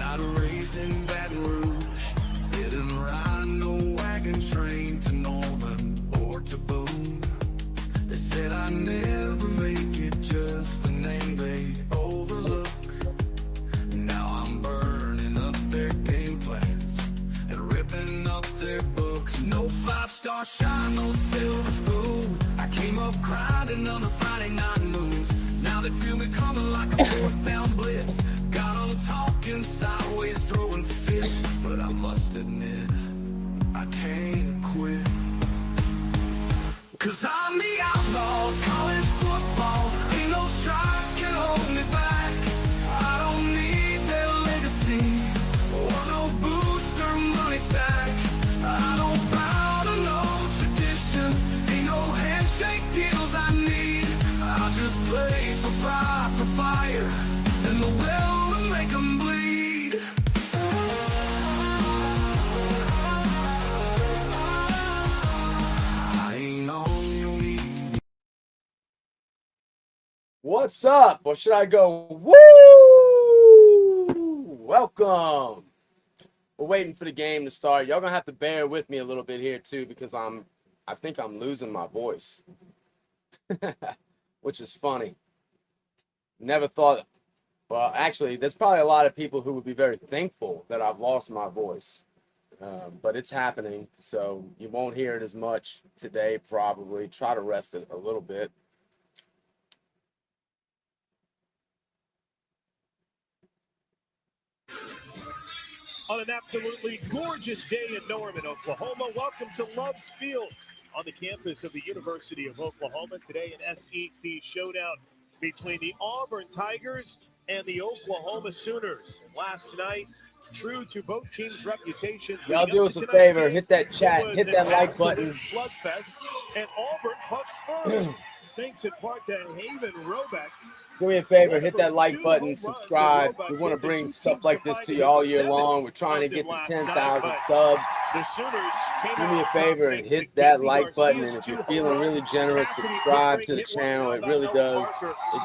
Not raised in Baton Rouge, didn't ride no wagon train to Norman or to Boone. They said I'd never make it, just a name they overlook. Now I'm burning up their game plans and ripping up their books. No 5-star shine, no silver spoon. I came up grinding on a Friday night moons. Now they feel me coming like a fourth down blitz. Got them talking sideways, throwing fits. But I must admit, I can't quit. 'Cause I'm the outlaw of college football. Ain't no stripes can hold me back. I don't need their legacy or no booster money stack. I don't bow to no tradition. Ain't no handshake deals I need. I just play for pride, for fire, and the will to make 'em bleed. I ain't on your knee. What's up? Or should I go, woo? Welcome. We're waiting for the game to start. Y'all gonna have to bear with me a little bit here too, because I think I'm losing my voice. Which is funny. Never thought, well, actually, there's probably a lot of people who would be very thankful that I've lost my voice. But it's happening, so you won't hear it as much today, probably. Try to rest it a little bit. On an absolutely gorgeous day in Norman, Oklahoma. Welcome to Love's Field on the campus of the University of Oklahoma. Today, an SEC showdown between the Auburn Tigers and the Oklahoma Sooners. Last night, true to both teams' reputations. Y'all do us a favor, hit that chat, hit that like button. Slugfest, and Auburn punched first. Thanks in part to Haven Robeck. Do me a favor, hit that like button, subscribe. We want to bring stuff like this to you all year long. We're trying to get to 10,000 subs. Do me a favor and hit that like button. And if you're feeling really generous, subscribe to the channel. It really does.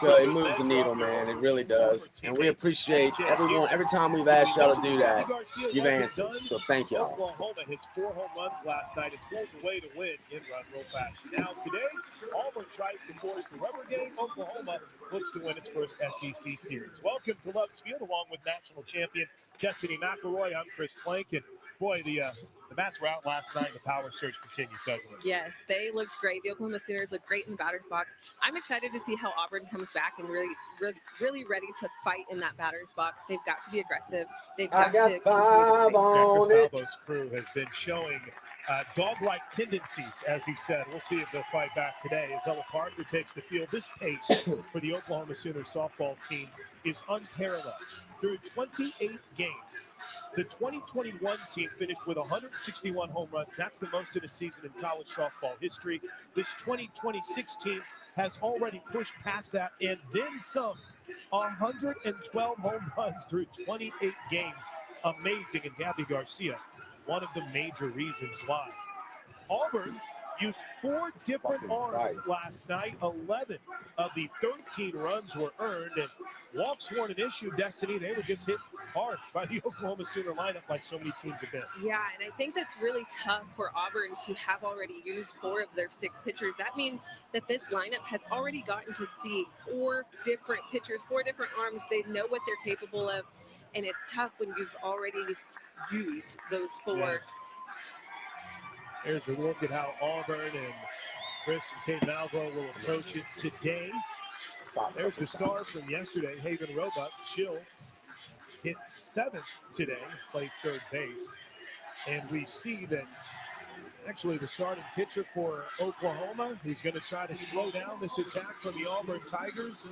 It moves the needle, man. It really does. And we appreciate everyone. Every time we've asked y'all to do that, you've answered. So thank y'all. Oklahoma hits 4 home runs last night and pulls away to win in Run Roll Fashion. Now today, Auburn tries to force the rubber game. Oklahoma looks to win its first SEC series. Welcome to Love's Field, along with national champion Destiny McElroy. I'm Chris Plank, and boy, the Mats were out last night. The power surge continues, doesn't it? Yes, they looked great. The Oklahoma Sooners look great in the batter's box. I'm excited to see how Auburn comes back and really ready to fight in that batter's box. They've got to be aggressive. They've got to continue to fight. Chris Albo's crew has been showing dog-like tendencies, as he said. We'll see if they'll fight back today as Ella Parker takes the field. This pace for the Oklahoma Sooners softball team is unparalleled. Through 28 games, the 2021 team finished with 161 home runs. That's the most in a season in college softball history. This 2026 team has already pushed past that and then some. 112 home runs through 28 games. Amazing. And Gabby Garcia, one of the major reasons why. Auburn used 4 different arms last night. 11 of the 13 runs were earned, and walks weren't an issue, Destiny. They were just hit hard by the Oklahoma Sooner lineup like so many teams have been. Yeah, and I think that's really tough for Auburn to have already used 4 of their 6 pitchers. That means that this lineup has already gotten to see 4 different pitchers, 4 different arms. They know what they're capable of, and it's tough when you've already used those 4. Yeah. There's a look at how Auburn and Chris and Kate Malvo will approach it today. There's the star from yesterday, Haven Roebuck. She'll hit 7th today, played third base. And we see that actually the starting pitcher for Oklahoma, who's going to try to slow down this attack from the Auburn Tigers,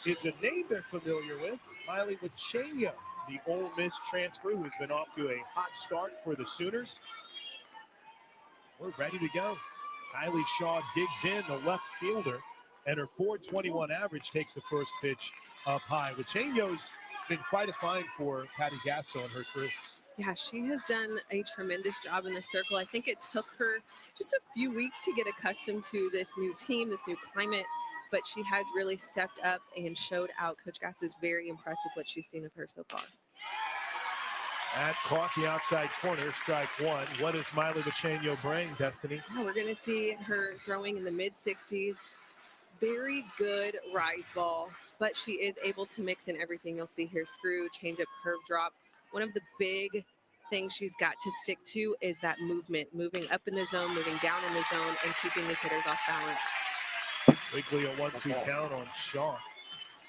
is a name they're familiar with, Miley Wachenio, the Ole Miss transfer who's been off to a hot start for the Sooners. We're ready to go. Kylie Shaw digs in, the left fielder, and her .421 average takes the first pitch up high. Wachenio's been quite a find for Patty Gasso and her crew. Yeah, she has done a tremendous job in the circle. I think it took her just a few weeks to get accustomed to this new team, this new climate, but she has really stepped up and showed out. Coach Gasso is very impressed with what she's seen of her so far. That caught the outside corner, strike one. What does Miley Vecchino bring, Destiny? Oh, we're going to see her throwing in the mid-60s. Very good rise ball, but she is able to mix in everything. You'll see here: screw, changeup, curve, drop. One of the big things she's got to stick to is that movement, moving up in the zone, moving down in the zone, and keeping these hitters off balance. Quickly a 1-2 count on Shaw.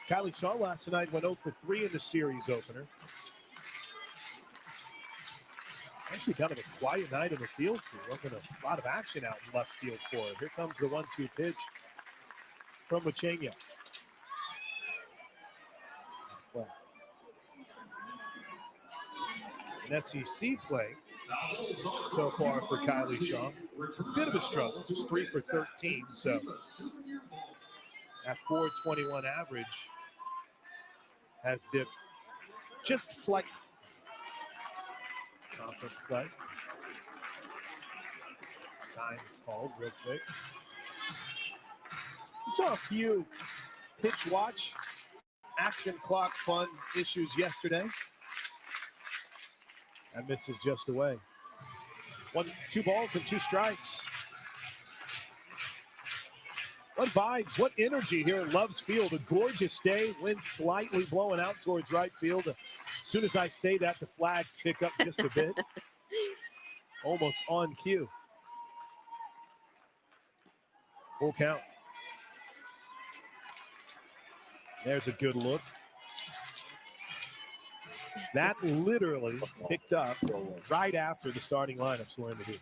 Kylie Shaw last night went 0 for 3 in the series opener. Actually kind of a quiet night in the field too. Wasn't a lot of action out in left field for her. Here comes the 1-2 pitch from Vecchino. Well, an SEC play so far for Kylie Shaw. A bit of a struggle, just 3 for 13. So that .421 average has dipped just slightly. Conference play. Time's called real quick. We saw a few pitch watch, action clock fun issues yesterday. That misses just away. 2 balls and 2 strikes. What vibes, what energy here at Love's Field. A gorgeous day, wind slightly blowing out towards right field. As soon as I say that, the flags pick up just a bit. Almost on cue. Full count. There's a good look. That literally picked up right after the starting lineups were introduced.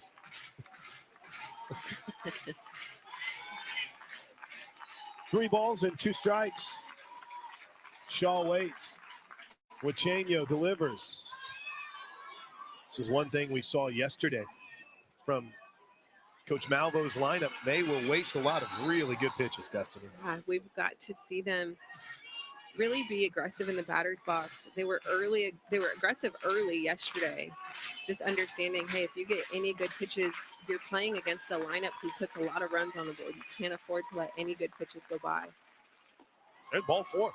Three balls and 2 strikes. Shaw waits. Vecchino delivers. This is one thing we saw yesterday from Coach Malvo's lineup. They will waste a lot of really good pitches, Destiny. We've got to see them really be aggressive in the batter's box. They were aggressive early yesterday. Just understanding, hey, if you get any good pitches, you're playing against a lineup who puts a lot of runs on the board. You can't afford to let any good pitches go by. There's ball 4.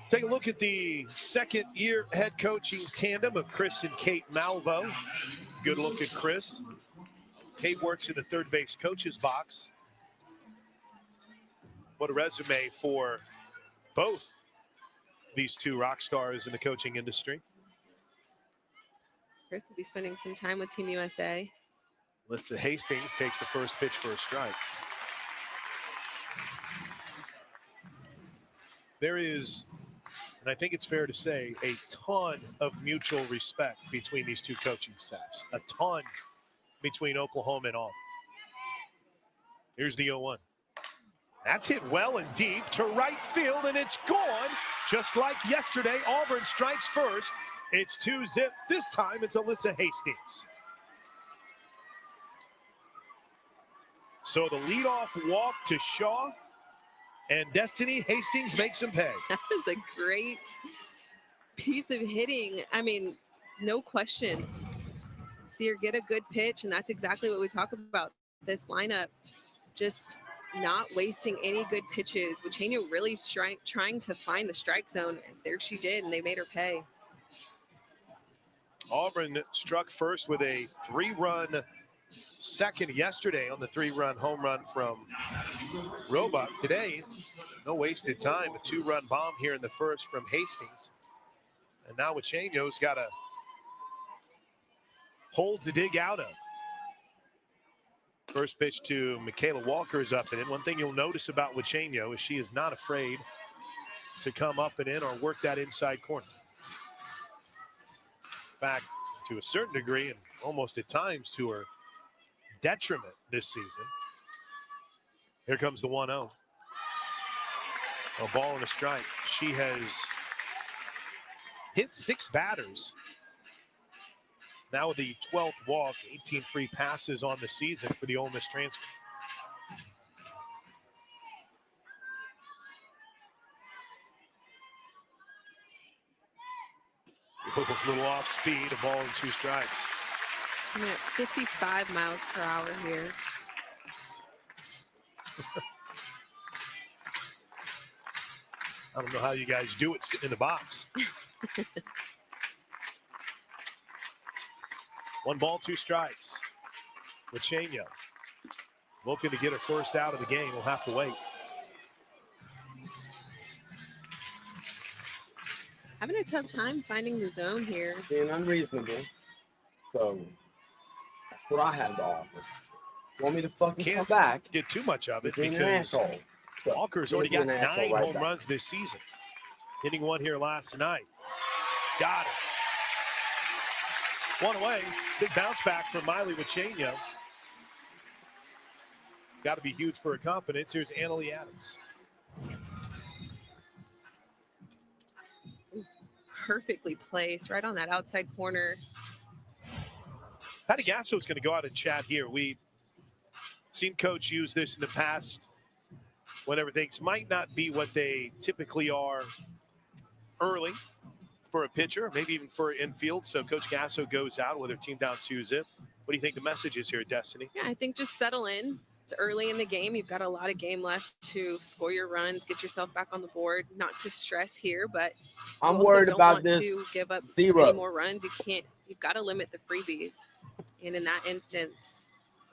Take a look at the second-year head coaching tandem of Chris and Kate Malvo. Good look at Chris. Kate works in the third base coach's box. What a resume for both these two rock stars in the coaching industry. Chris will be spending some time with Team USA. Alyssa Hastings takes the first pitch for a strike. There is, and I think it's fair to say, a ton of mutual respect between these two coaching staffs. A ton between Oklahoma and Auburn. Here's the 0-1. That's hit well and deep to right field, and it's gone. Just like yesterday, Auburn strikes first. It's 2-zip. This time it's Alyssa Hastings. So the leadoff walk to Shaw, and Destiny Hastings makes him pay. That was a great piece of hitting. I mean, no question. See her get a good pitch, and that's exactly what we talk about. This lineup just not wasting any good pitches. Vecchino really trying to find the strike zone, and there she did, and they made her pay. Auburn struck first with a 3-run second yesterday on the 3-run home run from Roebuck. Today, no wasted time. A 2-run bomb here in the first from Hastings. And now Vecchino's got a hole to dig out of. First pitch to Michaela Walker is up and in. One thing you'll notice about Vecchino is she is not afraid to come up and in or work that inside corner. In fact, to a certain degree and almost at times to her detriment this season. Here comes the 1-0. A ball and a strike. She has hit 6 batters. Now with the 12th walk, 18 free passes on the season for the Ole Miss transfer. A little off speed, a ball and 2 strikes. I'm at 55 miles per hour here. I don't know how you guys do it sitting in the box. 1 ball, 2 strikes. Wachenia looking to get her first out of the game. We'll have to wait. Having a tough time finding the zone here. Being unreasonable. So that's what I have to offer. Want me to fucking come back? Get too much of it Being an because asshole. So, Walker's already got 9 right home back. runs this season. Hitting 1 here last night. Got it. 1 away. Big bounce back from Miley Wachenia. Got to be huge for her confidence. Here's Annalie Adams. Perfectly placed right on that outside corner. Patty Gasso is going to go out and chat here. We've seen Coach use this in the past whenever things might not be what they typically are early for a pitcher, maybe even for infield. So Coach Gasso goes out with her team down 2-0. What do you think the message is here, Destiny? Yeah, I think just settle in. It's early in the game. You've got a lot of game left to score your runs, get yourself back on the board. Not to stress here, but I'm worried about this. To give up 0. any more runs. You can't. You've got to limit the freebies. And in that instance,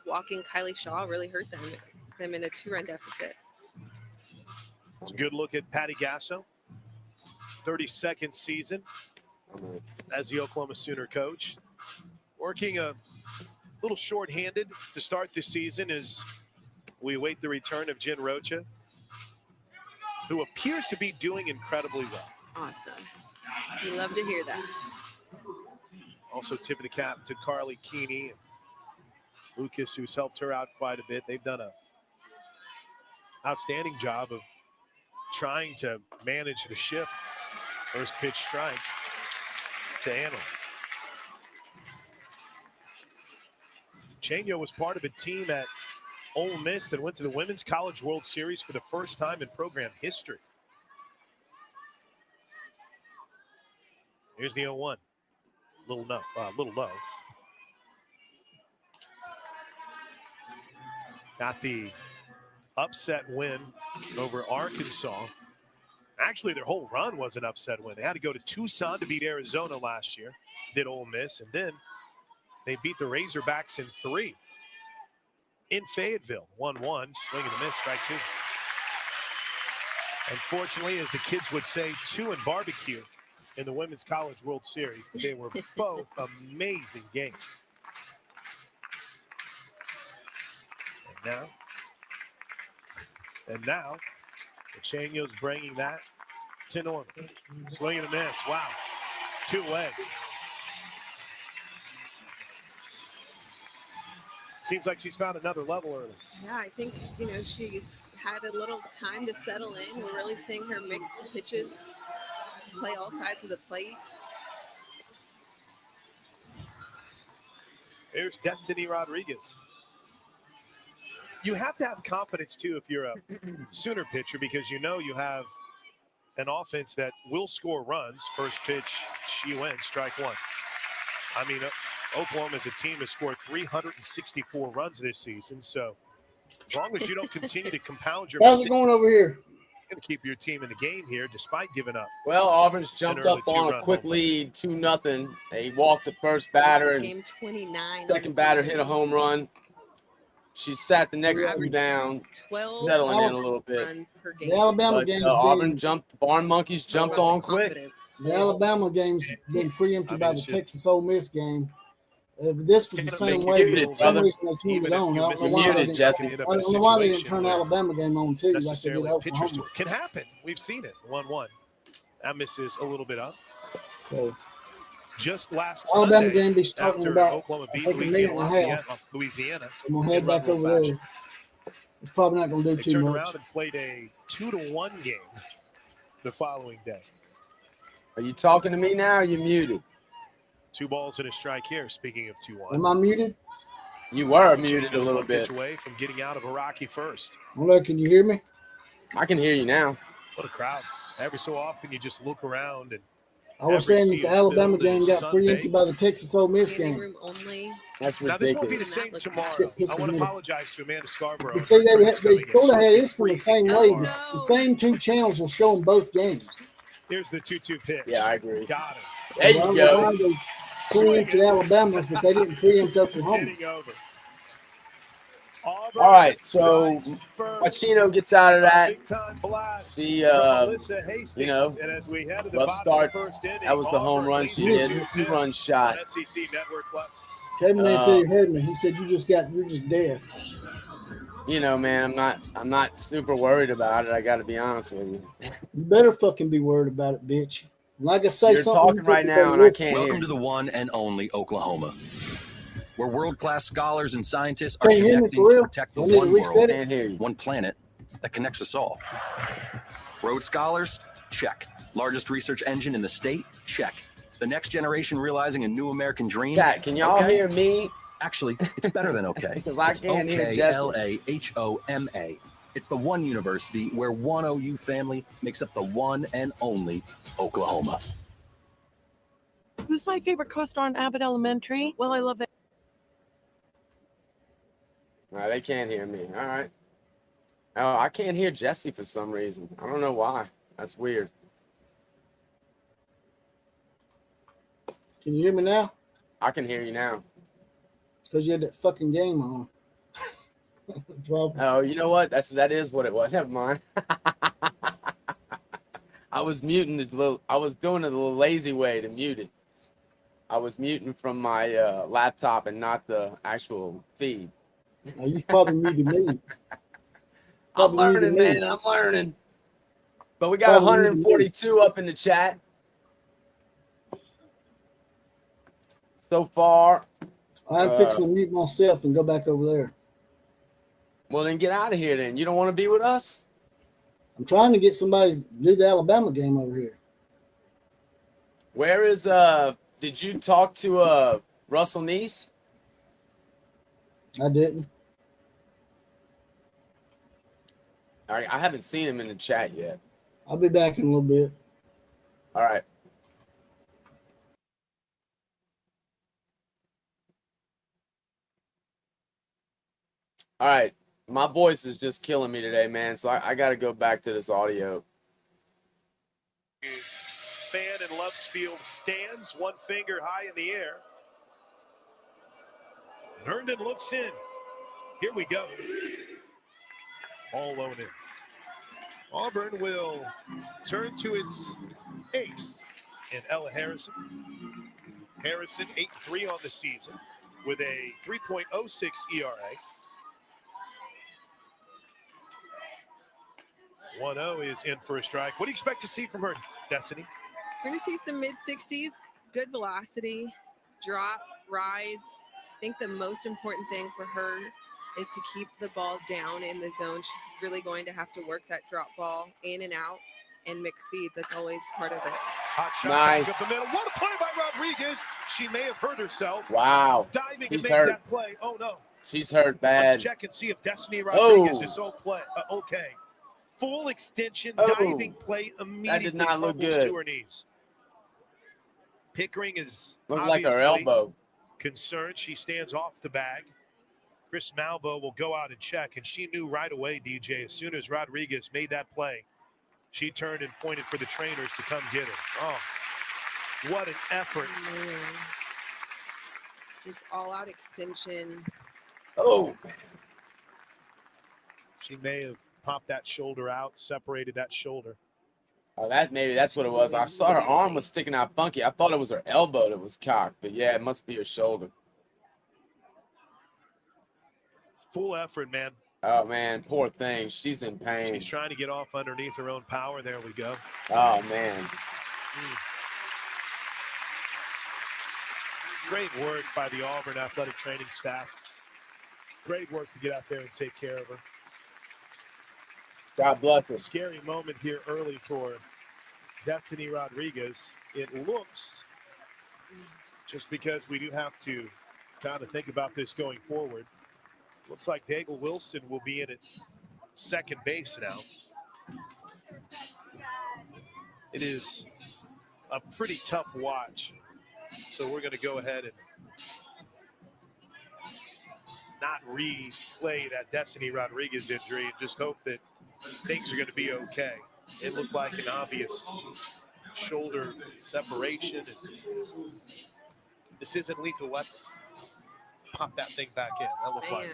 walking Kylie Shaw really hurt them in a 2-run deficit. It's a good look at Patty Gasso. 32nd season as the Oklahoma Sooner coach. Working a little short-handed to start the season as we await the return of Jen Rocha, who appears to be doing incredibly well. Awesome. We love to hear that. Also tipping the cap to Carly Keeney and Lucas, who's helped her out quite a bit. They've done a outstanding job of trying to manage the ship. First pitch strike to Anna. Chenio was part of a team at Ole Miss that went to the Women's College World Series for the first time in program history. Here's the 0-1. Little low. Got the upset win over Arkansas. Actually, their whole run was an upset win. They had to go to Tucson to beat Arizona last year. Did Ole Miss, and then they beat the Razorbacks in 3 in Fayetteville. 1-1, swing and a miss, strike 2. Unfortunately, as the kids would say, 2 in barbecue in the Women's College World Series. They were both amazing games. And now, Pachenio's bringing that to Norman. Swing and a miss. Wow. 2 away. Seems like she's found another level early. Yeah, I think, she's had a little time to settle in. We're really seeing her mix the pitches, play all sides of the plate. Here's Destiny Rodriguez. You have to have confidence, too, if you're a Sooner pitcher, because you have an offense that will score runs. First pitch, she wins, strike 1. I mean, Oklahoma as a team has scored 364 runs this season, so as long as you don't continue to compound your How's it going over here? You're going to keep your team in the game here despite giving up. Well, Auburn's jumped up on a quick lead, 2-0. They walked the first batter, and game 29. Second batter hit a home run. She sat the next 2 down, 12 settling in a little bit. runs per game. The Alabama game's Auburn jumped. Barn Monkeys jumped on quick. The Alabama game's been preempted by the Texas Ole Miss game. This was the same way. For some reason, they turned it on. I don't know why they didn't turn the Alabama game on, too, like they did Oklahoma. Can happen. We've seen it. 1-1. That misses a little bit up. So, just last Alabama Sunday, game be starting about Oklahoma beat a minute and a half. Louisiana. I'm going to head back over there. It's probably not going to do too much. They turned much. around and played a 2-1 game the following day. Are you talking to me now or are you muted? 2 balls and a strike here, speaking of 2-1. Am I muted? You were muted a little bit. Away from getting out of a rocky first. Hello, can you hear me? I can hear you now. What a crowd. Every so often you just look around and I was saying that the Alabama game got preempted by the Texas Ole Miss game. Room only. That's ridiculous. Now, this won't be the same tomorrow. I want to apologize to Amanda Scarborough. But see, they sort of had this from the same way. The same two channels will show them both games. Here's the 2-2 pitch. Yeah, I agree. Got it. There you go. They preempted Alabama, but they didn't preempt Oklahoma. All right, so Pacino gets out of that. Rough start. That was the home run she did. 2-run shot. Kevin didn't say you heard me. He said you're just deaf. You know, man, I'm not super worried about it. I got to be honest with you. You better fucking be worried about it, bitch. Like I say, you're talking right now, and I can't hear. Welcome to the one and only Oklahoma, where world-class scholars and scientists are connecting to protect the one world, one planet that connects us all. Road Scholars? Check. Largest research engine in the state? Check. The next generation realizing a new American dream? Chat, can y'all hear me? Actually, it's better than okay. Because I can't hear Jesse. Oklahoma. It's the one university where one OU family makes up the one and only Oklahoma. Who's my favorite co-star on Abbott Elementary? Well, I love it. All right, they can't hear me. All right. Oh, I can't hear Jesse for some reason. I don't know why. That's weird. Can you hear me now? I can hear you now. It's because you had that fucking game on. Oh, you know what? That is what it was. Never mind. I was muting I was doing it a little lazy way to mute it. I was muting from my laptop and not the actual feed. Oh, you probably muted me. I'm learning, man. I'm learning. But we got 142 up in the chat so far. I'm fixing to mute myself and go back over there. Well, then get out of here then. You don't want to be with us? I'm trying to get somebody to do the Alabama game over here. Where is, did you talk to Russell Neese? I didn't. I haven't seen him in the chat yet. I'll be back in a little bit. All right. All right. My voice is just killing me today, man. So I got to go back to this audio. Fan in Love's Field stands, one finger high in the air. Herndon looks in. Here we go. All low in. Auburn will turn to its ace in Ella Harrison. Harrison 8-3 on the season with a 3.06 ERA. 1-0 is in for a strike. What do you expect to see from her, Destiny? We're going to see some mid-60s, good velocity, drop, rise. I think the most important thing for her is to keep the ball down in the zone. She's really going to have to work that drop ball in and out and mix speeds. That's always part of it. Hot shot nice. Up the middle. What a play by Rodriguez. She may have hurt herself. Wow. Diving She's to make hurt. that play. Oh, no. She's hurt bad. Let's check and see if Destiny Rodriguez is okay. Full extension diving play immediately. That did not look good. To her knees. Pickering is looked like her elbow. Concerned. She stands off the bag. Chris Malvo will go out and check, and she knew right away, DJ, as soon as Rodriguez made that play, she turned and pointed for the trainers to come get her. Oh, what an effort. Just all-out extension. Oh. She may have popped that shoulder out, separated that shoulder. Oh, maybe that's what it was. I saw her arm was sticking out funky. I thought it was her elbow that was cocked, but yeah, it must be her shoulder. Full effort, man. Oh, man, poor thing. She's in pain. She's trying to get off underneath her own power. There we go. Oh, man. Great work by the Auburn athletic training staff. Great work to get out there and take care of her. God bless her. Scary moment here early for Destiny Rodriguez. It looks, just because we do have to kind of think about this going forward, looks like Daigle Wilson will be in at second base now. It is a pretty tough watch. So we're going to go ahead and not replay that Destiny Rodriguez injury and just hope that things are going to be okay. It looked like an obvious shoulder separation. And this isn't lethal weapon. Pop that thing back in. That looked like.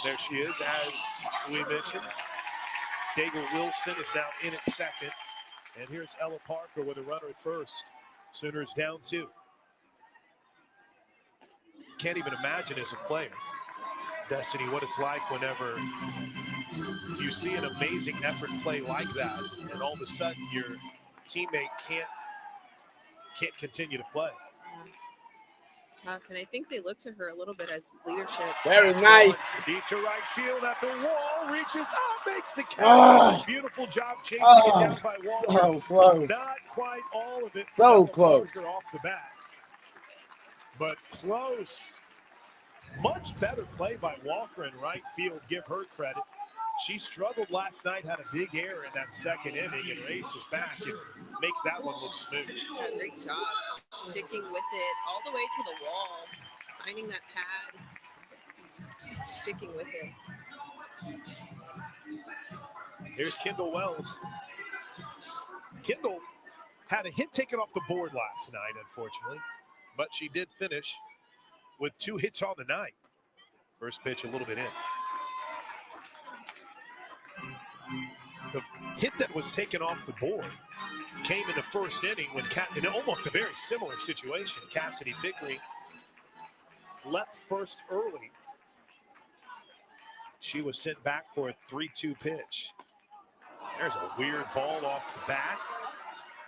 There she is, as we mentioned. Daigle Wilson is now in at second. And here's Ella Parker with a runner at first. Sooners down 2. Can't even imagine as a player, Destiny, what it's like whenever you see an amazing effort play like that, and all of a sudden your teammate can't continue to play. It's tough, and I think they look to her a little bit as leadership. Very nice. Deep to right field at the wall, reaches up, makes the catch. Beautiful job chasing it down by Walker. So close. Not quite all of it. So close. Off the bat, but close. Much better play by Walker in right field. Give her credit. She struggled last night, had a big error in that second inning, and races back and makes that one look smooth. Yeah, great job sticking with it all the way to the wall, finding that pad, sticking with it. Here's Kendall Wells. Kendall had a hit taken off the board last night, unfortunately, but she did finish with 2 hits on the night. First pitch a little bit in. The hit that was taken off the board came in the first inning when in almost a very similar situation. Cassidy Pickering left first early. She was sent back for a 3-2 pitch. There's a weird ball off the bat.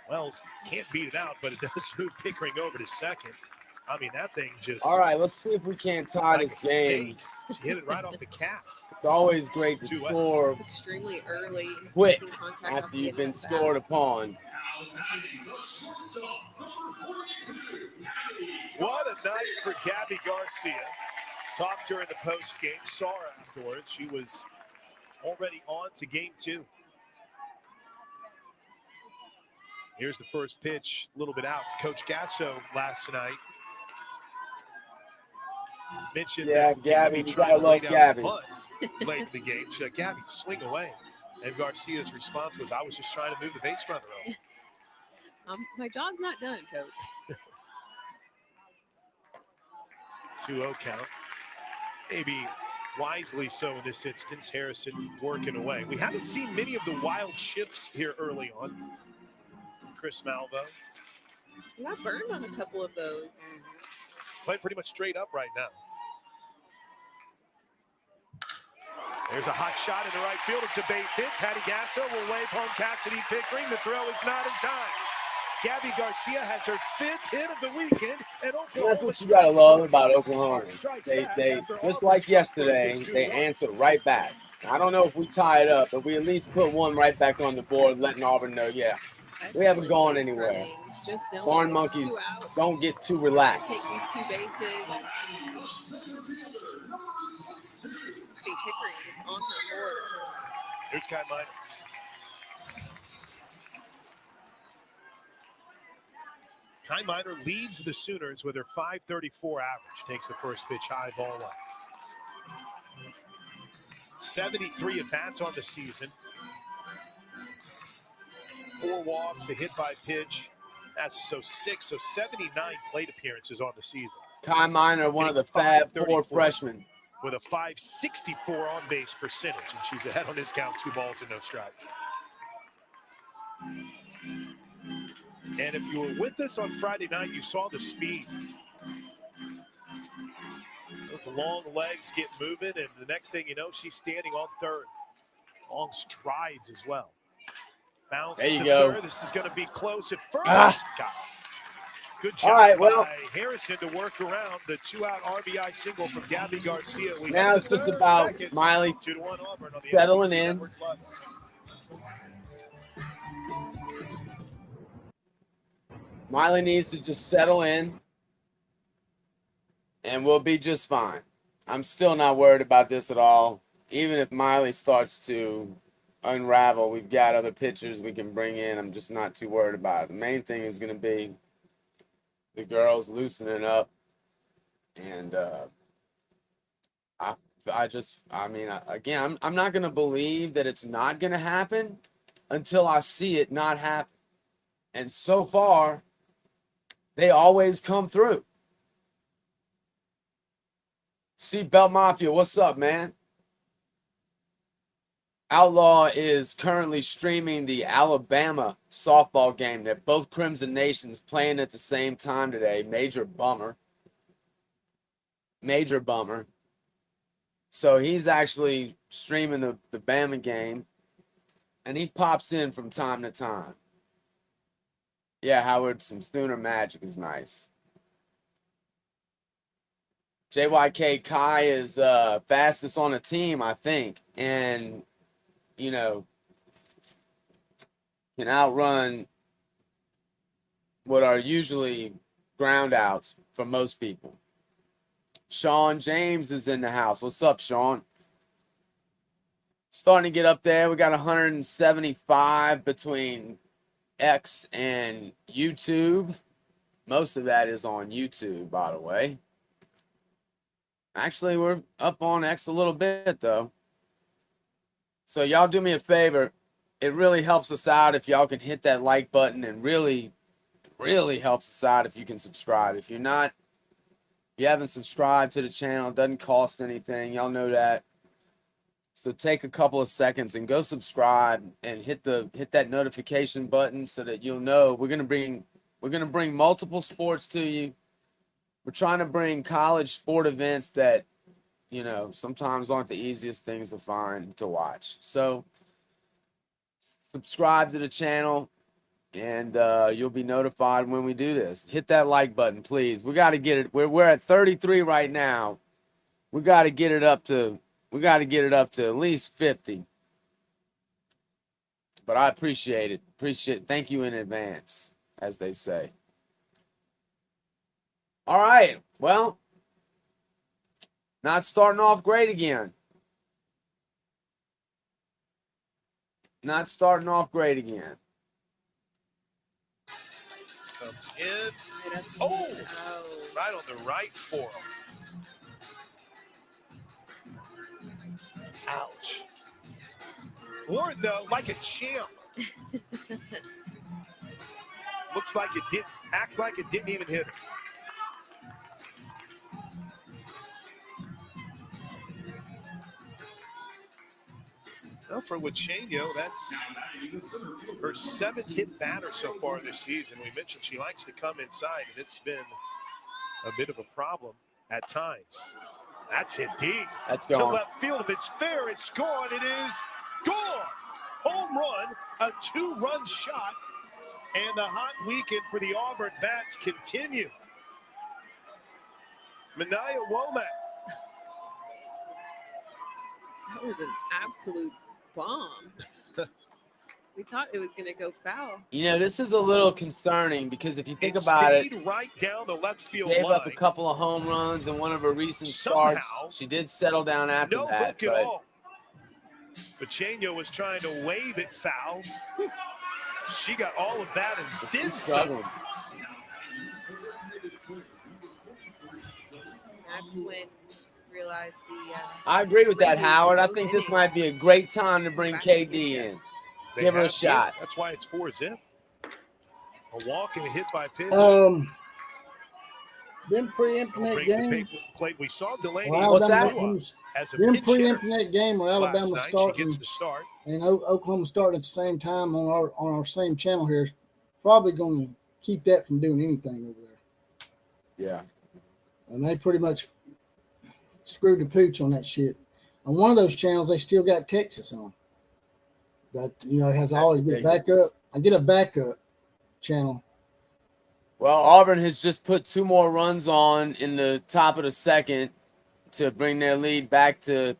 Wells can't beat it out, but it does move Pickering over to second. I mean, that thing just... All right, let's see if we can't tie like this game. She hit it right off the cap. It's always great to score it's extremely early. Quick after you've been scored upon. What a night for Gabby Garcia. Talked to her in the post game, saw her afterwards. She was already on to game 2. Here's the first pitch, a little bit out. Coach Gasso last night mentioned that Gabby, you gotta love Gabby. Late in the game, she said, "Gabby, swing away." And Garcia's response was, "I was just trying to move the base runner over." My job's not done, Coach. 2-0 count. Maybe wisely so in this instance. Harrison working away. We haven't seen many of the wild shifts here early on. Chris Malvo. You got burned on a couple of those. Playing pretty much straight up right now. There's a hot shot in the right field. It's a base hit. Patty Gasso will wave home Cassidy Pickering. The throw is not in time. Gabby Garcia has her 5th hit of the weekend. And that's what you got to love about Oklahoma. They just like yesterday, they answer right back. I don't know if we tie it up, but we at least put one right back on the board, letting Auburn know, we haven't gone anywhere. Barn monkeys don't get too relaxed. Take these 2 bases. See Pickering is on her horse. Here's Kai Minor. Kai Minor leads the Sooners with her .534 average. Takes the first pitch high, ball 1. 73 at-bats on the season. 4 walks, a hit by pitch. That's so 79 plate appearances on the season. Kai Minor, one of the Fab 4 freshmen. With a .564 on-base percentage, and she's ahead on this count, 2 balls and no strikes. And if you were with us on Friday night, you saw the speed. Those long legs get moving, and the next thing you know, she's standing on third. Long strides as well. Bounce there you to go. third. This is going to be close at first. Good job by Harrison to work around the 2-out RBI single from Gabby Garcia. Now it's just about Miley settling in. Miley needs to just settle in, and we'll be just fine. I'm still not worried about this at all. Even if Miley starts to unravel. We've got other pitchers we can bring in. I'm just not too worried about it. The main thing is going to be the girls loosening up. And I'm not going to believe that it's not going to happen until I see it not happen. And so far, they always come through. Seatbelt Mafia, what's up, man? Outlaw is currently streaming the Alabama softball game that both Crimson Nations playing at the same time today. Major bummer. So he's actually streaming the Bama game, and he pops in from time to time. Yeah, Howard, some Sooner magic is nice. JYK Kai is fastest on the team, I think, and, you know, can outrun what are usually ground outs for most people. Sean James is in the house. What's up, Sean? Starting to get up there. We got 175 between X and YouTube. Most of that is on YouTube, by the way. Actually, we're up on X a little bit, though. So y'all do me a favor. It really helps us out if y'all can hit that like button, and really, really helps us out if you can subscribe. If you haven't subscribed to the channel, it doesn't cost anything. Y'all know that. So take a couple of seconds and go subscribe and hit that notification button so that you'll know we're gonna bring multiple sports to you. We're trying to bring college sport events that, you know, sometimes aren't the easiest things to find to watch. So subscribe to the channel, and you'll be notified when we do this. Hit that like button, please. We got to get it. We're at 33 right now. We got to get it up to at least 50. But I appreciate it. Thank you in advance, as they say. All right. Well, not starting off great again. Comes in. Oh, right on the right forearm. Ouch. Ward, though, like a champ. Acts like it didn't even hit her. Well, for Wachenio, that's her 7th hit batter so far this season. We mentioned she likes to come inside, and it's been a bit of a problem at times. That's hit deep. That's gone. To left field. If it's fair, it's gone. It is gone. Home run, a 2-run shot, and the hot weekend for the Auburn bats continue. Mania Womack. That was an absolute bomb. We thought it was going to go foul. You know, this is a little concerning because if you think about it, right down the left field gave line. up a couple of home runs in one of her recent starts. She did settle down after no that. Look at all. Wachenio was trying to wave it foul. She got all of that and did some. That's when realized I agree with that, Howard. I think this might be a great time to bring KD in. Give her a shot. That's why it's 4-0. A walk and a hit by pitch. Them preempting that game. We saw Delaney. What's that? Them preempting that game where Alabama starting start and Oklahoma starting at the same time on our same channel here is probably going to keep that from doing anything over there. Yeah. And they pretty much screwed the pooch on that shit. On one of those channels, they still got Texas on. But, you know, it has always been backup. I get a backup channel. Well, Auburn has just put 2 more runs on in the top of the second to bring their lead back to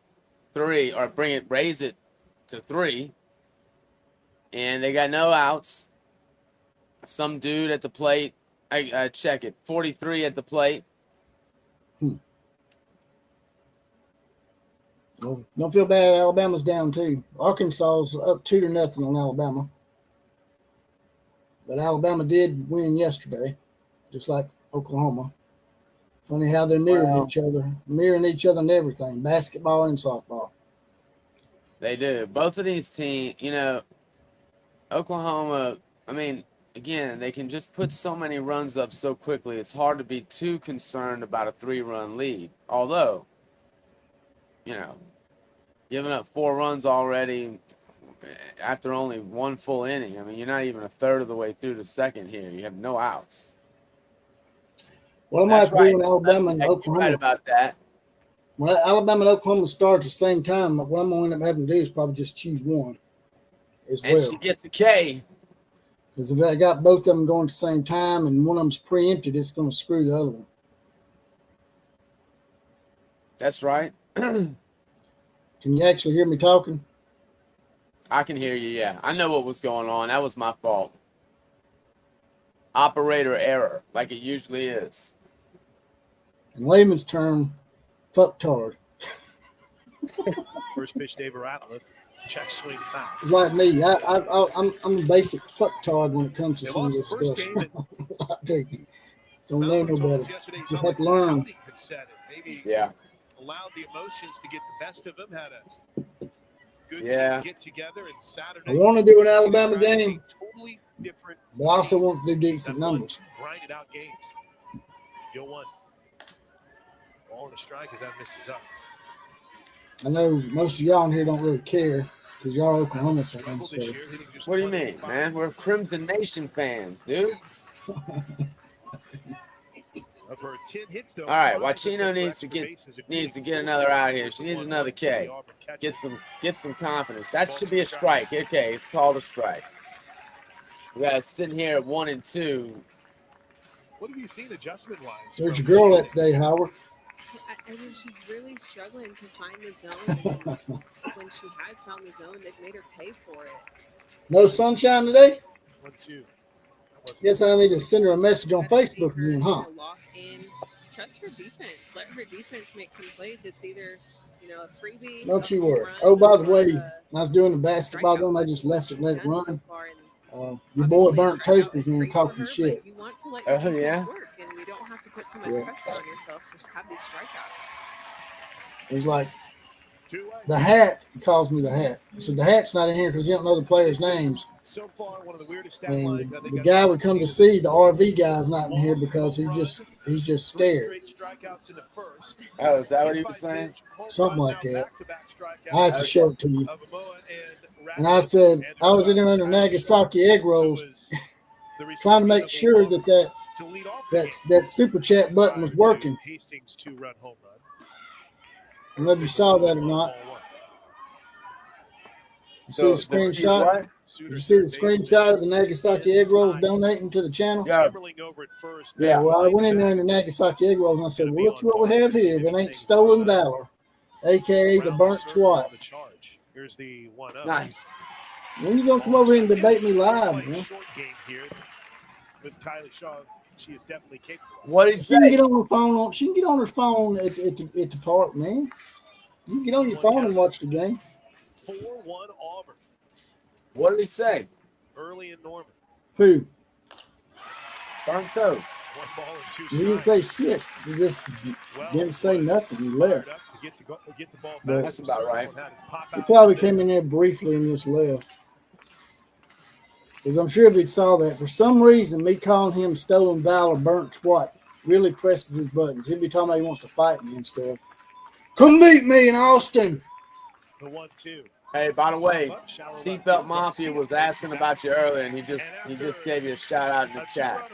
3, or raise it to 3. And they got no outs. Some dude at the plate. I check it. 43 at the plate. Well, don't feel bad. Alabama's down 2. Arkansas's up 2-0 on Alabama. But Alabama did win yesterday, just like Oklahoma. Funny how they're mirroring each other and everything, basketball and softball. They do. Both of these teams, Oklahoma, again, they can just put so many runs up so quickly. It's hard to be too concerned about a 3-run lead. Although, giving up 4 runs already after only 1 full inning. You're not even a third of the way through the second here. You have no outs. What am I doing, Alabama and Oklahoma? Right about that. Well, Alabama and Oklahoma start at the same time. What I'm going to end up having to do is probably just choose one as well. And she gets a K. Because if I got both of them going at the same time and one of them's preempted, it's going to screw the other one. That's right. Can you actually hear me talking? I can hear you, yeah. I know what was going on. That was my fault. Operator error, like it usually is. In layman's term, fucktard. First pitch, Dave Ratliff. Check swing foul. It's like me. I'm a basic fucktard when it comes to some of this stuff. I take it. Don't know no better. Just have to learn. Yeah. Allowed the emotions to get the best of them. Had a good team get together, and Saturday. I want to do an Alabama game, totally different, but I also want to do decent numbers. Grinded out games. Go 1. Ball and a strike as that misses up. I know most of y'all in here don't really care because y'all are Oklahoma fans. So. What do you mean, man? We're Crimson Nation fans, dude. All right, Wachino needs to get another out here. She needs another K. Get some confidence. That should be a strike. Okay, it's called a strike. We got it sitting here at 1 and 2. What have you seen adjustment wise? There's your girl that day, Howard. She's really struggling to find the zone. When she has found the zone, they've made her pay for it. No sunshine today? 1-2. Guess I need to send her a message on Facebook again, huh? Lock in. Trust her defense. Let her defense make some plays. It's either, a freebie. Don't you worry. Oh, by the way, when I was doing the basketball game, I just left it and let it run. Your boy Burnt Toast was in there talking shit. You want to let your defense work, and we don't have to put so much pressure on yourself to have these strikeouts. It was like the hat. He calls me the hat. So the hat's not in here because he don't know the players' names. So far, one of the weirdest and the guy we come to see, the RV guy's not in here because he's just scared. Oh, is that what he was saying? Something like that. I have to show it to you. And I said, I was in there under Nagasaki egg rolls trying to make sure that super chat button was working. I don't know if you saw that or not. You see the screenshot? Did you see the screenshot of the Nagasaki egg rolls donating to the channel? Yeah, well, I went in there under Nagasaki egg rolls and I said, well, look what we have here. If it ain't stolen valor, a.k.a. the burnt twat. Here's the 1-0. Nice. When you gonna come over here and debate me live, man? With Kylie Shaw, she is definitely capable. What did he say? She can get on her phone. She can get on her phone at the park, man. You can get on your phone and watch the game. 4-1 Auburn. What did he say? Early in Norman. Who? Burnt Toast. 1 ball and 2 strikes. He didn't say shit. He just didn't say nothing. He left. But that's about right. He probably came in there briefly and just left. Because I'm sure if he saw that, for some reason, me calling him stolen valor, burnt twat, really presses his buttons. He'd be talking about he wants to fight me and stuff. Come meet me in Austin. The 1-2. Hey, by the way, Seatbelt Mafia was asking about you earlier, and he just gave you a shout out in the chat.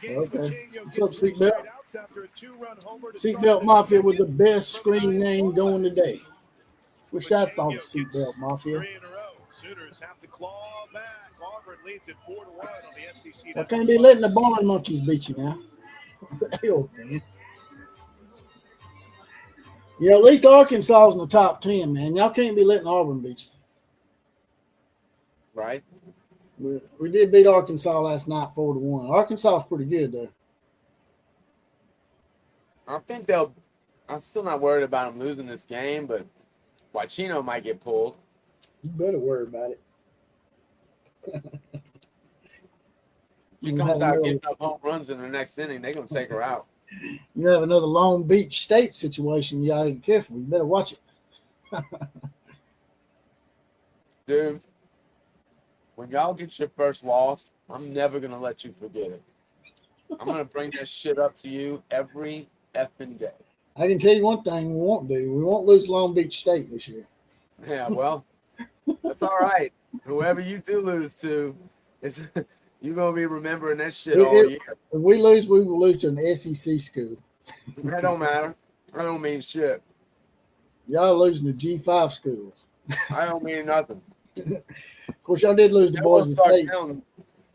Okay. What's up, Seatbelt? Seatbelt Mafia with the best screen name going today. Wish I thought of Seatbelt Mafia. Sooners have to claw back. Auburn leads at 4-1 on the SEC. I can't be letting the Barn Monkeys beat you now. What the hell, man? Yeah, at least Arkansas is in the top 10, man. Y'all can't be letting Auburn beat you. Right. We did beat Arkansas last night 4-1. Arkansas is pretty good, though. I think I'm still not worried about them losing this game, but Chino might get pulled. You better worry about it. She comes out getting up home runs in the next inning, they're going to take her out. You have another Long Beach State situation. You gotta be careful. You better watch it. Dude, when y'all get your first loss, I'm never going to let you forget it. I'm going to bring that shit up to you every effing day. I can tell you one thing we won't do. We won't lose Long Beach State this year. Yeah, well, that's all right. Whoever you do lose to, you're going to be remembering that shit all year. If we lose, we will lose to an SEC school. That don't matter. I don't mean shit. Y'all losing to G5 schools. I don't mean nothing. Of course, y'all did lose to Boise State.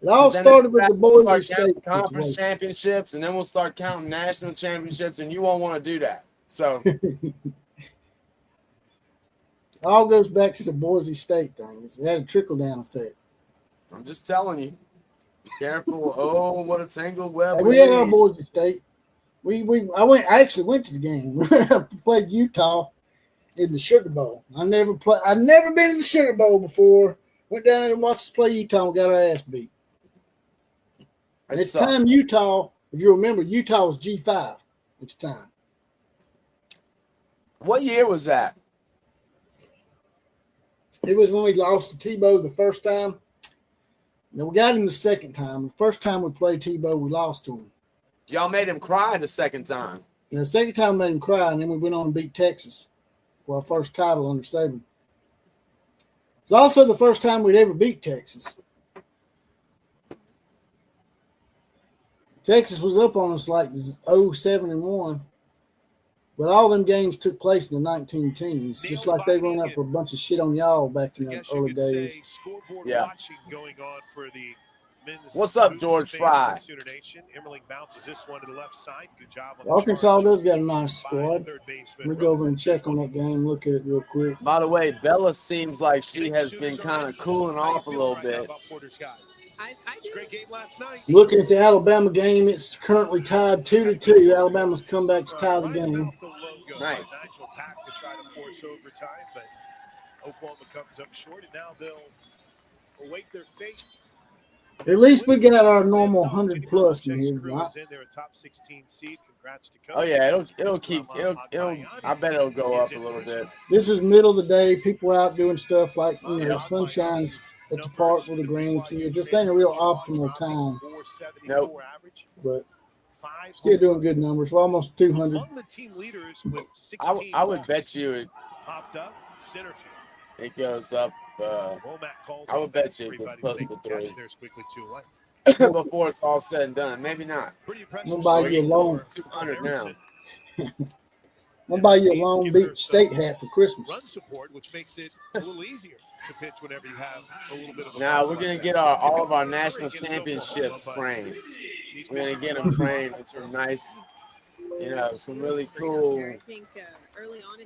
It all started with the Boise State conference championships, and then we'll start counting national championships, and you won't want to do that. So it all goes back to the Boise State thing. It had a trickle-down effect. I'm just telling you. Careful. Oh, what a tangled web. Hey, we had our Boise State. I actually went to the game. We played Utah in the Sugar Bowl. I'd never been in the Sugar Bowl before. Went down there and watched us play Utah and got our ass beat. And at the time, Utah, if you remember, Utah was G5 at the time. What year was that? It was when we lost to Tebow the first time. Now, we got him the second time. The first time we played Tebow, we lost to him. Y'all made him cry the second time. And the second time we made him cry, and then we went on and beat Texas for our first title under Saban. It's also the first time we'd ever beat Texas. Texas was up on us like 0-7-1, but all them games took place in the 19 teams, just like they run up a bunch of shit on y'all back in the early days. Yeah. Going on for the men's What's up, George Fry? Emmerling bounces this one to the left side. Good job on Arkansas does got a nice squad. Let me go over and check on that game, look at it real quick. By the way, Bella seems like she has been kind of cooling off a little bit. Great game last night. Looking at the Alabama game, it's currently tied 2-2. Alabama's come back to tie the game. Nice. To try to force overtime, but Oklahoma comes up short, and now they'll await their fate. At least we got our normal 100+ in here, right? Oh yeah, I bet it'll go up a little bit. This is middle of the day. People out doing stuff like, sun shines at the park with the grandkids. This ain't a real optimal time. Nope. But still doing good numbers. We're almost 200. I would bet you it goes up. I would bet you it's close to 3 before it's all said and done. Maybe not. I'm gonna buy you a long 200 now. I'm gonna buy you a Long Beach State hat for Christmas. Run support, which makes it a little easier to pitch whenever you have a little bit of. Now we're gonna get all of our national championships framed. We're gonna get them framed with some nice, some really cool.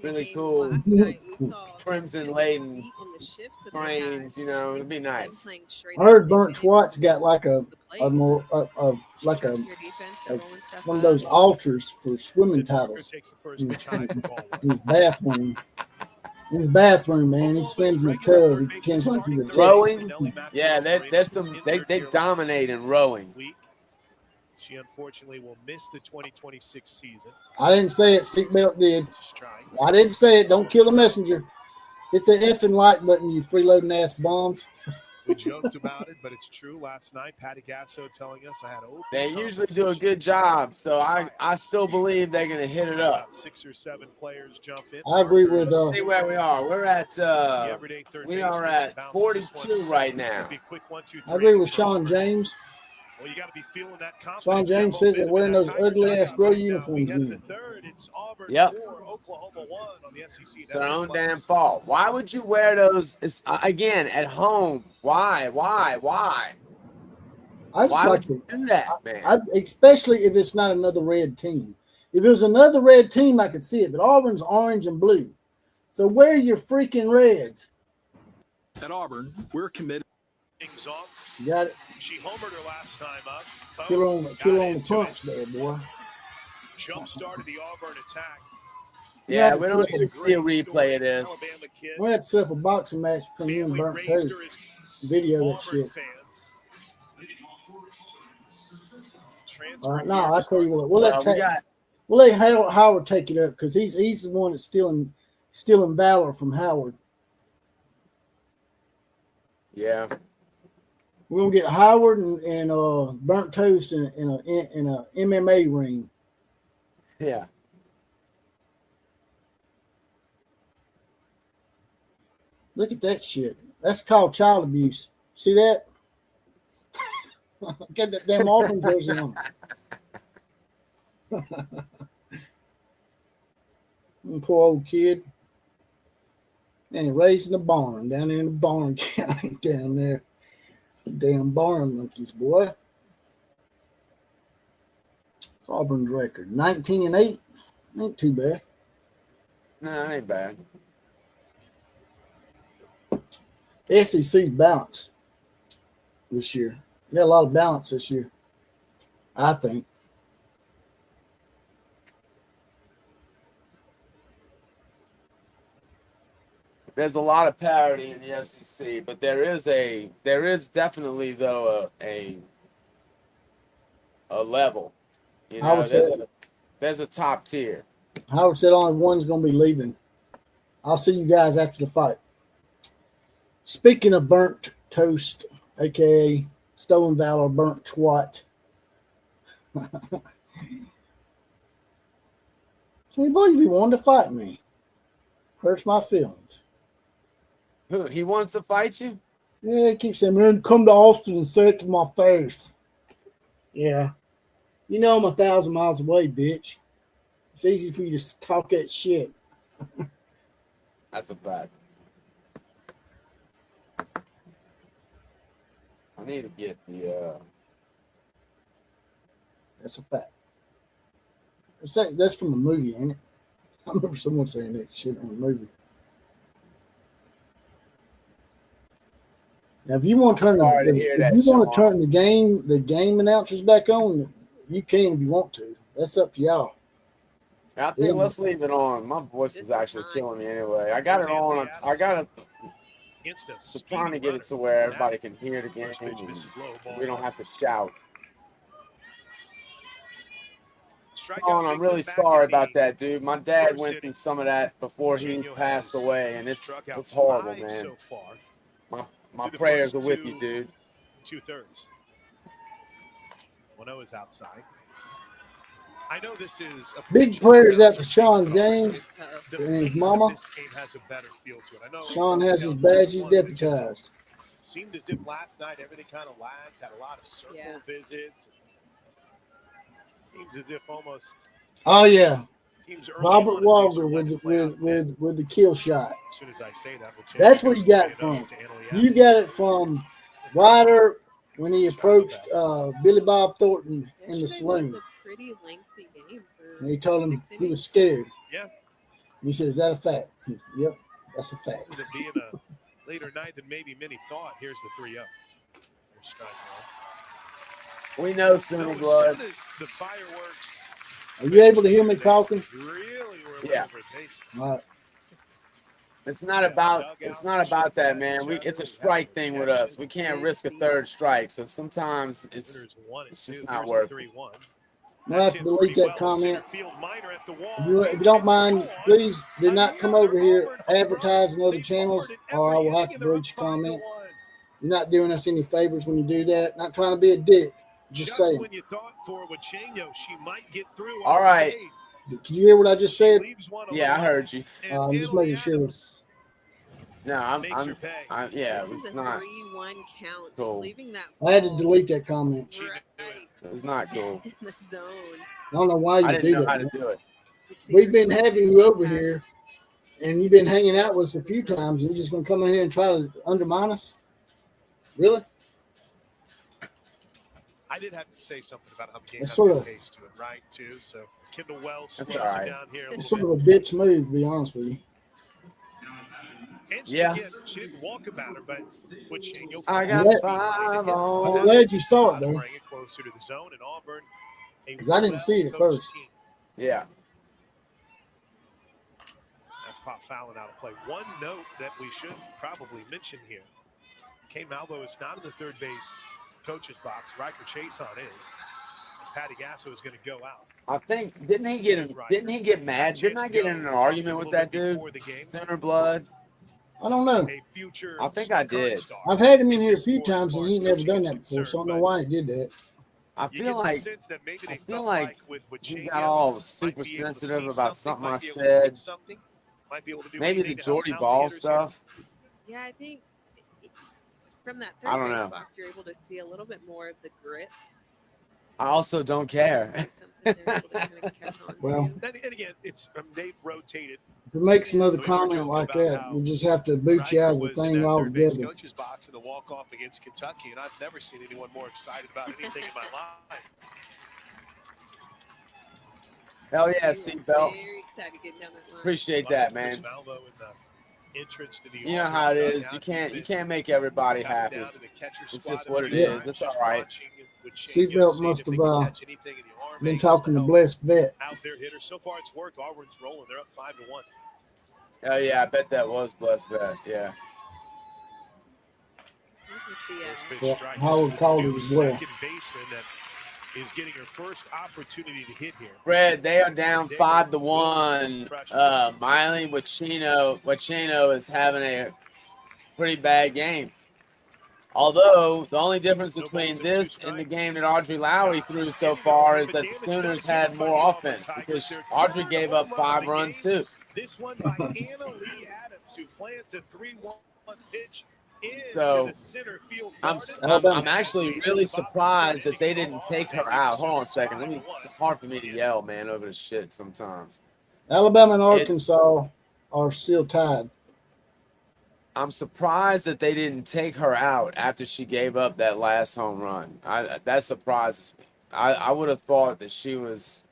Really cool crimson laden frames, it'd be nice. I heard Burnt Schwartz got like one of those altars for swimming titles in his bathroom. In his bathroom, man, he swims in a tub. He pretends like he's a rowing. Yeah, they dominate in rowing. She unfortunately will miss the 2026 season. I didn't say it. Seatbelt did. I didn't say it. Don't kill the messenger. Hit the effing like button, you freeloading ass bombs. We joked about it, but it's true. Last night, Patty Gasso telling us I had they usually do a good job, so I still believe they're going to hit it up. 6 or 7 players jump in. I agree with. See where we are. We're at. We are at 42 right now. I agree with Sean James. Well, you got to be feeling that confidence. Sean James says they're wearing those ugly ass grow uniforms. It's Auburn 4, Oklahoma 1 on the SEC. It's their own damn fault. Why would you wear those again at home? Why? I just like to do that, man. Especially if it's not another red team. If it was another red team, I could see it. But Auburn's orange and blue, so wear your freaking reds. At Auburn, we're committed. Things off. You got it. She homered her last time up. Kill on the punch there, boy. Jump started the Auburn attack. Yeah, we don't need to see a replay of this. We had to set up a boxing match between you and Burnt Toast. Video that shit. All right, no, I tell you what, we'll let Howard take it up because he's the one that's stealing valor from Howard. Yeah. We're gonna get Howard and Burnt Toast in a MMA ring. Yeah. Look at that shit. That's called child abuse. See that? Get that damn Auburn jersey on. Poor old kid. And raised in the barn, down there in the barn county, down there. Damn barn monkeys, boy. It's Auburn's record. 19-8. Ain't too bad. No, it ain't bad. The SEC's balanced this year. We got a lot of balance this year, I think. There's a lot of parity in the SEC, but there is definitely though a level. You know, there's a top tier. Howard said only one's going to be leaving. I'll see you guys after the fight. Speaking of Burnt Toast, a.k.a. Stolen Valor, Burnt Twat. Can you believe he wanted to fight me? Hurts my feelings. Who? He wants to fight you? Yeah, he keeps saying, man, come to Austin and say it to my face. Yeah. You know I'm 1,000 miles away, bitch. It's easy for you to talk that shit. That's a fact. I need to get the That's a fact. That's from a movie, ain't it? I remember someone saying that shit in a movie. Now, if you want to turn the game announcers back on, you can if you want to. That's up to y'all. I think let's leave it on. My voice is actually killing me anyway. I got it on. I got it. I'm trying to get it to where everybody can hear the game and we don't have to shout. Oh, I'm really sorry about that, dude. My dad went through some of that before he passed away, and it's horrible, man. My prayers are with you, dude. 2/3. Wano is outside. I know this is a big prayers out to Sean James and his mama. Sean has his badge. He's deputized. Seemed as if last night everything kind of lagged. Had a lot of circle visits. Seems as if almost. Oh yeah. Robert Walker with the kill shot. As soon as I say that, that's where you got it from. You got it from Ryder when he approached Billy Bob Thornton in the saloon. Pretty lengthy game. And he told him he was scared. Yeah. And he said, "Is that a fact?" He said, "Yep, that's a fact." It being a later night than maybe many thought. Here's the 3-0. We know Sooner Blood. The fireworks. Are you able to hear me talking? Really yeah. All right. It's not about that, man. It's a strike thing with us. We can't risk a third strike, so sometimes it's just not worth it. I'll have to delete that comment. If you don't mind, please do not come over here advertising other channels, or I will have to delete your comment. You're not doing us any favors when you do that. Not trying to be a dick. Just saying. When you thought for Wachenio, she might get through. All right. Can you hear what I just said? Yeah, I heard you. I'm just making sure. No, I'm yeah, this is a 3-1 count. Cool. Just leaving that. I had to delete that comment. Right. It's not cool. In the zone. I don't know why you I do didn't know that. how to do it. We've been having you over here, and you've been hanging out with us a few times, and you're just going to come in here and try to undermine us? Really? I did have to say something about how the game sort of pace to it, right? Too. So Kendall Wells slows right. down here. It's sort of a bitch move, to be honest with you. And she didn't walk about her, but I got 5 on. I'm glad you saw it, though. Bring it closer to the zone in Auburn. Because I didn't see it at first. Yeah. Pop fouling out of play. One note that we should probably mention here. Kane Malvo is not in the third base coach's box. Riker Chason is. As Patty Gasso is going to go out. I think didn't he get mad? Didn't I get in an argument with that dude? Sooner blood. I don't know. I think I did. I've had him in here a few times and he never done that before, so I don't know why he did that. I feel like he got all super sensitive about something I said. Maybe the Jordy Ball stuff. Yeah, I think from that third base box, you're able to see a little bit more of the grit. I also don't care. Well, and again, it's they've rotated. If it makes another comment like that, we just have to boot you out of the thing altogether. Coach's box in the walk-off against Kentucky, and I've never seen anyone more excited about anything in my life. Hell yeah, seatbelt. Very excited getting down that line. Appreciate that, man. You know how it is. You can't make everybody happy. It's just what it is. It's all right. Seatbelt must have been talking to Blessed Vet. Out there hitter. So far it's worked. Auburn's rolling. They're up 5-1. Oh yeah, I bet that was Blessed Vet. Yeah. Howard called it as well. Second baseman that is getting her first opportunity to hit here. Fred, they are down 5-1. Miley Wachino is having a pretty bad game. Although the only difference between this and the game that Audrey Lowry threw so far is that the Sooners had more offense because Audrey gave up 5 runs too. This one by Anna Lee Adams, who plants a 3-1 pitch. So I'm actually really surprised that they didn't take her out. Hold on a second. It's hard for me to yell, man, over the shit sometimes. Alabama and Arkansas are still tied. I'm surprised that they didn't take her out after she gave up that last home run. That surprises me. I would have thought that she was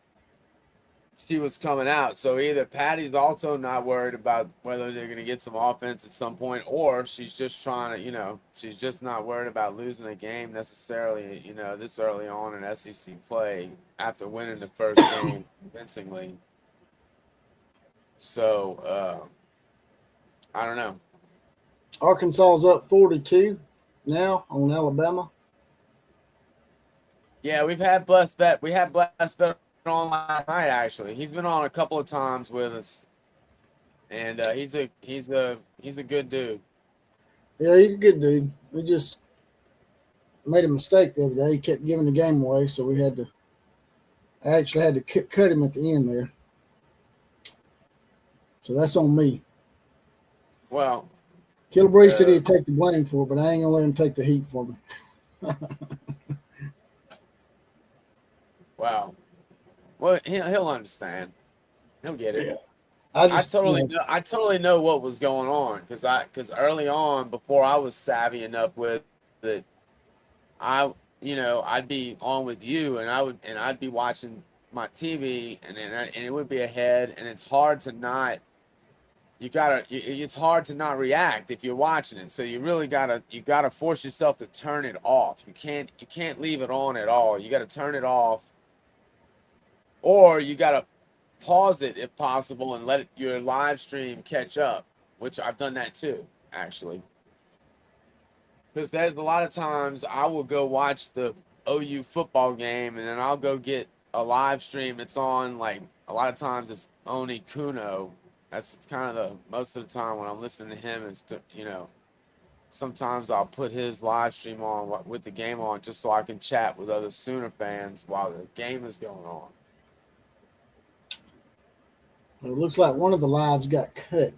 coming out. So either Patty's also not worried about whether they're going to get some offense at some point, or she's just trying to, she's just not worried about losing a game necessarily, this early on in SEC play after winning the first game convincingly. So, I don't know. Arkansas's up 42 now on Alabama. Yeah, we've had Blessed Bet. We had Blessed Bet on last night, actually. He's been on a couple of times with us, and he's a good dude. Yeah, he's a good dude. We just made a mistake the other day. He kept giving the game away, so I actually had to cut him at the end there. So that's on me. Well, Killebreeze said he'd take the blame for it, but I ain't gonna let him take the heat for me. Wow. Well, he'll understand. He'll get it. Yeah. I totally know what was going on because early on, before I was savvy enough with it, I'd be on with you and I'd be watching my TV and it would be ahead, and it's hard to not. It's hard to not react if you're watching it. So you really gotta force yourself to turn it off. You can't leave it on at all. You gotta turn it off. Or you got to pause it if possible and let your live stream catch up, which I've done that too, actually. Because there's a lot of times I will go watch the OU football game and then I'll go get a live stream that's on, like, a lot of times it's Oni Kuno. That's kind of most of the time when I'm listening to him is, sometimes I'll put his live stream on with the game on just so I can chat with other Sooner fans while the game is going on. It looks like one of the lives got cut.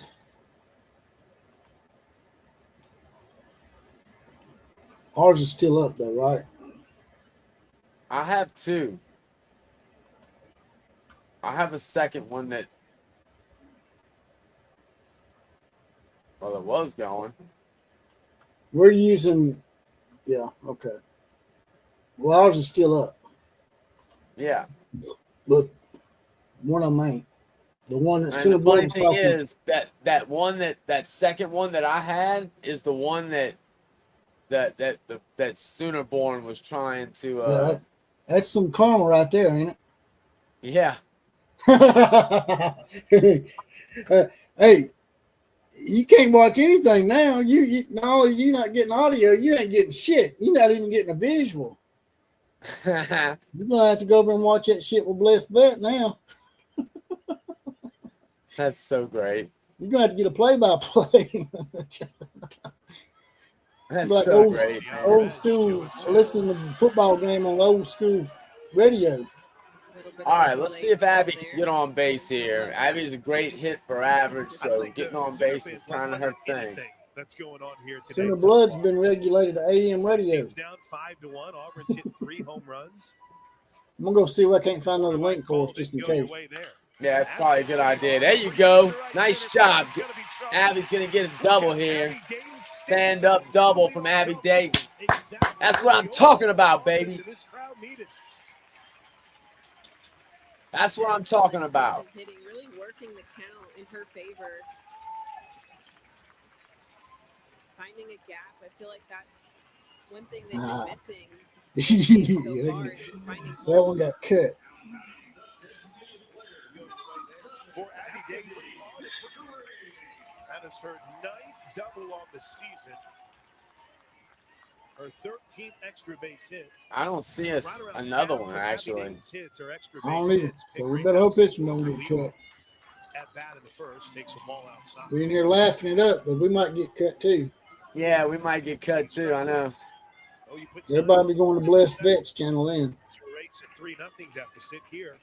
Ours is still up though, right? I have 2. I have a second one that, well, it was going. We're using, yeah, okay. Well, ours is still up. Yeah. But one of them ain't. The one that and the funny thing is that second one that I had is the one that Sooner Born was trying to. That's some karma right there, ain't it? Yeah. Hey, you can't watch anything now. You not only you not getting audio, you ain't getting shit. You're not even getting a visual. You're gonna have to go over and watch that shit with Blessed Vet now. That's so great. You're gonna have to get a play-by-play. That's like so great. Old school, listening to the football game on old school radio. All right, let's see if Abby can get on base here. Abby's a great hit for average, so getting on base is kind of her thing. That's going on here today. Center Blood's been regulated to AM radio. Team's down 5-1. Auburn's hit 3 home runs. I'm gonna go see if I can't find another link for us just in case. Yeah, that's probably a good idea. There you go. Nice job. Abby's gonna get a double here. Stand-up double from Abby Dayton. That's what I'm talking about, baby. That's what I'm talking about. Really working the count in her favor. Finding a gap. I feel like that's one thing they've been missing. So far, is finding that one got cut. For Abby Dayton, that is her 9th double on the season. Her 13th extra base hit. I don't see another one, actually. I don't either. So we better hope this one don't get cut. At bat in the first, takes them all outside. We're in here laughing it up, but we might get cut too. Yeah, we might get cut too. I know. Everybody be going to Blessed Vets channel then. Race at 3-0 deficit here.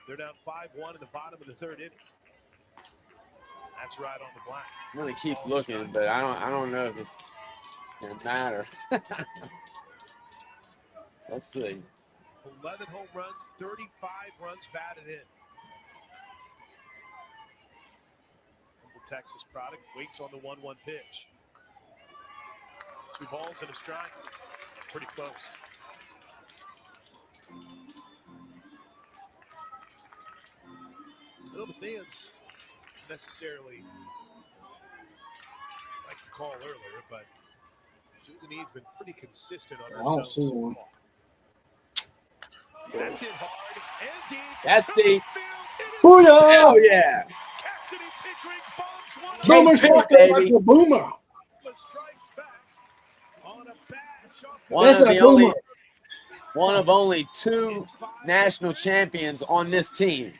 They're down 5-1 in the bottom of the 3rd inning. That's right on the black. I'm gonna keep looking, but I don't know if it's gonna matter. Let's see. 11 home runs, 35 runs batted in. Texas product waits on the 1-1 pitch. 2 balls and a strike. Pretty close. Well, the fans necessarily like to call earlier, but Sudanese been pretty consistent on her zone so far. That's hit hard and deep. That's deep. Booyah! Hell yeah! Boomer's like a boomer. One of only 2 national champions on this team.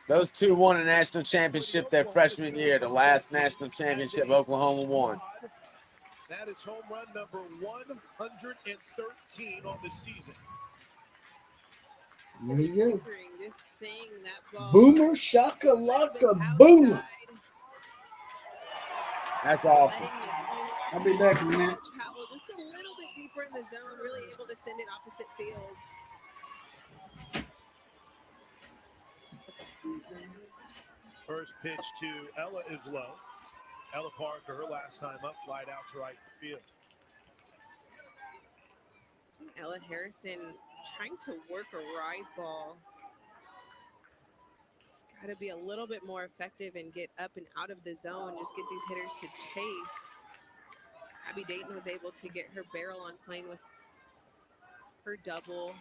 Those 2 won a national championship their freshman year, the last national championship Oklahoma won. That is home run number 113 on the season. There you go. Just seeing that ball. Boomer shakalaka boomer. That's awesome. I'll be back in a minute. Travel just a little bit deeper in the zone, really able to send it opposite field. First pitch to Ella is low. Ella Parker, her last time up, flied out to right field. Ella Harrison trying to work a rise ball. It's got to be a little bit more effective and get up and out of the zone, just get these hitters to chase. Abby Dayton was able to get her barrel on plane with her double.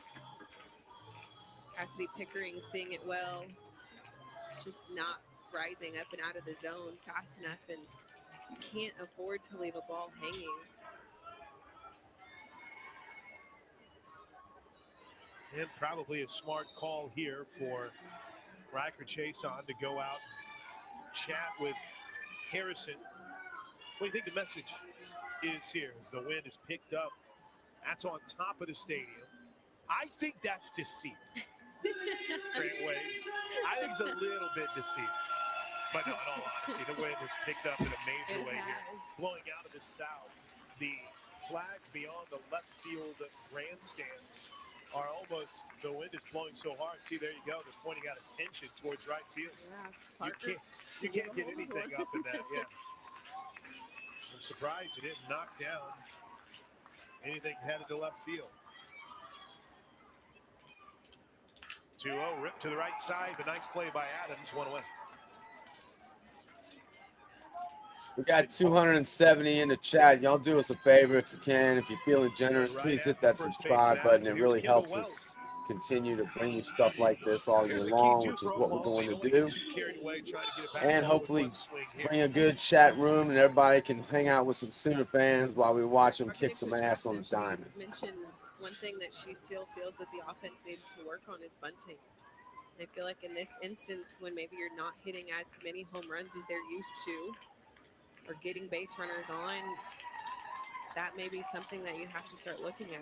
Cassidy Pickering seeing it well. It's just not rising up and out of the zone fast enough, and you can't afford to leave a ball hanging. And probably a smart call here for Riker Chason to go out, chat with Harrison. What do you think the message is here as the wind is picked up? That's on top of the stadium. I think that's deceit. Great way. I think it's a little bit deceit. But no, in all honesty, the wind is picked up in a major way here. Blowing out of the south, the flags beyond the left field grandstands are almost, the wind is blowing so hard. See, there you go. They're pointing out attention towards right field. Yeah, you can't get anything up in that. Yeah. I'm surprised you didn't knock down anything headed to left field. 2-0, ripped to the right side, but nice play by Adams, 1 away. We got 270 in the chat. Y'all do us a favor if you can. If you're feeling generous, please hit that subscribe button. It really helps us continue to bring you stuff like this all year long, which is what we're going to do. And hopefully bring a good chat room and everybody can hang out with some Sooner fans while we watch them kick some ass on the diamond. Mention one thing that she still feels that the offense needs to work on is bunting. I feel like in this instance, when maybe you're not hitting as many home runs as they're used to, or getting base runners on, that may be something that you have to start looking at.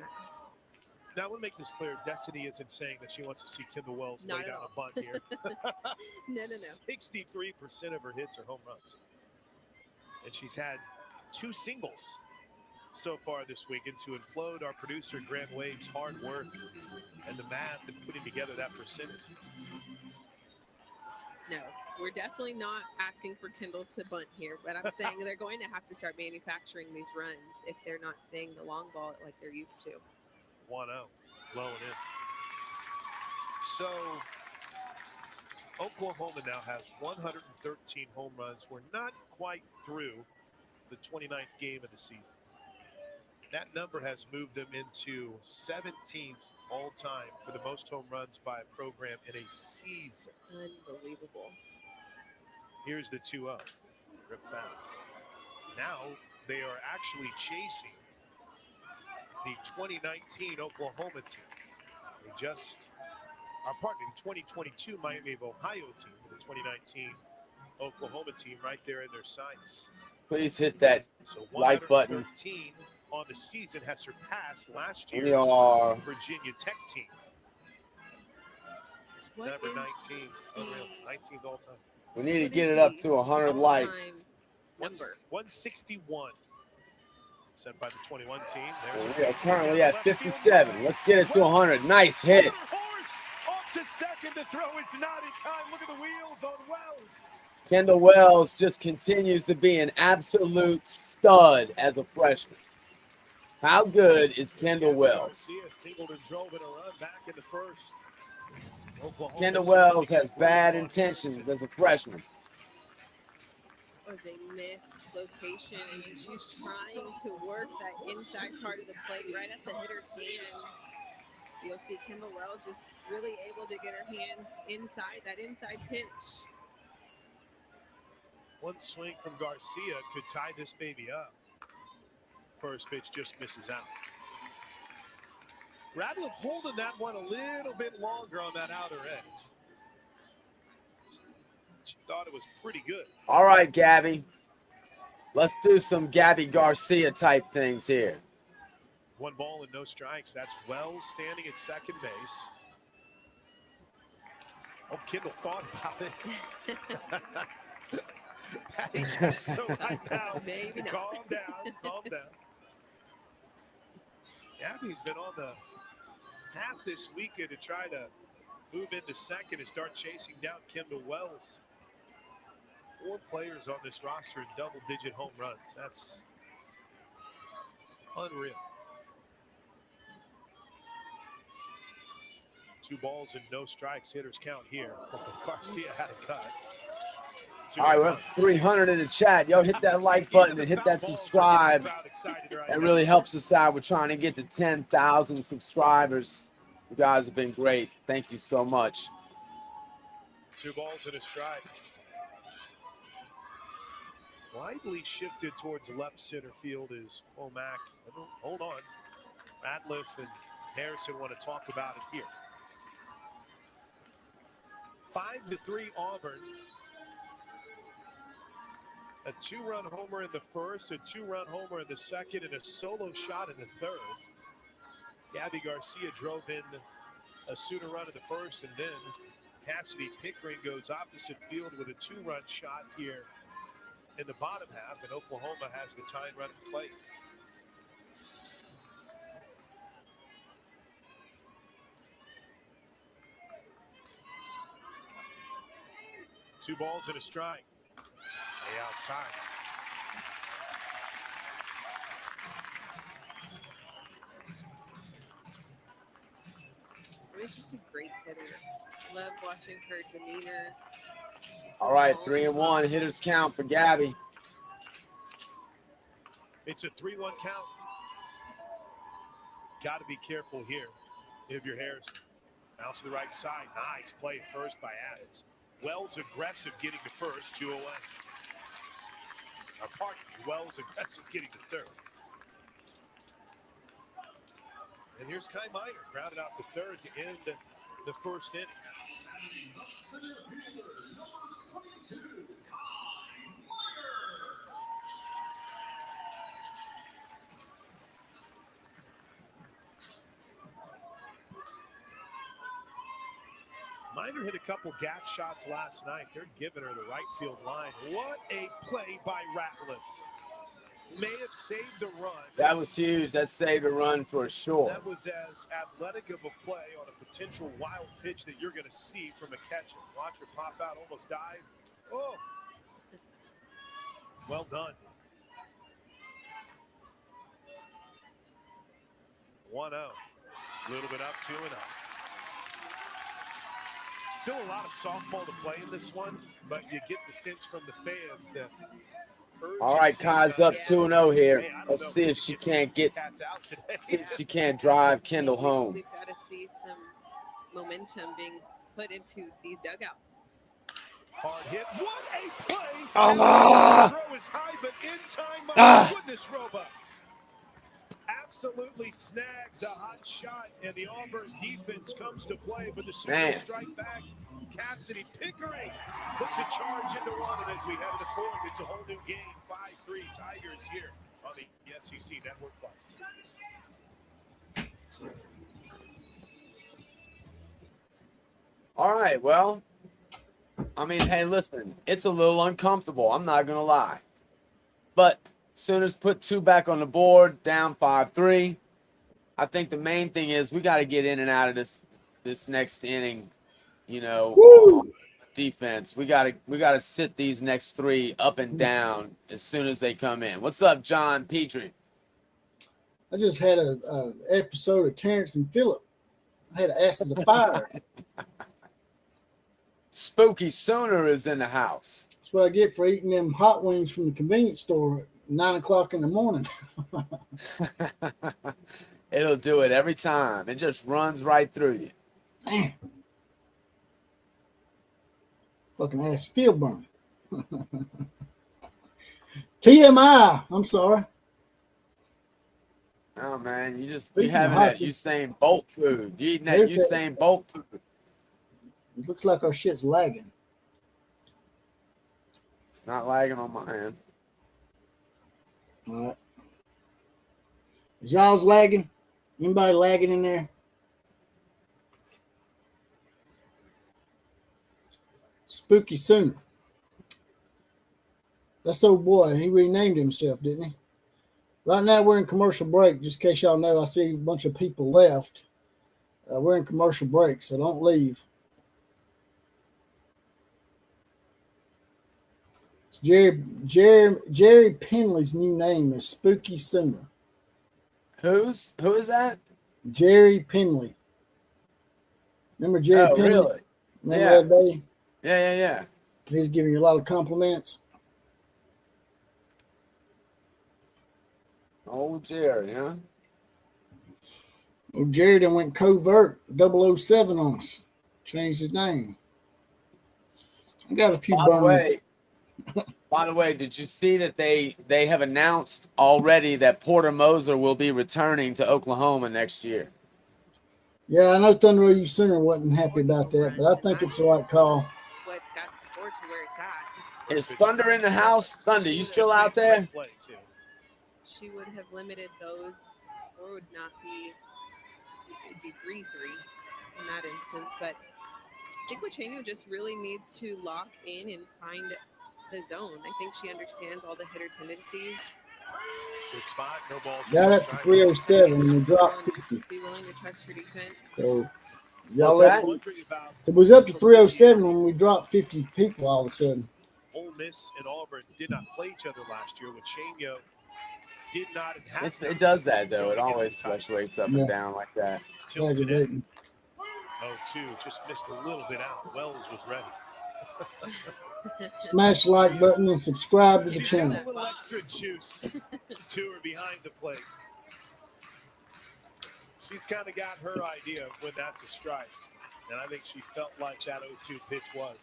Now, I want to make this clear. Destiny isn't saying that she wants to see Kendall Wells lay down a bunt here. No. 63% of her hits are home runs. And she's had 2 singles so far this week. And to implode our producer, Grant Wade's hard work and the math and putting together that percentage. No, we're definitely not asking for Kendall to bunt here, but I'm saying they're going to have to start manufacturing these runs if they're not seeing the long ball like they're used to. 1-0, blowing in. So Oklahoma now has 113 home runs. We're not quite through the 29th game of the season. That number has moved them into 17th all time for the most home runs by a program in a season. Unbelievable. Here's the 2-0. Rip foul. Now they are actually chasing the 2019 Oklahoma team. They just are partnering the 2022 Miami of Ohio team with the 2019 Oklahoma team right there in their sights. Please hit that like button. On the season has surpassed last year's Virginia Tech team. Number 19, 19th all time. We need to get it up to 100 likes. Number 161. Set by the 21 team. We are currently at 57. Let's get it to 100. Nice hit. Off to second. The throw is not in time. Look at the wheels on Wells. Kendall Wells just continues to be an absolute stud as a freshman. How good is Kendall Wells? Kendall Wells has bad intentions as a freshman. Was a missed location. I mean, she's trying to work that inside part of the plate right at the hitter's hands. You'll see Kendall Wells just really able to get her hands inside that inside pinch. One swing from Garcia could tie this baby up. First pitch just misses out. Radcliffe holding that one a little bit longer on that outer edge. She thought it was pretty good. All right, Gabby. Let's do some Gabby Garcia type things here. 1 ball and no strikes. That's Wells standing at second base. Oh, Kendall thought about it. Patty so right now. Maybe not. Calm down. Calm down. Gabby's been on the path this weekend to try to move into second and start chasing down Kendall Wells. 4 players on this roster in double-digit home runs. That's unreal. 2 balls and no strikes. Hitters count here. Garcia had a cut. All right, we're up to 300 in the chat. Yo, hit that like button and hit that subscribe. That really helps us out. We're trying to get to 10,000 subscribers. You guys have been great. Thank you so much. 2 balls and a strike. Slightly shifted towards left center field is Womack. Hold on. Ratliff and Harrison want to talk about it here. 5-3 Auburn. A 2-run homer in the first, a 2-run homer in the second, and a solo shot in the third. Gabby Garcia drove in a Sooner run in the first, and then Cassidy Pickering goes opposite field with a 2-run shot here in the bottom half, and Oklahoma has the tying run at the plate. Two balls and a strike. Way outside. She's just a great hitter. Love watching her demeanor. All right, 3-1 hitters count for Gabby. It's a 3-1 count. Got to be careful here if you're Harrison. Bounce to the right side. Nice play at first by Adams. Wells aggressive getting to first, 2 away. Pardon me, Wells aggressive getting to third. And here's Kai Minor, grounded out to third to end the first inning. Minor hit a couple gap shots last night. They're giving her the right field line. What a play by Ratliff. May have saved the run. That was huge. That saved a run for sure. That was as athletic of a play on a potential wild pitch that you're going to see from a catcher. Watch her pop out, almost dive. Oh, well done. 1-0. A little bit up, 2-0. Still a lot of softball to play in this one, but you get the sense from the fans that. All right, Kai's up 2-0 here. Let's see if she can't drive Kendall home. We've got to see some momentum being put into these dugouts. Hard hit. What a play! Throw is high, but in time. My goodness, Roba absolutely snags a hot shot, and the Auburn defense comes to play, but the Sooners strike back. Cassidy Pickering puts a charge into one, and as we head to the fourth, it's a whole new game. 5-3 Tigers here on the SEC Network Plus. All right, well, I mean, hey, listen, it's a little uncomfortable. I'm not going to lie. But Sooners put 2 back on the board, down 5-3. I think the main thing is we got to get in and out of this next inning, defense. We gotta sit these next 3 up and down as soon as they come in. What's up, John Petrie? I just had a episode of Terrence and Phillip. I had to ask the fire. Spooky Sooner is in the house. That's what I get for eating them hot wings from the convenience store at 9 o'clock in the morning. It'll do it every time. It just runs right through you. Man. Fucking ass still burning. TMI. I'm sorry. Oh man, you having that Usain Bolt food. You eating that Usain Bolt food. It looks like our shit's lagging. It's not lagging on my end. All right. Is y'all's lagging? Anybody lagging in there? Spooky Sooner. That's old boy. He renamed himself, didn't he? Right now we're in commercial break. Just in case y'all know, I see a bunch of people left. We're in commercial break, so don't leave. It's Jerry Penley's new name is Spooky Sooner. Who is that? Jerry Penley. Remember Jerry Penley? Really? Remember that day? Yeah. He's giving you a lot of compliments. Old Jerry, huh? Well, Jerry done went covert 007 on us. Changed his name. I got a few By the way, did you see that they have announced already that Porter Moser will be returning to Oklahoma next year? Yeah, I know Thunder OU Sooner wasn't happy about that, but I think it's the right call. What's got the score to where it's at? Is Thunder in the house? Thunder, you still out there? She would have limited those. The score would not be, it'd be 3-3 in that instance. But I think Wachenio just really needs to lock in and find the zone. I think she understands all the hitter tendencies. Good spot, no balls. Got up to 307 and we dropped 50. Be willing to trust her defense. So y'all so it was up to 307 when we dropped 50 people all of a sudden. Ole Miss and Auburn did not play each other last year. Wachenio did not. It does that though. It always fluctuates up and down like that. 0-2, just missed a little bit out. Wells was ready. Smash the like button and subscribe to the channel. A little extra juice to her behind the plate. She's kind of got her idea of when that's a strike. And I think she felt like that 0-2 pitch was.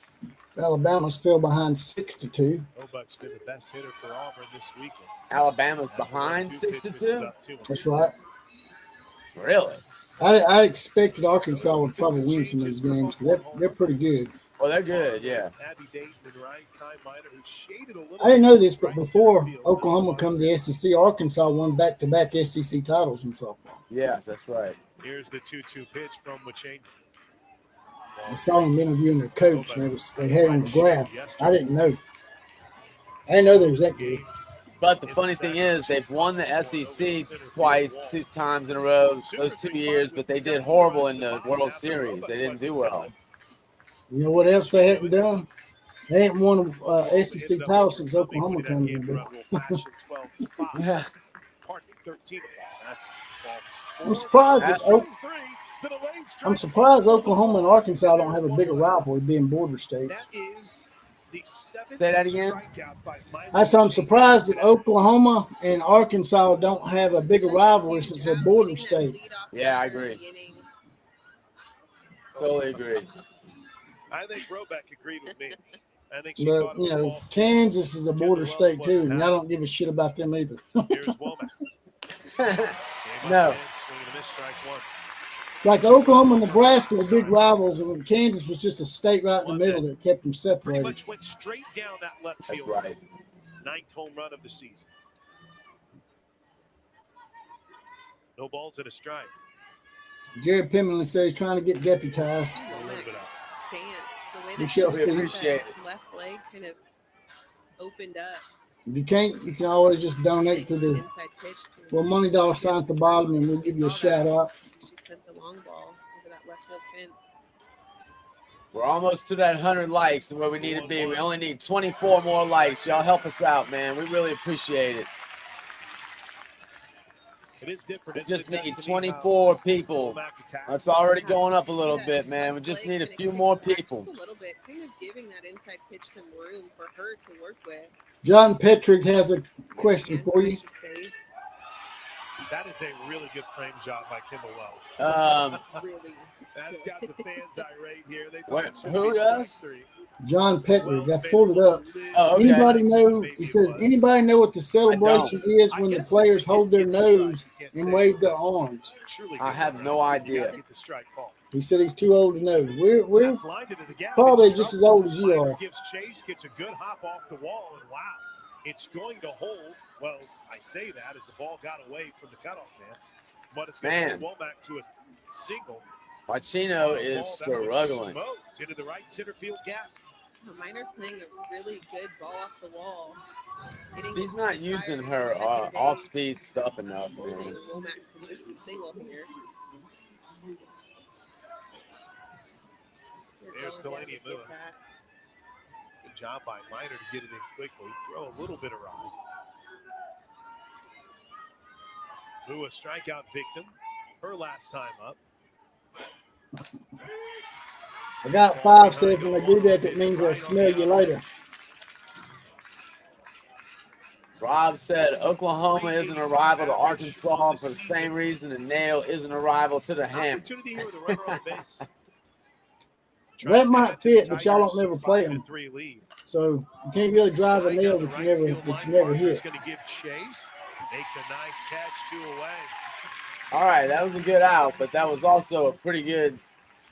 Alabama's fell behind 6-2. Roebuck's been the best hitter for Auburn this weekend. Alabama's behind 6-2? That's right. Really? I expected Arkansas would probably win some of these games. They're pretty good. Well, they're good, yeah. I didn't know this, but before Oklahoma come to the SEC, Arkansas won back-to-back SEC titles in softball. Yeah, that's right. Here's the 2-2 pitch from Wachane. I saw them interviewing their coach, and they had on the graph. I didn't know. I didn't know there was that good. But the funny thing is, they've won the SEC twice, 2 times in a row, those 2 years, but they did horrible in the World Series. They didn't do well. You know what else they haven't done? They haven't won an SEC title since Oklahoma came in. Yeah. I'm surprised Oklahoma and Arkansas don't have a bigger rivalry being border states. Say that again? I'm surprised that Oklahoma and Arkansas don't have a bigger rivalry since they're border states. Yeah, I agree. Totally agree. I think Roebuck agreed with me. I think but, you know, Kansas is a border state too, and I don't give a shit about them either. Here's Womack. No. Like Oklahoma and Nebraska were big rivals, and Kansas was just a state right in the middle that kept them separated. Pretty much went straight down that left field. That's right. 9th home run of the season. No balls in a strike. Jared Pimlin says he's trying to get deputized. The way that appreciate it. Left leg kind of opened up. If you can't, you can always just donate to the $1 million sign at the bottom, and we'll give you a shout out. She sent the long ball over that left field fence. We're almost to that 100 likes and where we need to be. We only need 24 more likes. Y'all help us out, man. We really appreciate it. It is different. We just need 24 people. It's already going up a little bit, man. We just need a few more people. Just a little bit, kind of giving that inside pitch some room for her to work with. John Petrick has a question for you. That is a really good frame job by Kimball Wells. Really. That's got the fans irate here. Who does? John Petrick. I pulled it up. Oh, okay. Anybody know? He says, anybody know what the celebration is when the players hold their nose and wave their arms? I have no idea. He said he's too old to know. We're probably just as old as you are. Gives chase, gets a good hop off the wall, and wow, it's going to hold. Well, I say that as the ball got away from the cutoff man, but it's going to hold Womack to a single. Pacino is struggling. Into the right center field gap. Minor playing a really good ball off the wall. He's not using her off-speed stuff enough. Holding Womack to just a single here. There's Delaney Moore. Good job by Minor to get it in quickly. Throw a little bit of ride. Who a strikeout victim. Her last time up. I got 5 says when I do that, that means I'll smell you later. Rob said Oklahoma isn't a rival to Arkansas for the same reason and Nail isn't a rival to the Ham. That might fit, but y'all don't never play them. So you can't really drive a nail that you never hit. Going to give chase. Makes a nice catch, 2 away. All right, that was a good out, but that was also a pretty good.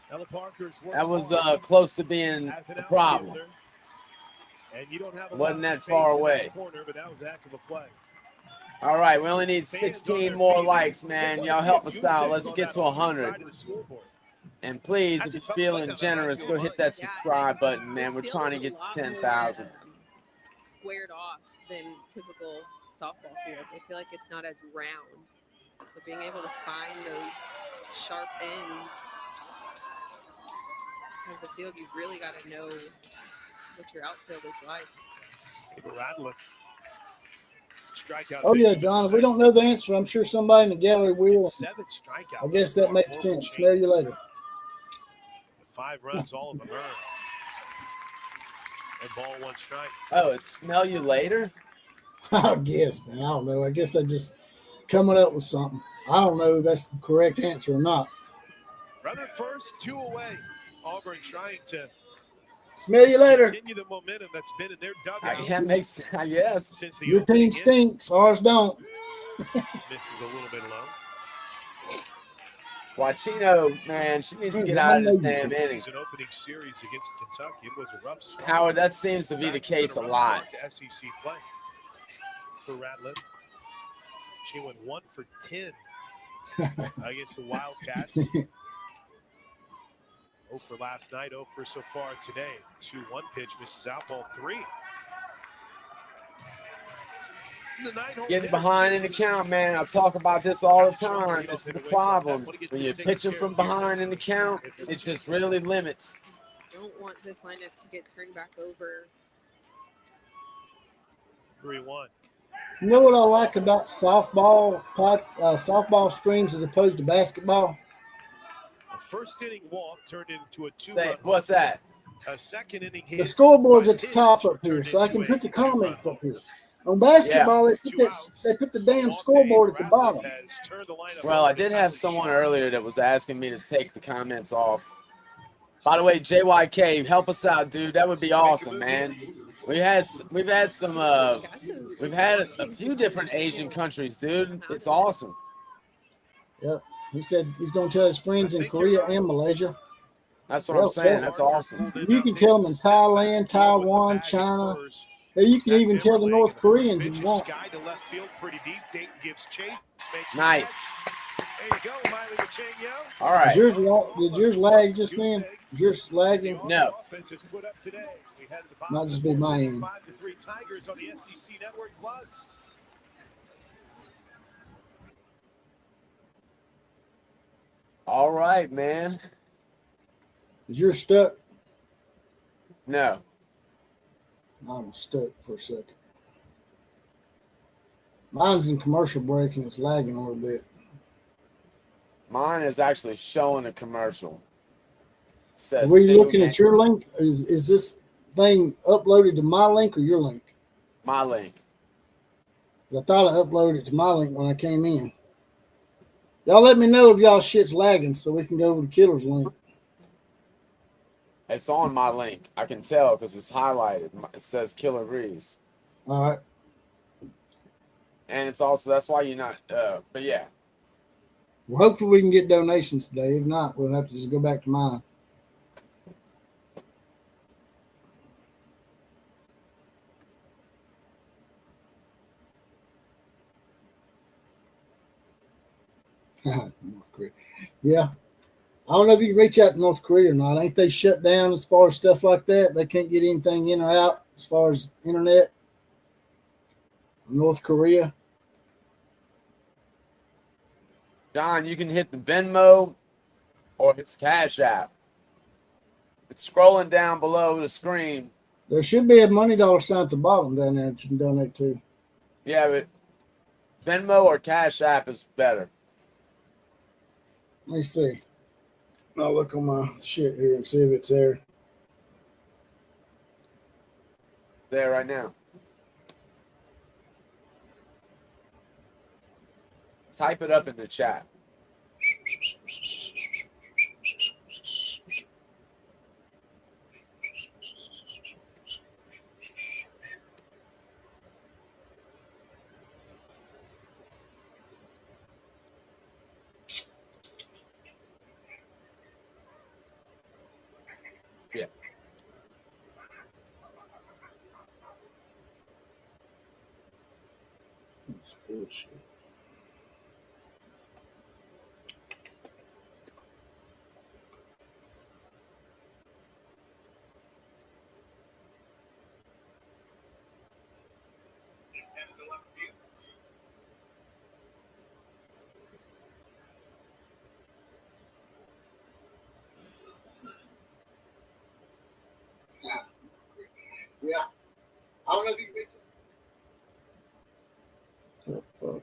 That was close to being a problem. Wasn't that far away. All right, we only need 16 more likes, man. Y'all help us out. Let's get to 100. And please, if you're feeling generous, go hit that subscribe button, man. We're trying to get to 10,000. Squared off than typical softball fields. I feel like it's not as round. So being able to find those sharp ends of the field, you've really got to know what your outfield is like. Oh, yeah, John, if we don't know the answer, I'm sure somebody in the gallery will. I guess that makes sense. Smell you later. 5 runs, all of them earned. And ball 1 strike. Oh, it's smell you later? I guess, man. I don't know. I guess I just coming up with something. I don't know if that's the correct answer or not. Runner first, 2 away. Auburn trying to smell you later. Continue the momentum that's been in their dugout. That makes yes. Since the Your team stinks, ours don't. Misses a little bit low. Guachino, man, she needs to get out of this damn inning. An opening series against Kentucky. It was a rough start. Howard, that seems to be the case a lot. To SEC play for Ratliff. She went 1 for 10 against the Wildcats. 0 for last night, 0 for so far today. 2-1 pitch, misses out, ball 3. Getting behind in the count, man. I talk about this all the time. This is the problem. When you're pitching from behind in the count, it just really limits. Don't want this lineup to get turned back over. 3-1. You know what I like about softball streams as opposed to basketball? A first inning walk turned into a 2-run. What's that? A second inning hit. The scoreboard's at the top up here, so I can put the comments up here. On basketball, they put the damn scoreboard at the bottom. Well, I did have someone earlier that was asking me to take the comments off. By the way, JYK, help us out, dude. That would be awesome, man. We've had a few different Asian countries, dude. It's awesome. Yep. He said he's going to tell his friends in Korea and Malaysia. That's what I'm saying. That's awesome. You can tell them in Thailand, Taiwan, China. You can even tell the North Koreans if you want. Nice. All right. Did yours lag just then? Is yours lagging? No. Might just be my end. All right, man. Is yours stuck? No. I'm stuck for a second. Mine's in commercial break and it's lagging a little bit. Mine is actually showing a commercial. Were you looking at your link? Is this thing uploaded to my link or your link? My link. I thought I uploaded it to my link when I came in. Y'all let me know if y'all shit's lagging so we can go over to Killer's link. It's on my link. I can tell because it's highlighted. It says Killer Reese. All right. And it's also, that's why you're not, but yeah. Well, hopefully we can get donations today. If not, we'll have to just go back to mine. North Korea. Yeah. I don't know if you can reach out to North Korea or not. Ain't they shut down as far as stuff like that? They can't get anything in or out as far as internet. North Korea. John, you can hit the Venmo or it's Cash App. It's scrolling down below the screen. There should be a money dollar sign at the bottom down there that you can donate to. Yeah, but Venmo or Cash App is better. Let me see. I'll look on my shit here and see if it's there. There right now. Type it up in the chat. Yeah. That's bullshit. Yeah. I don't know if you can reach it. Oh,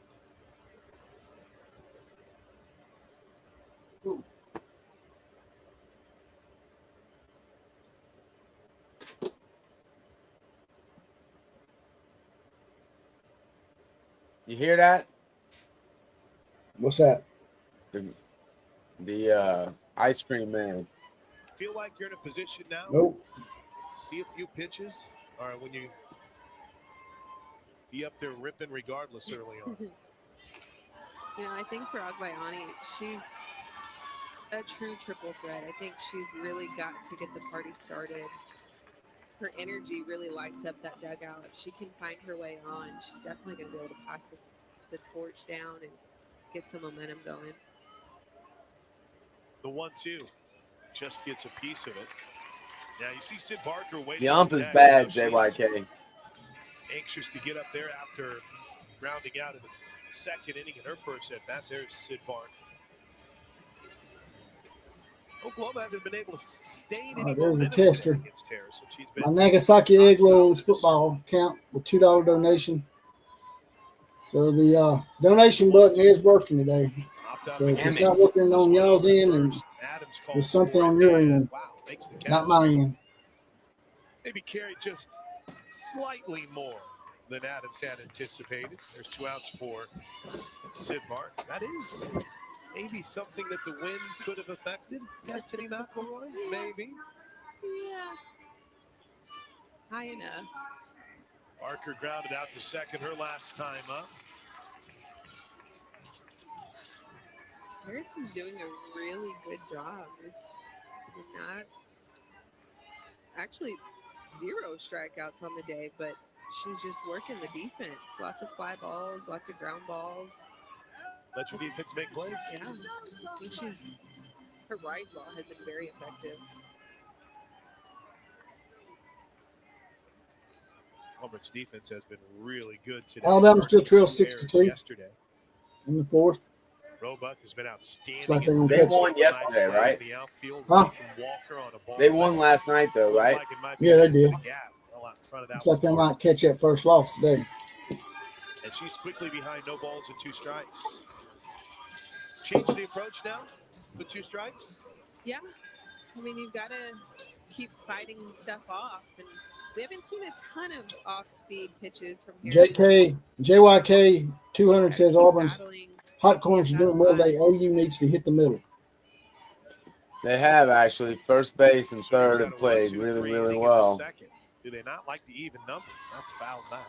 You hear that? What's that? The ice cream man. feel like you're in a position now? Nope. See a few pitches? Or when you be up there ripping regardless early on? I think for Agbayani, she's a true triple threat. I think she's really got to get the party started. Her energy really lights up that dugout. If she can find her way on, she's definitely going to be able to pass the torch down and get some momentum going. The 1-2 just gets a piece of it. Now you see Sid Barker waiting. The ump is bad, JYK. Anxious to get up there after rounding out in the second inning in her first at bat. There's Sid Barker. Oklahoma hasn't been able to sustain any there's a momentum tester. against her, so she's been My Nagasaki Egg Rolls football count with $2 donation. So the donation button is working today. So if it's not working on y'all's end, and there's something on your end, not my end. Maybe carried just slightly more than Adams had anticipated. There's 2 outs for Sid Barker. That is maybe something that the wind could have affected. Destiny McElroy, maybe. Yeah. High enough. Barker grounded out to second her last time up. Harrison's doing a really good job. There's not actually 0 strikeouts on the day, but she's just working the defense. Lots of fly balls, lots of ground balls. Let your defense make plays. Yeah, I think her rise ball has been very effective. Auburn's defense has been really good today. Alabama still trails 6-2 yesterday in the 4th. Roebuck has been outstanding. Like they won yesterday, right? Huh? They won last night, though, right? Yeah, they did. Looks like they might catch that first loss today. And she's quickly behind, no balls and 2 strikes. Change the approach now with 2 strikes? Yeah. I mean, you've got to keep fighting stuff off. And we haven't seen a ton of off-speed pitches from here. JYK 200 says Auburn's hot corners are doing well. OU needs to hit the middle. They have, actually. First base and third have played really, really well. Do they not like the even numbers? That's fouled back.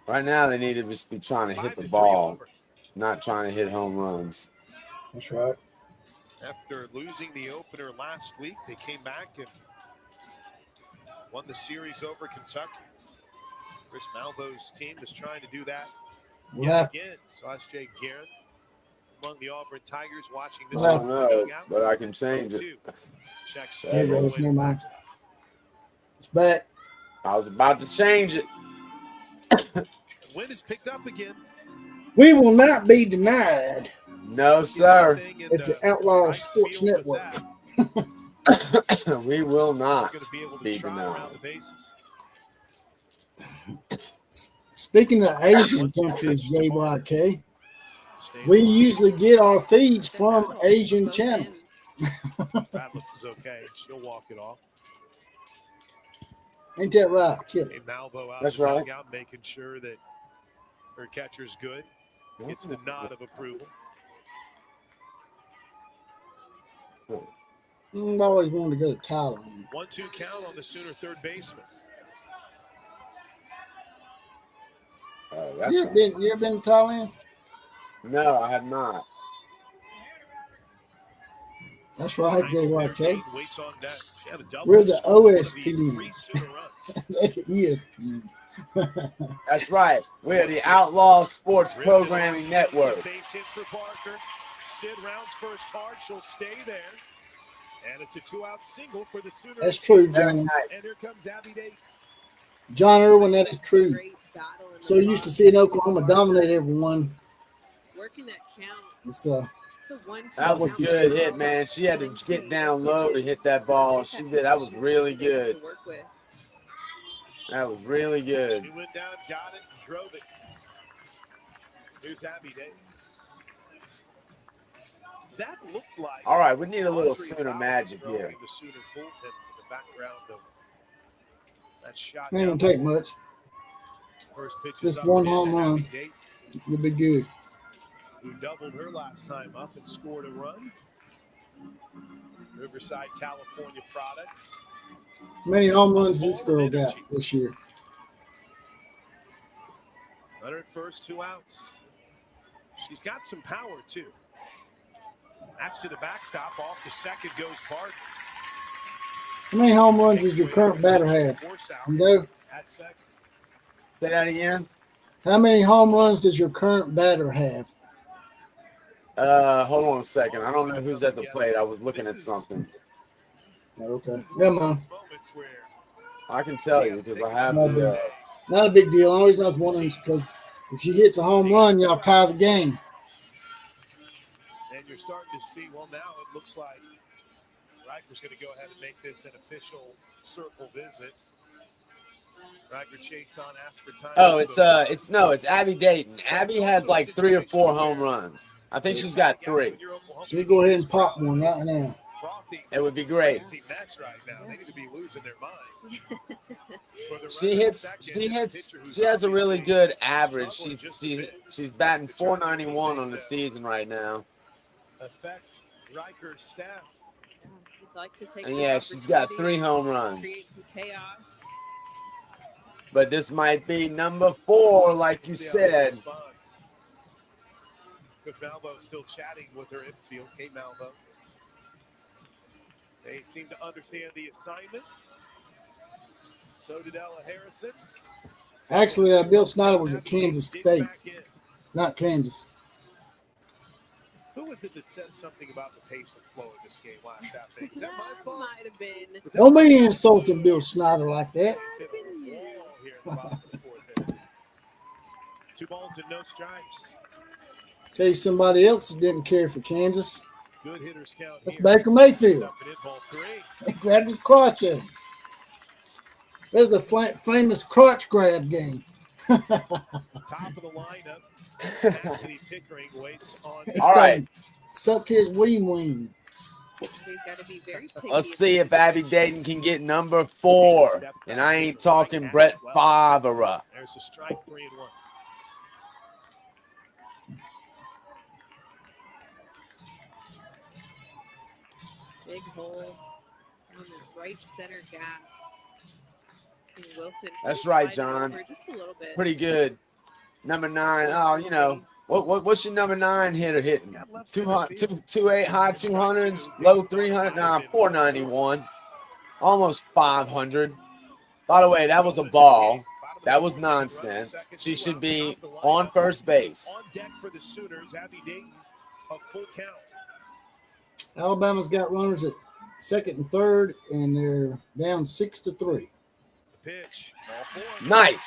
Right now, they need to just be trying to hit the ball, not trying to hit home runs. That's right. After losing the opener last week, they came back and won the series over Kentucky. Chris Malvo's team is trying to do that again. So that's Jay Guerin among the Auburn Tigers watching this. I don't know, but I can change it. It's back. I was about to change it. Wind is picked up again. We will not be denied. No, sir. It's the Outlaw Sports Network. We will not be denied. Speaking of Asian countries, JYK, we usually get our feeds from Asian channels. That looks okay. She'll walk it off. Ain't that right, kid? That's right. Out, making sure that her catcher's good. Gets the nod of approval. I've always wanted to go to Thailand. 1-2 count on the Sooner third baseman. You ever been to Thailand? No, I have not. That's right, JYK. Waits on deck. We're the OSP. That's ESP. That's right. We're the Outlaw Sports Programming Network. Base hit for Barker. Sid rounds first hard. She'll stay there. And it's a 2-out single for the Sooners. That's true, John. And here comes Abby Day. John Irwin, that is true. So used to seeing Oklahoma dominate everyone. Working that count. It's that was a good hit, man. She had to get down low to hit that ball. She did. That was really good. That was really good. She went down, got it, and drove it. Here's Abby Day. That looked like. All right, we need a little Sooner magic here. The Sooner bullpen in the background of that shot. It don't take much. Just one home run. You'll be good. Who doubled her last time up and scored a run. Riverside, California product. How many home runs this girl got this year? Runner at first, 2 outs. She's got some power, too. That's to the backstop. Off to second goes Barton. How many home runs does your current batter have? No. At second. Say that again. How many home runs does your current batter have? Hold on a second. I don't know who's at the plate. I was looking at something. Okay. Never mind. I can tell you because I have not a big deal. The only reason I was wondering is because if she hits a home run, y'all tie the game. And you're starting to see, well, now it looks like Riker's going to go ahead and make this an official circle visit. Riker Chase on after time. Oh, it's Abby Dayton. Abby had like 3 or 4 home runs. I think she's got 3. So you go ahead and pop one right now. It would be great. They need to be losing their mind. She has a really good average. She's batting .491 on the season right now. Affect Riker's staff. Like to take and she's got 3 home runs. Create some chaos. But this might be number 4, like you said. Coach Malvo still chatting with her infield. Kate Malvo. They seem to understand the assignment. So did Ella Harrison. Actually, Bill Snyder was at Kansas State, not Kansas. Who was it that said something about the pace and flow of this game last half? Is that my fault? Might have been. Don't be insulting Bill Snyder like that. 2 balls and no strikes. Tell you somebody else that didn't care for Kansas. Good hitter scout. That's Baker Mayfield. He grabbed his crotch at him. There's the famous crotch grab game. Top of the lineup. Cassidy Pickering waits on. All right. Suck his ween. He's got to be very picky. Let's see if Abby Dayton can get number 4. And I ain't talking Brett Favre. There's a strike, 3-1. Big hole on the right center gap. Wilson. That's right, John. Just a little bit. Pretty good. Number 9. Oh, you know, what's your number 9 hitter hitting? 228, high 200s, low 300. Nah, 491. Almost 500. By the way, that was a ball. That was nonsense. She should be on first base. On deck for the Sooners, Abby Dayton, a full count. Alabama's got runners at second and third, and they're down 6-3. Pitch. Nice.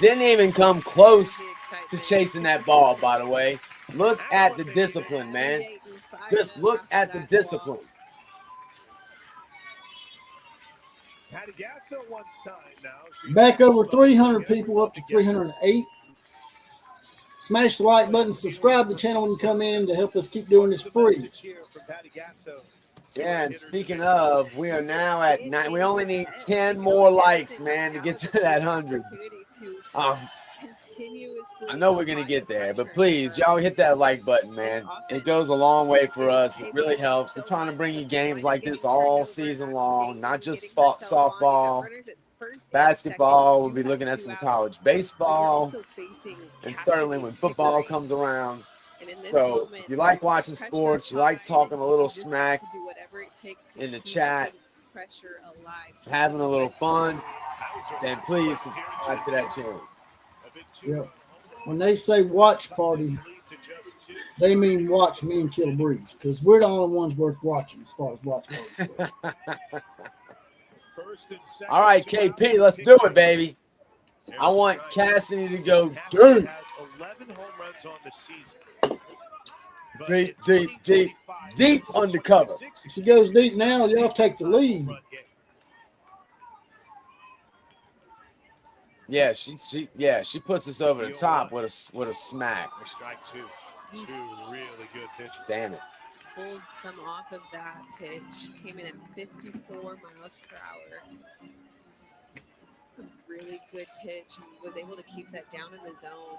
Didn't even come close to chasing that ball, by the way. Look at the discipline, man. Just look at the discipline. Back over 300 people, up to 308. Smash the like button, subscribe to the channel when you come in to help us keep doing this free. Yeah, and speaking of, we are now at 9. We only need 10 more likes, man, to get to that 100. I know we're going to get there, but please, y'all hit that like button, man. It goes a long way for us. It really helps. We're trying to bring you games like this all season long, not just softball. Basketball, we'll be looking at some college baseball, and certainly when football comes around. So if you like watching sports, you like talking a little smack in the chat, having a little fun, then please subscribe to that channel. Yeah. When they say watch party, they mean watch me and Kill Breeze, because we're the only ones worth watching as far as watch party. All right, KP, let's do it, baby. I want Cassidy to go deep. 11 home runs on the season. Deep undercover. If she goes deep now, y'all take the lead. Yeah, she puts us over the top with a smack. Strike 2. 2 really good pitches. Damn it. Pulled some off of that pitch. Came in at 54 miles per hour. It's a really good pitch. And was able to keep that down in the zone.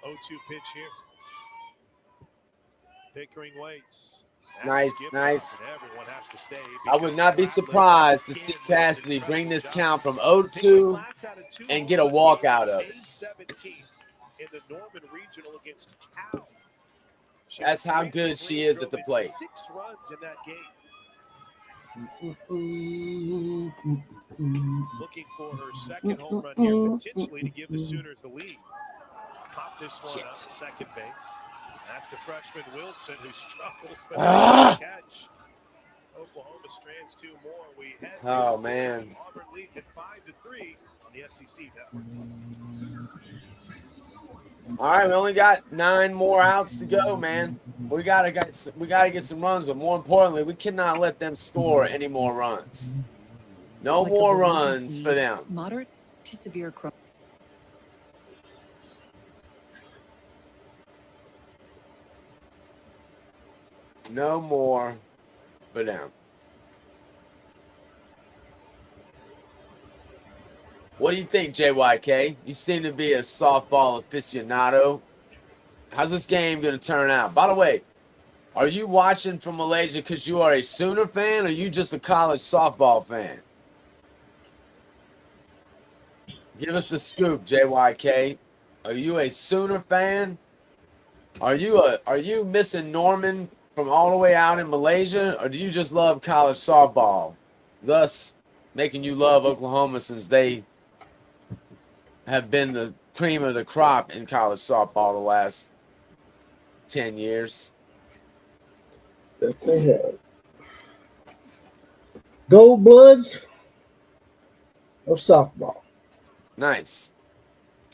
0-2 pitch here. Pickering waits. Nice, nice. Everyone has to stay. I would not be surprised to see Cassidy bring this count from 0-2 and get a walk out of it. In the Norman Regional against Cal. That's how good she is at the plate. 6 runs in that game. Looking for her second home run here, potentially to give the Sooners the lead. Pop this one up, second base. That's the freshman Wilson who struggles, but catch. Oklahoma strands 2 more. We head to man. Auburn leads at 5-3 on the SEC Network. All right, we only got 9 more outs to go, man. We gotta get some runs, but more importantly, we cannot let them score any more runs. No more runs for them. Moderate to severe. No more for them. What do you think, JYK? You seem to be a softball aficionado. How's this game going to turn out? By the way, are you watching from Malaysia because you are a Sooner fan, or are you just a college softball fan? Give us the scoop, JYK. Are you a Sooner fan? Are you missing Norman from all the way out in Malaysia, or do you just love college softball, thus making you love Oklahoma since they have been the cream of the crop in college softball the last 10 years? That they have. Gold Bloods of softball. Nice.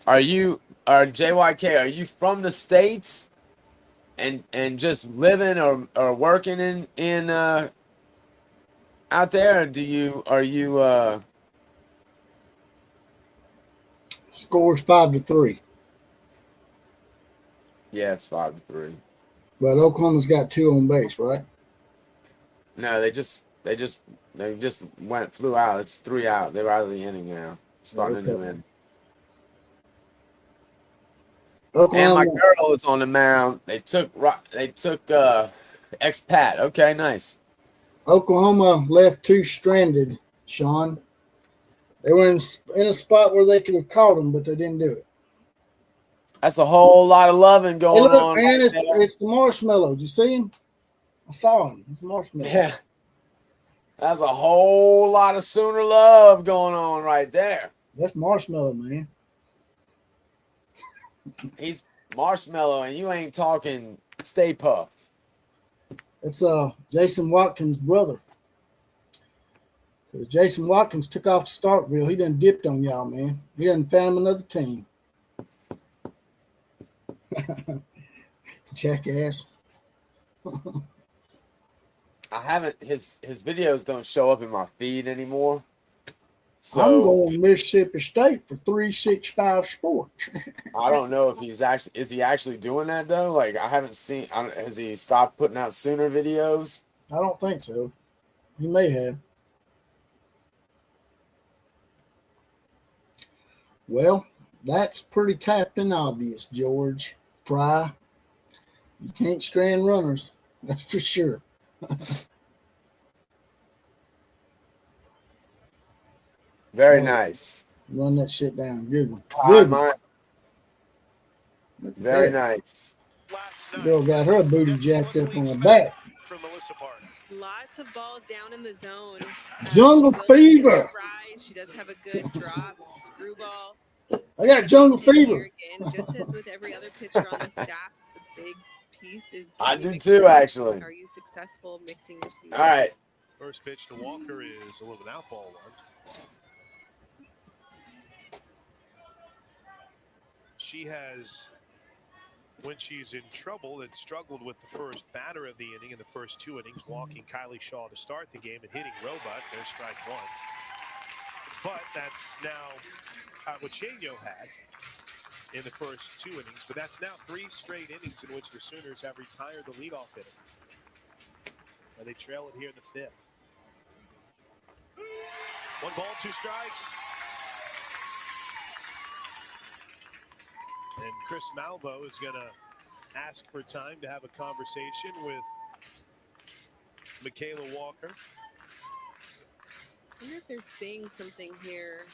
JYK, are you from the States and just living or working in out there, or are you Scores 5-3. Yeah, it's 5-3. But Oklahoma's got 2 on base, right? No, they just flew out. It's 3 out. They're out of the inning now. Starting a new inning. Oklahoma. And my girl is on the mound. They took ex-Pat. Okay, nice. Oklahoma left 2 stranded, Sean. They were in a spot where they could have caught them, but they didn't do it. That's a whole lot of loving going on. And it's the marshmallow. Did you see him? I saw him. It's marshmallow. Yeah. That's a whole lot of Sooner love going on right there. That's marshmallow, man. He's marshmallow, and you ain't talking Stay Puffed. It's Jason Watkins' brother. Because Jason Watkins took off to Starkville. He done dipped on y'all, man. He done found him another team. Jackass. I haven't his videos don't show up in my feed anymore. So I'm going to Mississippi State for 365 Sports. I don't know if is he actually doing that though? Like I haven't seen. Has he stopped putting out Sooner videos? I don't think so. He may have. Well, that's pretty Captain Obvious, George Fry. You can't strand runners. That's for sure. Very nice. Run that shit down. Good one. Good one. Very nice. Girl got her booty jacked up on her back. Lots of balls down in the zone. Jungle fever. She does have a good drop. Screwball. I got jungle fever. Again, just as with every other pitcher on the staff, the big piece is. I do too, actually. Are you successful mixing your speed? All right. First pitch to Walker is a little bit out ball one. She has, when she's in trouble, and struggled with the first batter of the inning in the first 2 innings, walking Kylie Shaw to start the game and hitting Roebuck. There's strike 1. But that's now what Chenio had in the first 2 innings. But that's now 3 straight innings in which the Sooners have retired the leadoff hitter. And they trail it here in the 5th. 1 ball, 2 strikes. And Chris Malvo is going to ask for time to have a conversation with Michaela Walker. I wonder if they're seeing something here.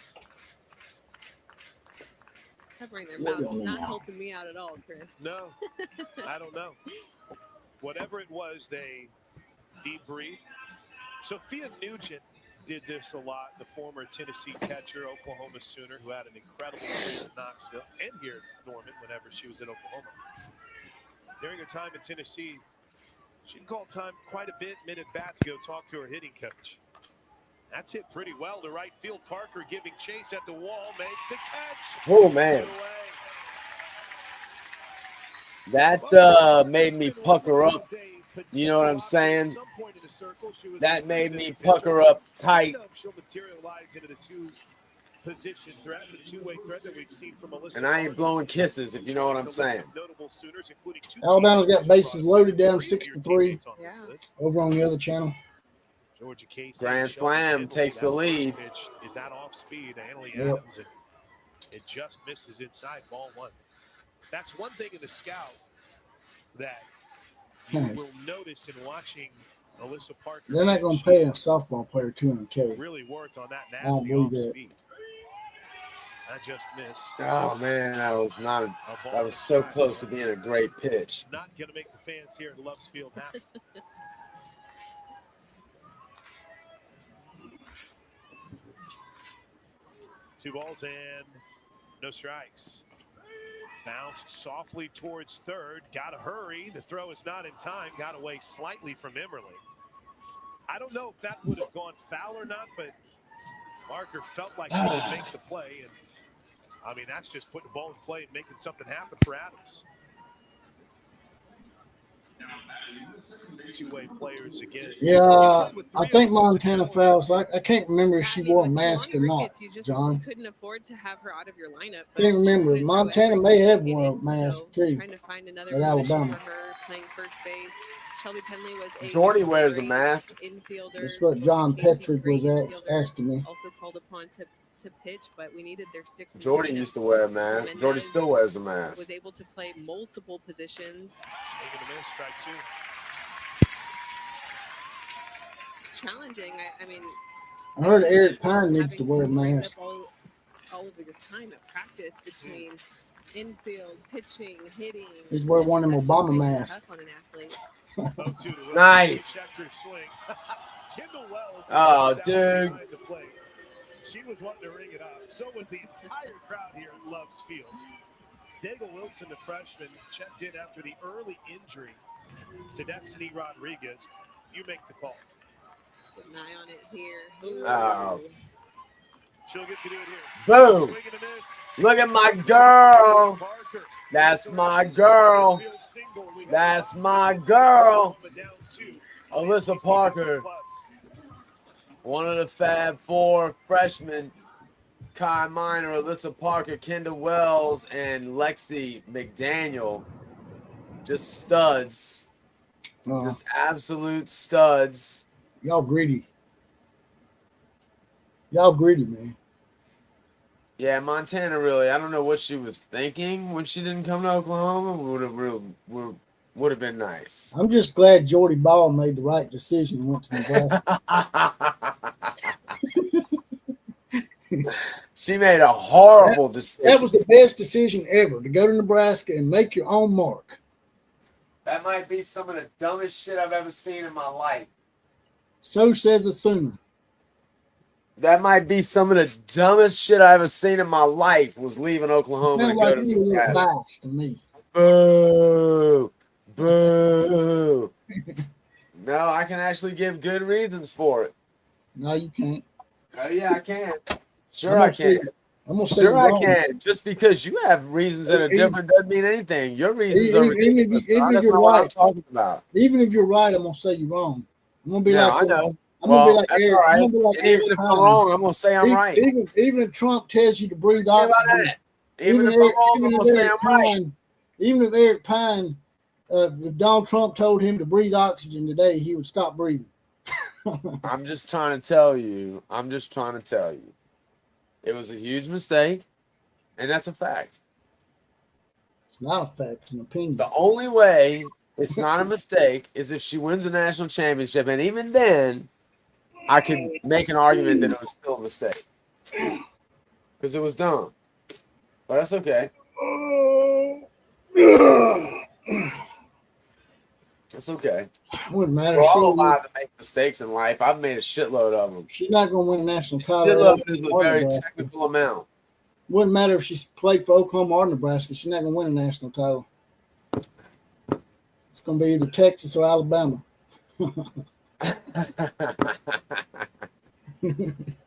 Covering their mouth is not helping me out at all, Chris. No, I don't know. Whatever it was, they debriefed. Sophia Nugent did this a lot, the former Tennessee catcher, Oklahoma Sooner, who had an incredible career at Knoxville and here at Norman whenever she was at Oklahoma. During her time in Tennessee, she called time quite a bit, minute bat to go talk to her hitting coach. That's hit pretty well to right field. Parker giving chase at the wall, makes the catch. Oh, man. That made me pucker up. You know what I'm saying? That made me pucker up tight. She'll materialize into the two-position threat, the two-way threat that we've seen from Alyssa. And I ain't blowing kisses, if you know what I'm saying. Alabama's got bases loaded down 6-3 over on the other channel. Georgia Casey, Grand Slam takes the lead. Is that off speed? Annalie Adams, and it just misses inside, ball one. That's one thing in the scout that you will notice in watching Alyssa Parker. They're not going to pay a softball player $200K. Really worked on that nasty off speed. That just missed. Oh man, that was so close to being a great pitch. Not going to make the fans here at Loves Field happy. 2 balls and no strikes. Bounced softly towards third. Got to hurry. The throw is not in time. Got away slightly from Emmerly. I don't know if that would have gone foul or not, but Parker felt like she could make the play. And I mean, that's just putting the ball in play and making something happen for Adams. Two-way players again. Yeah, I think Montana fouls. I can't remember if she wore a mask or not, John. Couldn't afford to have her out of your lineup. Can't remember. Montana may have worn a mask too. Trying to find another at Alabama. for her playing first base. Shelby Penley was a Jordy wears a mask. Infielder. That's what John Petrick was asking me. Also called upon to pitch, but we needed their sticks. Jordy used to wear a mask. Jordy still wears a mask. Was able to play multiple positions. Strike 2. It's challenging. I mean, I heard Eric Pine needs to wear a mask. All of your time at practice between infield, pitching, hitting. He's wear one of them Obama masks. On an athlete. Nice. Oh, dude. She was wanting to ring it up. So was the entire crowd here at Loves Field. Daigle Wilson, the freshman, checked in after the early injury to Destiny Rodriguez. You make the call. Keep an eye on it here. Ooh. Oh. She'll get to do it here. Boom. Look at my girl. That's my girl. That's my girl. Alyssa Parker. One of the Fab Four freshmen, Kai Minor, Alyssa Parker, Kendall Wells, and Lexi McDaniel. Just studs. Just absolute studs. Y'all greedy. Y'all greedy, man. Yeah, Montana really, I don't know what she was thinking when she didn't come to Oklahoma. Would have been nice. I'm just glad Jordy Ball made the right decision and went to Nebraska. She made a horrible decision. That was the best decision ever, to go to Nebraska and make your own mark. That might be some of the dumbest shit I've ever seen in my life. So says a Sooner. That might be some of the dumbest shit I ever seen in my life, was leaving Oklahoma to go to Nebraska. To me. Boo. Boo. No, I can actually give good reasons for it. No, you can't. Oh, yeah, I can. Sure, I can. Sure, I can. Just because you have reasons that are different doesn't mean anything. Your reasons are ridiculous. That's not what I'm talking about. Even if you're right, I'm going to say you're wrong. I'm going to be I know. I'm going to be like Eric. Right. I'm like even if I'm wrong, I'm going to say I'm right. Even if Trump tells you to breathe oxygen. Even if I'm wrong, I'm going to say I'm right. Even if Eric Pine, if Donald Trump told him to breathe oxygen today, he would stop breathing. I'm just trying to tell you. It was a huge mistake, and that's a fact. It's not a fact. It's an opinion. The only way it's not a mistake is if she wins a national championship, and even then, I could make an argument that it was still a mistake because it was dumb. But that's okay. That's okay. Wouldn't matter. We're all allowed to make mistakes in life. I've made a shitload of them. She's not going to win a national title. Shitload is a very technical amount. Wouldn't matter if she's played for Oklahoma or Nebraska. She's not going to win a national title. It's going to be either Texas or Alabama.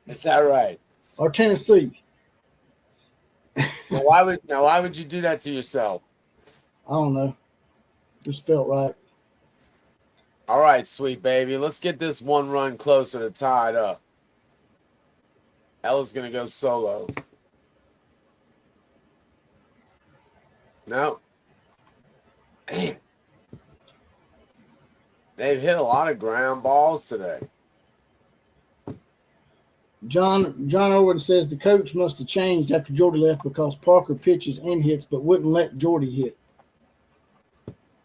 Is that right? Or Tennessee. Now, why would you do that to yourself? I don't know. Just felt right. All right, sweet baby. Let's get this one run closer to tie it up. Ella's going to go solo. No. Damn. They've hit a lot of ground balls today. John Owen says the coach must have changed after Jordy left because Parker pitches and hits but wouldn't let Jordy hit.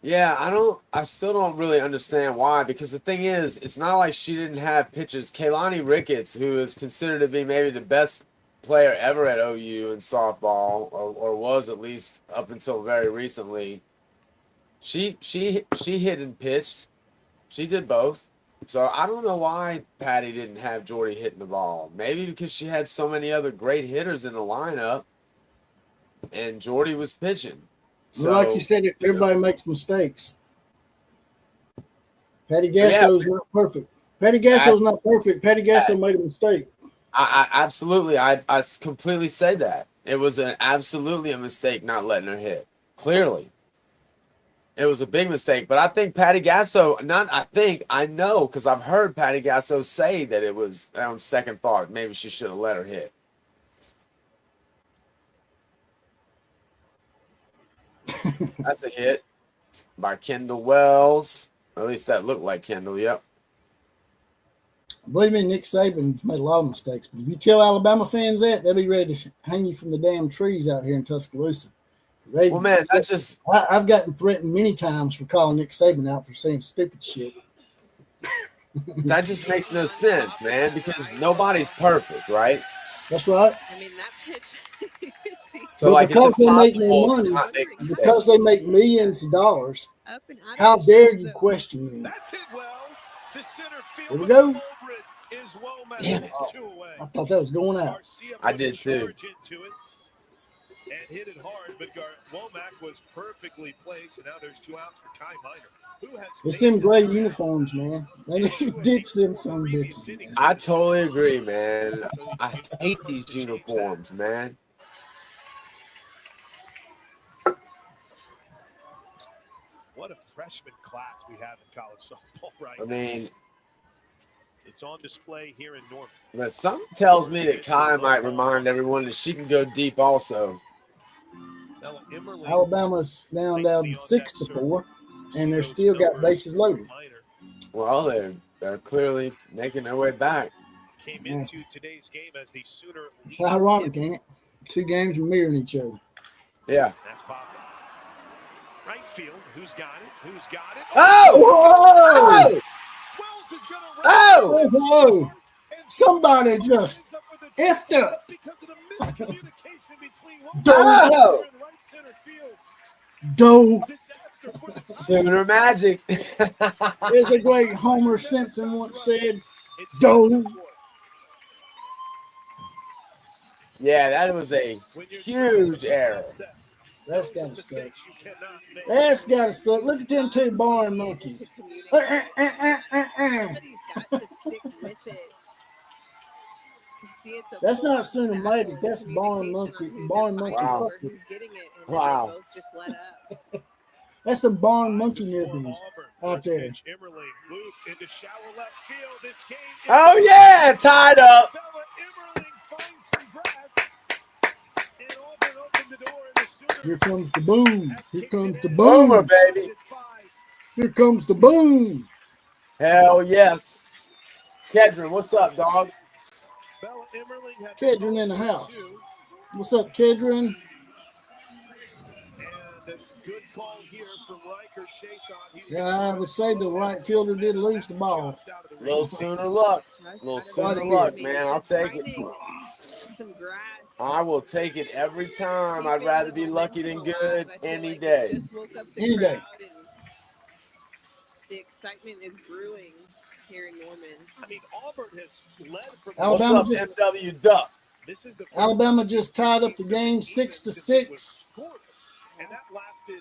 Yeah, I still don't really understand why, because the thing is, it's not like she didn't have pitchers. Kaylani Ricketts, who is considered to be maybe the best player ever at OU in softball, or was at least up until very recently, she hit and pitched. She did both. So I don't know why Patty didn't have Jordy hitting the ball. Maybe because she had so many other great hitters in the lineup, and Jordy was pitching. So, like you said, everybody makes mistakes. Patty Gasso's not perfect. Patty Gasso's not perfect. Patty Gasso made a mistake. I absolutely, I completely say that. It was absolutely a mistake not letting her hit. Clearly. It was a big mistake. But I think Patty Gasso, I know, because I've heard Patty Gasso say that it was on second thought. Maybe she should have let her hit. That's a hit by Kendall Wells. Or at least that looked like Kendall, yep. Believe me, Nick Saban's made a lot of mistakes. But if you tell Alabama fans that, they'll be ready to hang you from the damn trees out here in Tuscaloosa. Well, man, that's just... I've gotten threatened many times for calling Nick Saban out for saying stupid shit. That just makes no sense, man, because nobody's perfect, right? That's right. I mean, that pitch... So, like, because it's they make more money, because they make millions of dollars, how dare you question me? That's hit well to center field. Here we go. Damn it. I thought that was going out. I did too. And hit it hard, but Womack was perfectly placed, and now there's 2 outs for Kai Minor. It's them gray uniforms, man. They need to ditch them some bitches. Man. I totally agree, man. I hate these uniforms, man. What a freshman class we have in college softball right now. I mean, it's on display here in Norman. But something tells me that Kai might remind everyone that she can go deep also. Alabama's down 6-4, and they're still got bases loaded. Well, they're clearly making their way back. Came into today's game as the Sooner. It's ironic, ain't it? 2 games mirroring each other. Yeah. That's popping. Right field. Who's got it? Who's got it? Oh! Whoa! Oh! Whoa! Somebody just effed up. Doe. Sooner magic. As a great Homer Simpson once said, Doe. Yeah, that was a huge error. That's gotta suck. That's gotta suck. Look at them 2 barn monkeys. Somebody's got to stick with it. See, that's not cinematic. That's barn monkey. Wow. Who's getting it, and wow. they both just let up. That's some barn monkeyisms out there. Oh yeah, tied up. Here comes the boom. Here comes the boom. Boomer, baby. Here comes the boom. Hell yes. Kedron, what's up, dog? Kedron in the house. What's up, Kedron? Good call here from Riker. Chase on. Yeah, I would say the right fielder did lose the ball. Little Sooner luck. Little Sooner luck, man. I'll take it. Some grass. I will take it every time. I'd rather be lucky than good any day. Any day. The excitement is brewing here in Norman. I mean, Auburn has led from Alabama What's up, MW Duck? Alabama just tied up the game 6-6.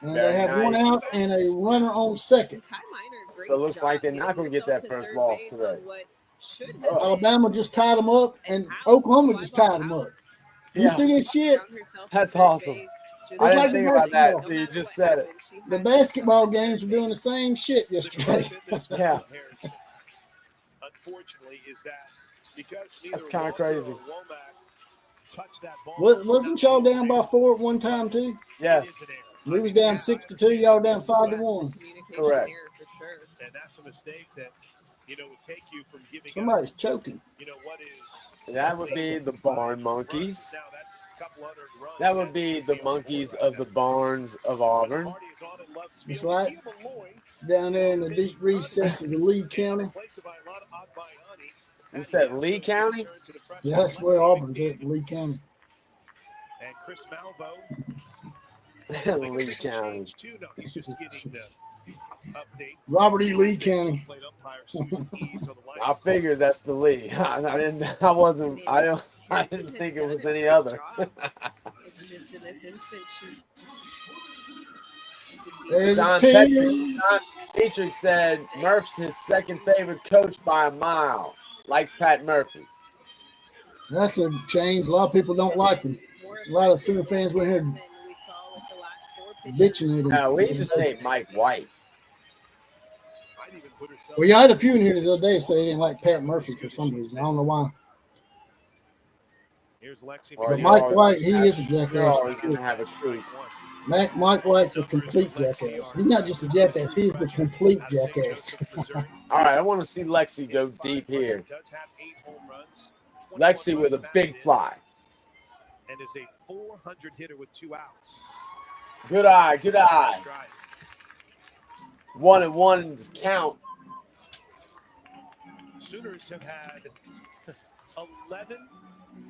And they have one out and a runner on second. So it looks like they're not going to get that first loss today. Alabama just tied them up, and Oklahoma just tied them up. You see this shit? That's awesome. I didn't think about that until you just said it. The basketball games were doing the same shit yesterday. Yeah. Unfortunately, is that because that's kind of crazy. Wasn't y'all down by 4 at one time too? Yes. We was down 6-2. Y'all down 5-1. Correct. And that's a mistake that would take you from giving. Somebody's choking. What is? That would be the Barn Monkeys. That would be the monkeys of the barns of Auburn. That's right. Down there in the deep recesses of Lee County. You said Lee County? Yeah, that's where Auburn's at, Lee County. And Chris Malvo. Lee County. Robert E. Lee County. I figured that's the Lee. I didn't think it was any other. It's just in this instance, Don Petrie said Murph's his second favorite coach by a mile. Likes Pat Murphy. That's a change. A lot of people don't like him. A lot of Sooner fans were here bitching with him. No, we just hate Mike White. Well, yeah, I had a few in here the other day say they didn't like Pat Murphy for some reason. I don't know why. But Mike White, he is a jackass. You're always going to have a streak. Mike White's a complete jackass. He's not just a jackass. He's the complete jackass. All right, I want to see Lexi go deep here. Lexi with a big fly. And is a 400 hitter with 2 outs. Good eye, good eye. 1-1 count. Sooners have had 11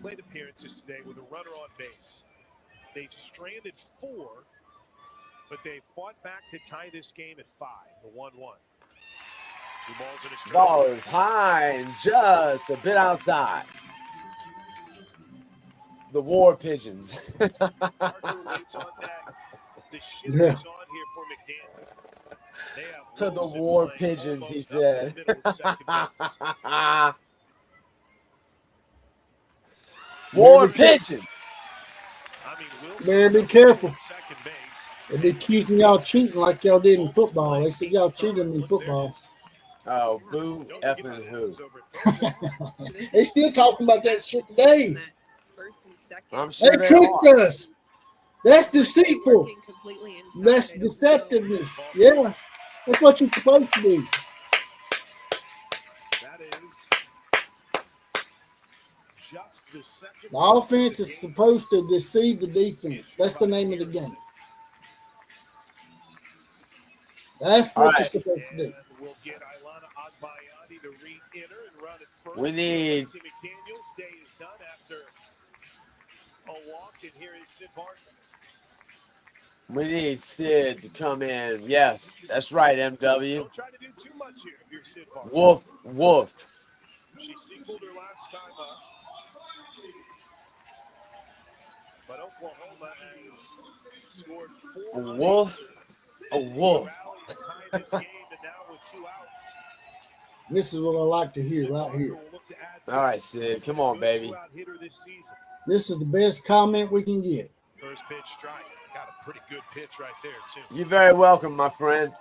plate appearances today with a runner on base. They've stranded 4, but they fought back to tie this game at 5, the 1-1. Ball is high and just a bit outside. The War Pigeons. The War Pigeons, he said. War Pigeon. Man, be careful. They be accusing y'all cheating like y'all did in football. They said y'all cheating in football. Oh, boo effing who? They still talking about that shit today. I'm sure they tricked us. That's deceitful. That's deceptiveness. Yeah, that's what you're supposed to do. The offense is supposed to deceive the defense. That's the name of the game. That's what you're supposed to do. We need Sid to come in. Yes, that's right, MW. Woof, woof. She singled her last time up. But Oklahoma has scored 4. A wolf. A wolf. This is what I like to hear right here. All right, Sid. Come on, baby. This is the best comment we can get. First pitch strike. Got a pretty good pitch right there, too. You're very welcome, my friend.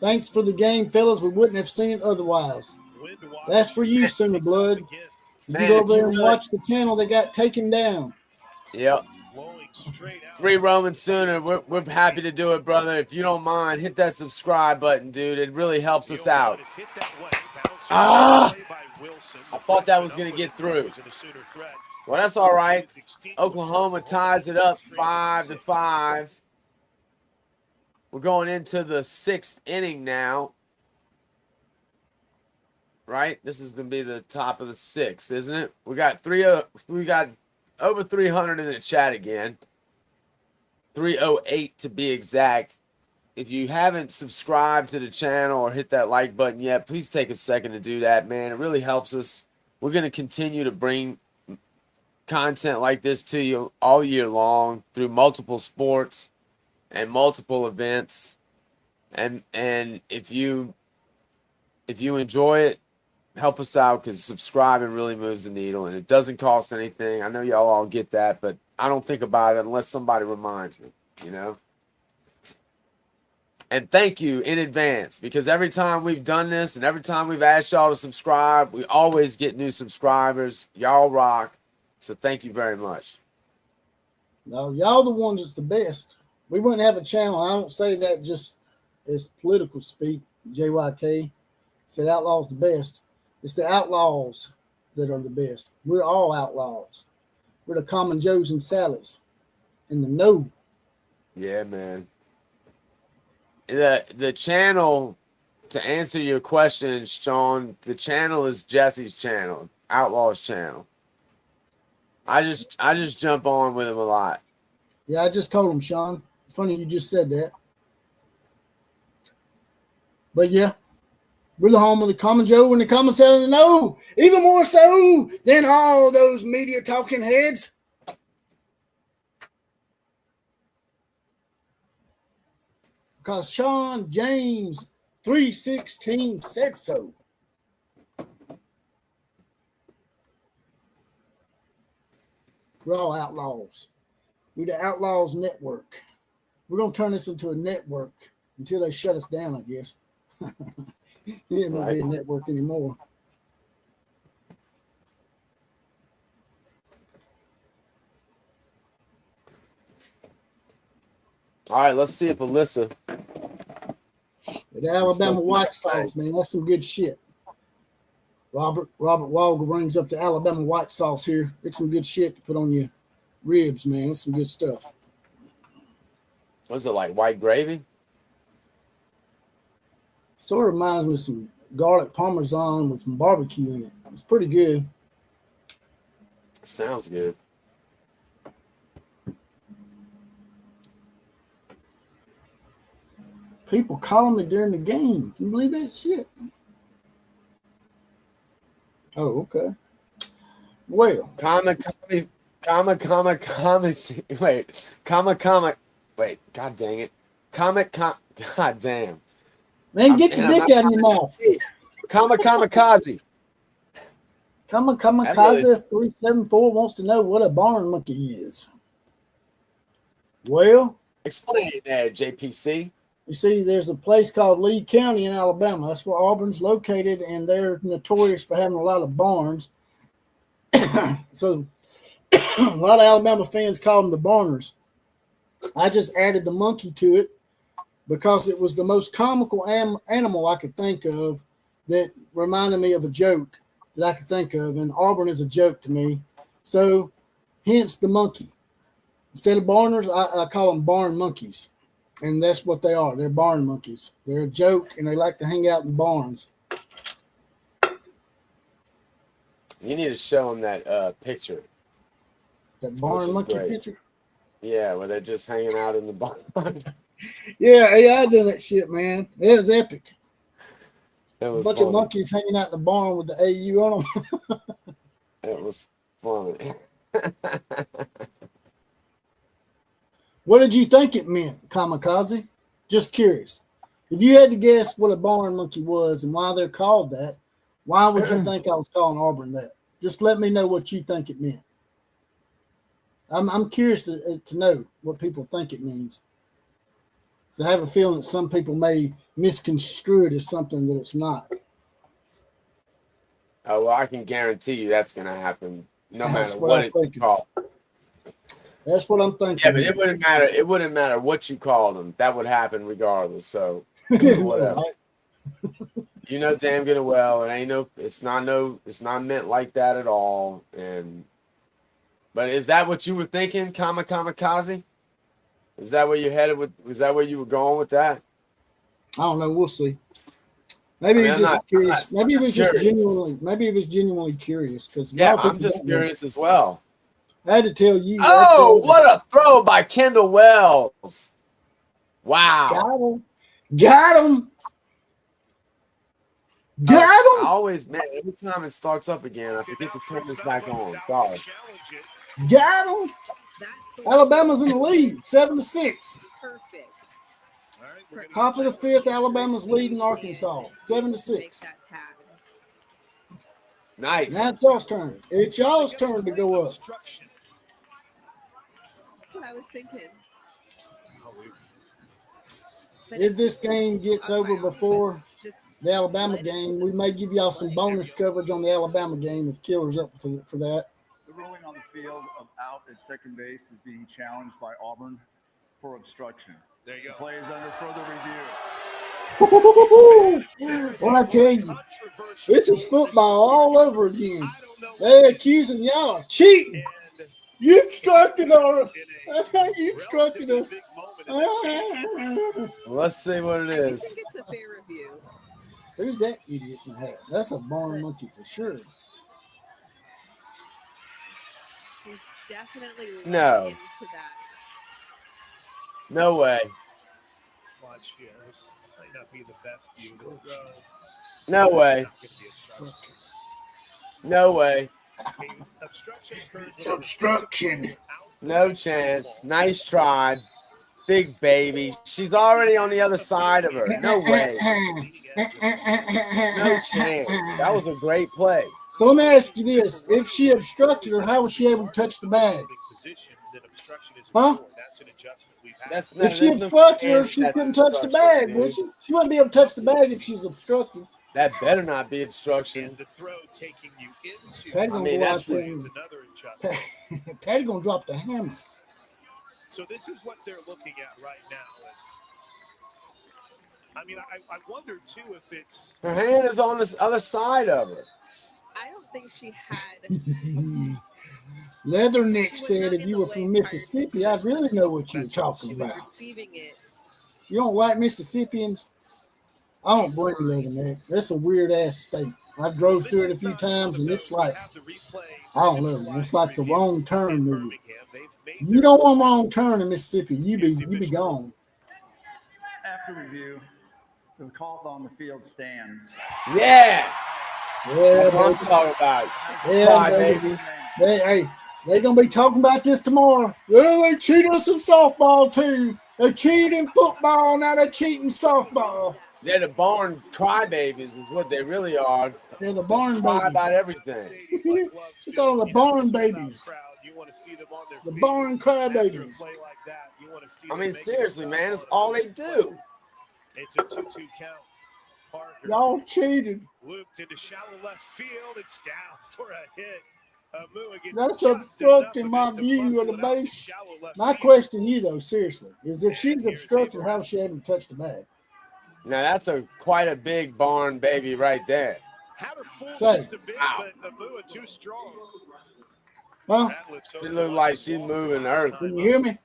Thanks for the game, fellas. We wouldn't have seen it otherwise. That's for you, Sooner Blood. Man, you go over there and watch the channel that got taken down. Yep. 3 Roman Sooner. We're happy to do it, brother. If you don't mind, hit that subscribe button, dude. It really helps us out. Ah! I thought that was going to get through. Well, that's all right. Oklahoma ties it up 5-5. We're going into the 6th inning now. Right? This is going to be the top of the 6th, isn't it? We got over 300 in the chat again. 308 to be exact. If you haven't subscribed to the channel or hit that like button yet, please take a second to do that, man. It really helps us. We're going to continue to bring content like this to you all year long through multiple sports and multiple events. And if you enjoy it, help us out, because subscribing really moves the needle and it doesn't cost anything. I know y'all all get that, but I don't think about it unless somebody reminds me, you know? And thank you in advance, because every time we've done this and every time we've asked y'all to subscribe, we always get new subscribers. Y'all rock. So thank you very much. No, y'all the ones that's the best. We wouldn't have a channel. I don't say that just as political speak. JYK said outlaws the best. It's the outlaws that are the best. We're all outlaws. We're the common Joes and Sallys in the know. Yeah, man. The channel, to answer your question, Sean, the channel is Jesse's channel, Outlaws channel. I just jump on with him a lot. Yeah, I just told him, Sean. Funny you just said that. But yeah, we're the home of the common Joe and the common Sally in the know. Even more so than all those media talking heads. Because Sean James 316 said so. We're all outlaws. We're the Outlaws Network. We're going to turn this into a network until they shut us down, I guess. It ain't going to be a network anymore. All right, let's see if Alyssa. The Alabama White Sauce, man, that's some good shit. Robert Walger brings up the Alabama White Sauce here. It's some good shit to put on your ribs, man. It's some good stuff. What's it, like white gravy? Sort of reminds me of some garlic parmesan with some barbecue in it. It's pretty good. Sounds good. People calling me during the game. Can you believe that shit? Oh, okay. Well. Wait, god dang it. God damn. Man, get the dick out of your mouth. Kamikaze. Kamikaze 374 wants to know what a barn monkey is. Well, explain it there, JPC. You see, there's a place called Lee County in Alabama. That's where Auburn's located, and they're notorious for having a lot of barns. So a lot of Alabama fans call them the Barners. I just added the monkey to it because it was the most comical animal I could think of that reminded me of a joke that I could think of, and Auburn is a joke to me. So hence the monkey. Instead of barners, I call them barn monkeys. And that's what they are. They're barn monkeys. They're a joke, and they like to hang out in barns. You need to show them that picture. That barn monkey picture? Yeah, where they're just hanging out in the barn. Yeah, AI done that shit, man. It was epic. It was a bunch of monkeys hanging out in the barn with the AU on them. It was funny. What did you think it meant, Kamikaze? Just curious. If you had to guess what a barn monkey was and why they're called that, why would you think I was calling Auburn that? Just let me know what you think it meant. I'm curious to know what people think it means. So I have a feeling that some people may misconstrue it as something that it's not. Oh, well, I can guarantee you that's going to happen no matter what it's called. That's what I'm thinking. Yeah, but it wouldn't matter. It wouldn't matter what you called them. That would happen regardless. So whatever. You know damn good and well it's not meant like that at all. But is that what you were thinking, Kamikaze? Is that where you headed with? Was that where you were going with that? I don't know. We'll see. Maybe he just curious. Maybe he was just genuinely. Maybe he was genuinely curious because I'm just curious as well. I had to tell you. Oh, what a throw by Kendall Wells! Wow, got him. I always, man, every time it starts up again, I forget to turn this back on. Sorry. Got him. Alabama's in the lead, 7-6. Perfect. Top of the fifth, Alabama's leading Arkansas, 7-6. Nice. Now it's y'all's turn. It's y'all's turn to go up. That's what I was thinking. If this game gets over before the Alabama game, we may give y'all some bonus coverage on the Alabama game if Killer's up for that. The ruling on the field of out at second base is being challenged by Auburn for obstruction. There you go. The play is under further review. Well, I tell you, this is football all over again. They're accusing y'all of cheating. You obstructed us. You obstructed us. Let's see what it is. I think it's a fair review. Who's that idiot in the hat? That's a barn monkey for sure. He's definitely No. into that. No way. Watch here. This might not be the best view to throw. No way. No way. It's obstruction. No chance. Nice try. Big baby. She's already on the other side of her. No way. No chance. That was a great play. So let me ask you this. If she obstructed her, how was she able to touch the bag? Huh? If she obstructed her, she couldn't touch the bag, would she? She wouldn't be able to touch the bag if she's obstructed. That better not be obstruction. Patty gonna drop the hammer. So this is what they're looking at right now. I mean, I wonder too if it's her hand is on this other side of her. I don't think she had. Leatherneck said if you were from Mississippi, I'd really know what you were talking about. Receiving it. You don't like Mississippians? I don't blame you, Leatherneck. That's a weird ass state. I drove through it a few times, and it's like, I don't know. It's like the wrong turn movie. You don't want wrong turn in Mississippi. You be gone. After review, the call on the field stands. Yeah. That's what I'm talking about. Yeah, babies. They're going to be talking about this tomorrow. Well, they cheat us in softball, too. They cheat in football, now they're cheating softball. They're the barn crybabies is what they really are. They're the barn cry babies. about everything. We call them the barn babies. The barn crybabies. I mean, seriously, man, it's all they do. It's a 2-2 count. Parker Y'all cheated. looped into shallow left field. It's down for a hit. That's obstructing my view of the base. My question to you, though, seriously, is if she's obstructed, how is she able to touch the bag? Now, that's quite a big barn baby right there. Say, too strong. Huh? She looked like she's moving earth. Can you hear me?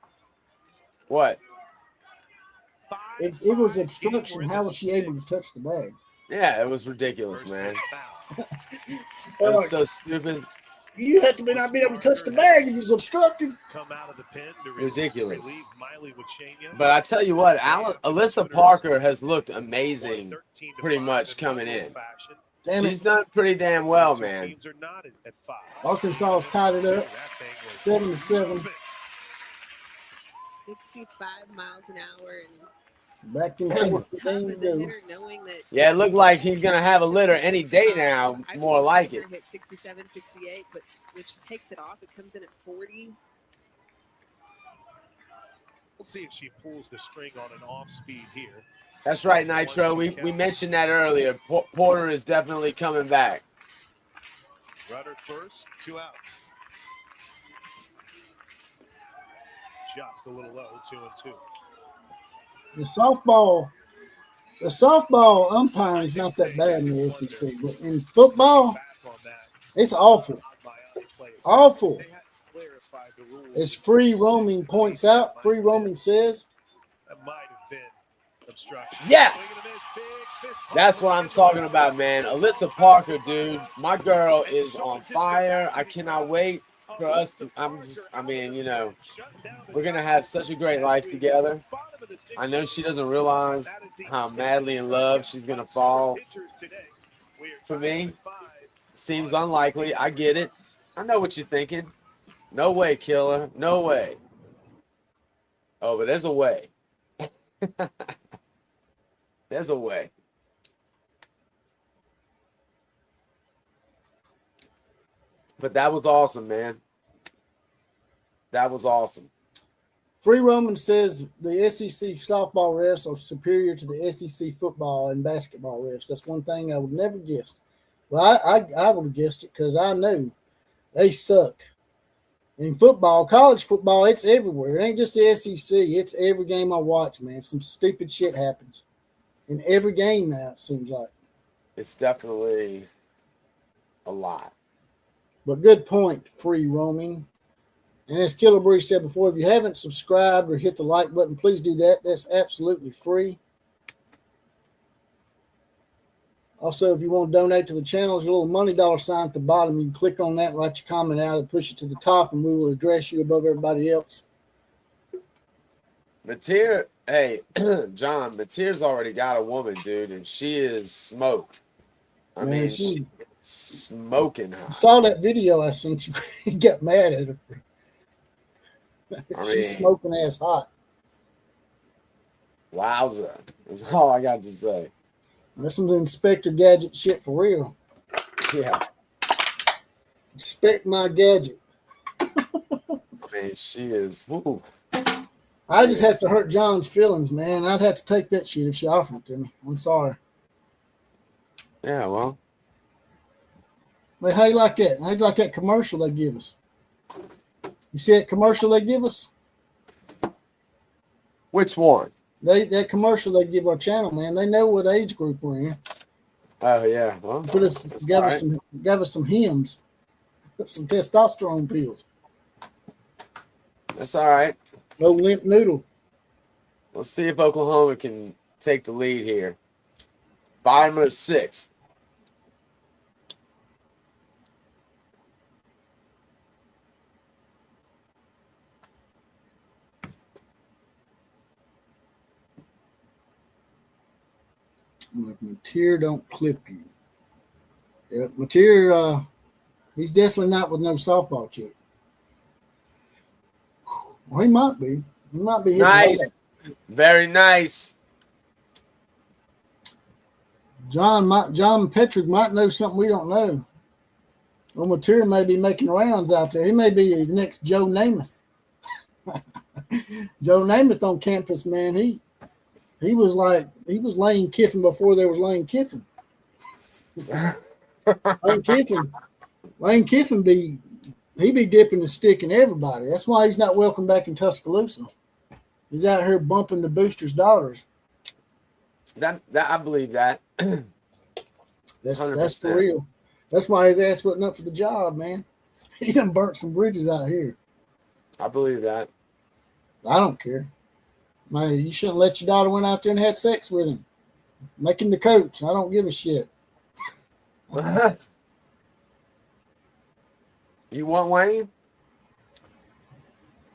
What? If it was obstruction, how was she able to touch the bag? Yeah, it was ridiculous, man. It was so stupid. You have to not be able to touch the bag if it's obstructed. Ridiculous. But I tell you what, Alyssa Parker has looked amazing pretty much coming in. She's done pretty damn well, man. Arkansas has tied it up 7-7. 65 miles an hour and back in yeah, it looked like he's gonna have a litter any day now. More like it. Hit 67, 68, but when she takes it off, it comes in at 40. We'll see if she pulls the string on an off speed here. That's right, Nitro. We mentioned that earlier. Porter is definitely coming back. Rudder first, 2 outs. Just a little low, 2-2. The softball umpiring is not that bad in the SEC, but in football, it's awful. Awful. They had clarified the rules Is free roaming points out? Free roaming says. That might have been obstruction. Yes. That's what I'm talking about, man. Alyssa Parker, dude. My girl is on fire. I cannot wait for us to, we're going to have such a great life together. I know she doesn't realize how madly in love she's going to fall for me. Seems unlikely. I get it. I know what you're thinking. No way, killer. No way. Oh, but there's a way. There's a way. But that was awesome, man. That was awesome. Free Roman says the SEC softball refs are superior to the SEC football and basketball refs. That's one thing I would never guessed. Well, I would have guessed it because I knew they suck. In football, college football, it's everywhere. It ain't just the SEC. It's every game I watch, man. Some stupid shit happens in every game now, it seems like. It's definitely a lot. But good point, Free Roaming. And as Killer Breeze said before, if you haven't subscribed or hit the like button, please do that. That's absolutely free. Also, if you want to donate to the channel, there's a little money $sign at the bottom. You can click on that, write your comment out, and push it to the top, and we will address you above everybody else. Mateer, hey, John, Mateer's already got a woman, dude, and she is smoke. I mean, she's smoking hot. I saw that video I sent you. He got mad at her. She's smoking ass hot. Wowza. That's all I got to say. That's some Inspector Gadget shit for real. Yeah. Inspect my gadget. I mean, she is. Woo. I just have to hurt John's feelings, man. I'd have to take that shit if she offered it to me. I'm sorry. Yeah, well. But how you like that? How you like that commercial they give us? You see that commercial they give us? Which one? That commercial they give our channel, man. They know what age group we're in. Oh yeah, well, gave us some hymns, some testosterone pills. That's all right. No limp noodle. Let's see if Oklahoma can take the lead here. Bottom of 6. Mateer don't clip you. Yeah, Mateer, he's definitely not with no softball chick. Well, he might be. He might be. Nice. Very nice. John Petrick might know something we don't know. Well, Mateer may be making rounds out there. He may be the next Joe Namath. Joe Namath on campus, man. He was Lane Kiffin before there was Lane Kiffin. Lane Kiffin be dipping and sticking everybody. That's why he's not welcome back in Tuscaloosa. He's out here bumping the boosters' daughters. That I believe that. That's for real. That's why his ass wasn't up for the job, man. He done burnt some bridges out here. I believe that. I don't care. Man, you shouldn't let your daughter went out there and had sex with him. Make him the coach. I don't give a shit. You want Wayne?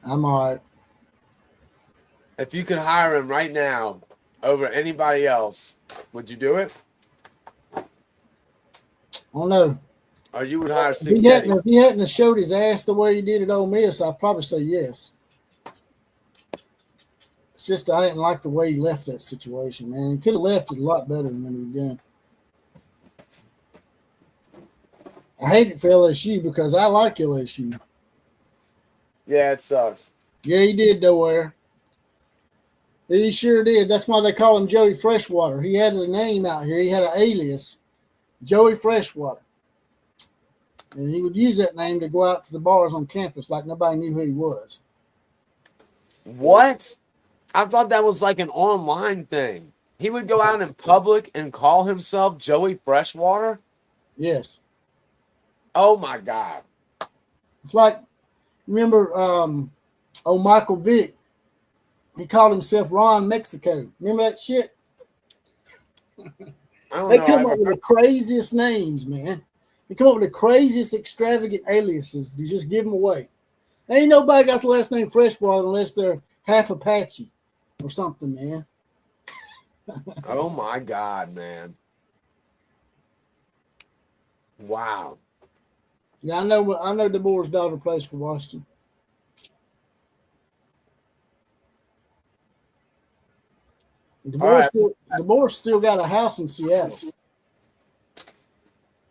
I'm all right. If you could hire him right now over anybody else, would you do it? I don't know. Or you would hire If he hadn't showed his ass the way he did at Ole Miss, I'd probably say yes. It's just I didn't like the way he left that situation, man. He could have left it a lot better than he did. I hate it for LSU because I like LSU. Yeah, it sucks. Yeah, he did, though. He sure did. That's why they call him Joey Freshwater. He had a name out here. He had an alias, Joey Freshwater. And he would use that name to go out to the bars on campus like nobody knew who he was. What? I thought that was like an online thing. He would go out in public and call himself Joey Freshwater? Yes. Oh, my God. It's like remember Michael Vick. He called himself Ron Mexico. Remember that shit? They come up with the craziest names, man. They come up with the craziest extravagant aliases. You just give them away. Ain't nobody got the last name Freshwater unless they're half Apache or something, man. Oh my God, man. Wow. Yeah, I know DeBoer's daughter plays for Washington. DeBoer still got a house in Seattle.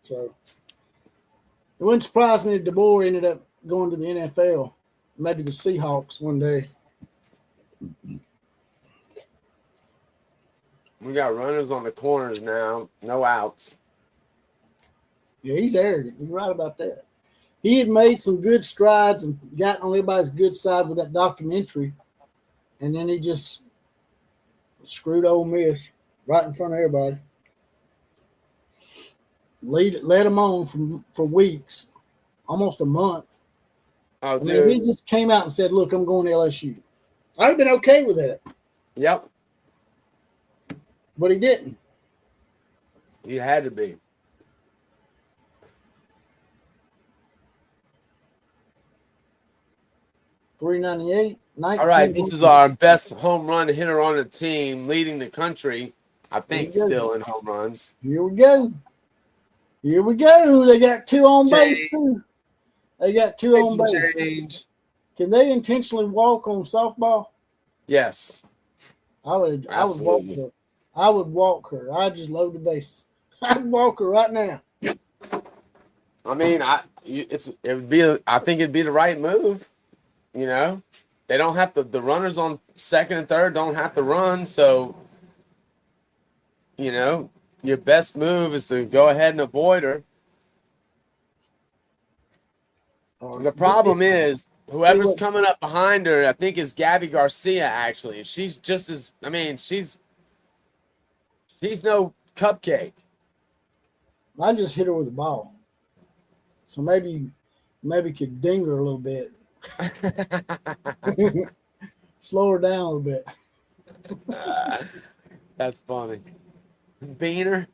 So it wouldn't surprise me if DeBoer ended up going to the NFL, maybe the Seahawks one day. We got runners on the corners now, no outs. Yeah, he's arrogant. You're right about that. He had made some good strides and got on everybody's good side with that documentary, and then he just screwed Ole Miss right in front of everybody. Led them on for weeks, almost a month. Oh, and then he just came out and said, "Look, I'm going to LSU." I'd have been okay with that. Yep. But he didn't. He had to be. .398. All right, this is our best home run hitter on the team, leading the country, I think, still in home runs. Here we go. Here we go. They got two on base, too. They got two on base. Can they intentionally walk on softball? Yes. I would walk her. I would walk her. I'd just load the bases. I'd walk her right now. I mean, I think it'd be the right move. You know, they don't have to. The runners on second and third don't have to run. So, you know, your best move is to go ahead and avoid her. The problem is whoever's coming up behind her, I think, is Gabby Garcia. Actually, she's just as. I mean, she's no cupcake. I just hit her with the ball, so maybe could ding her a little bit. Slow her down a little bit. That's funny. Beaner,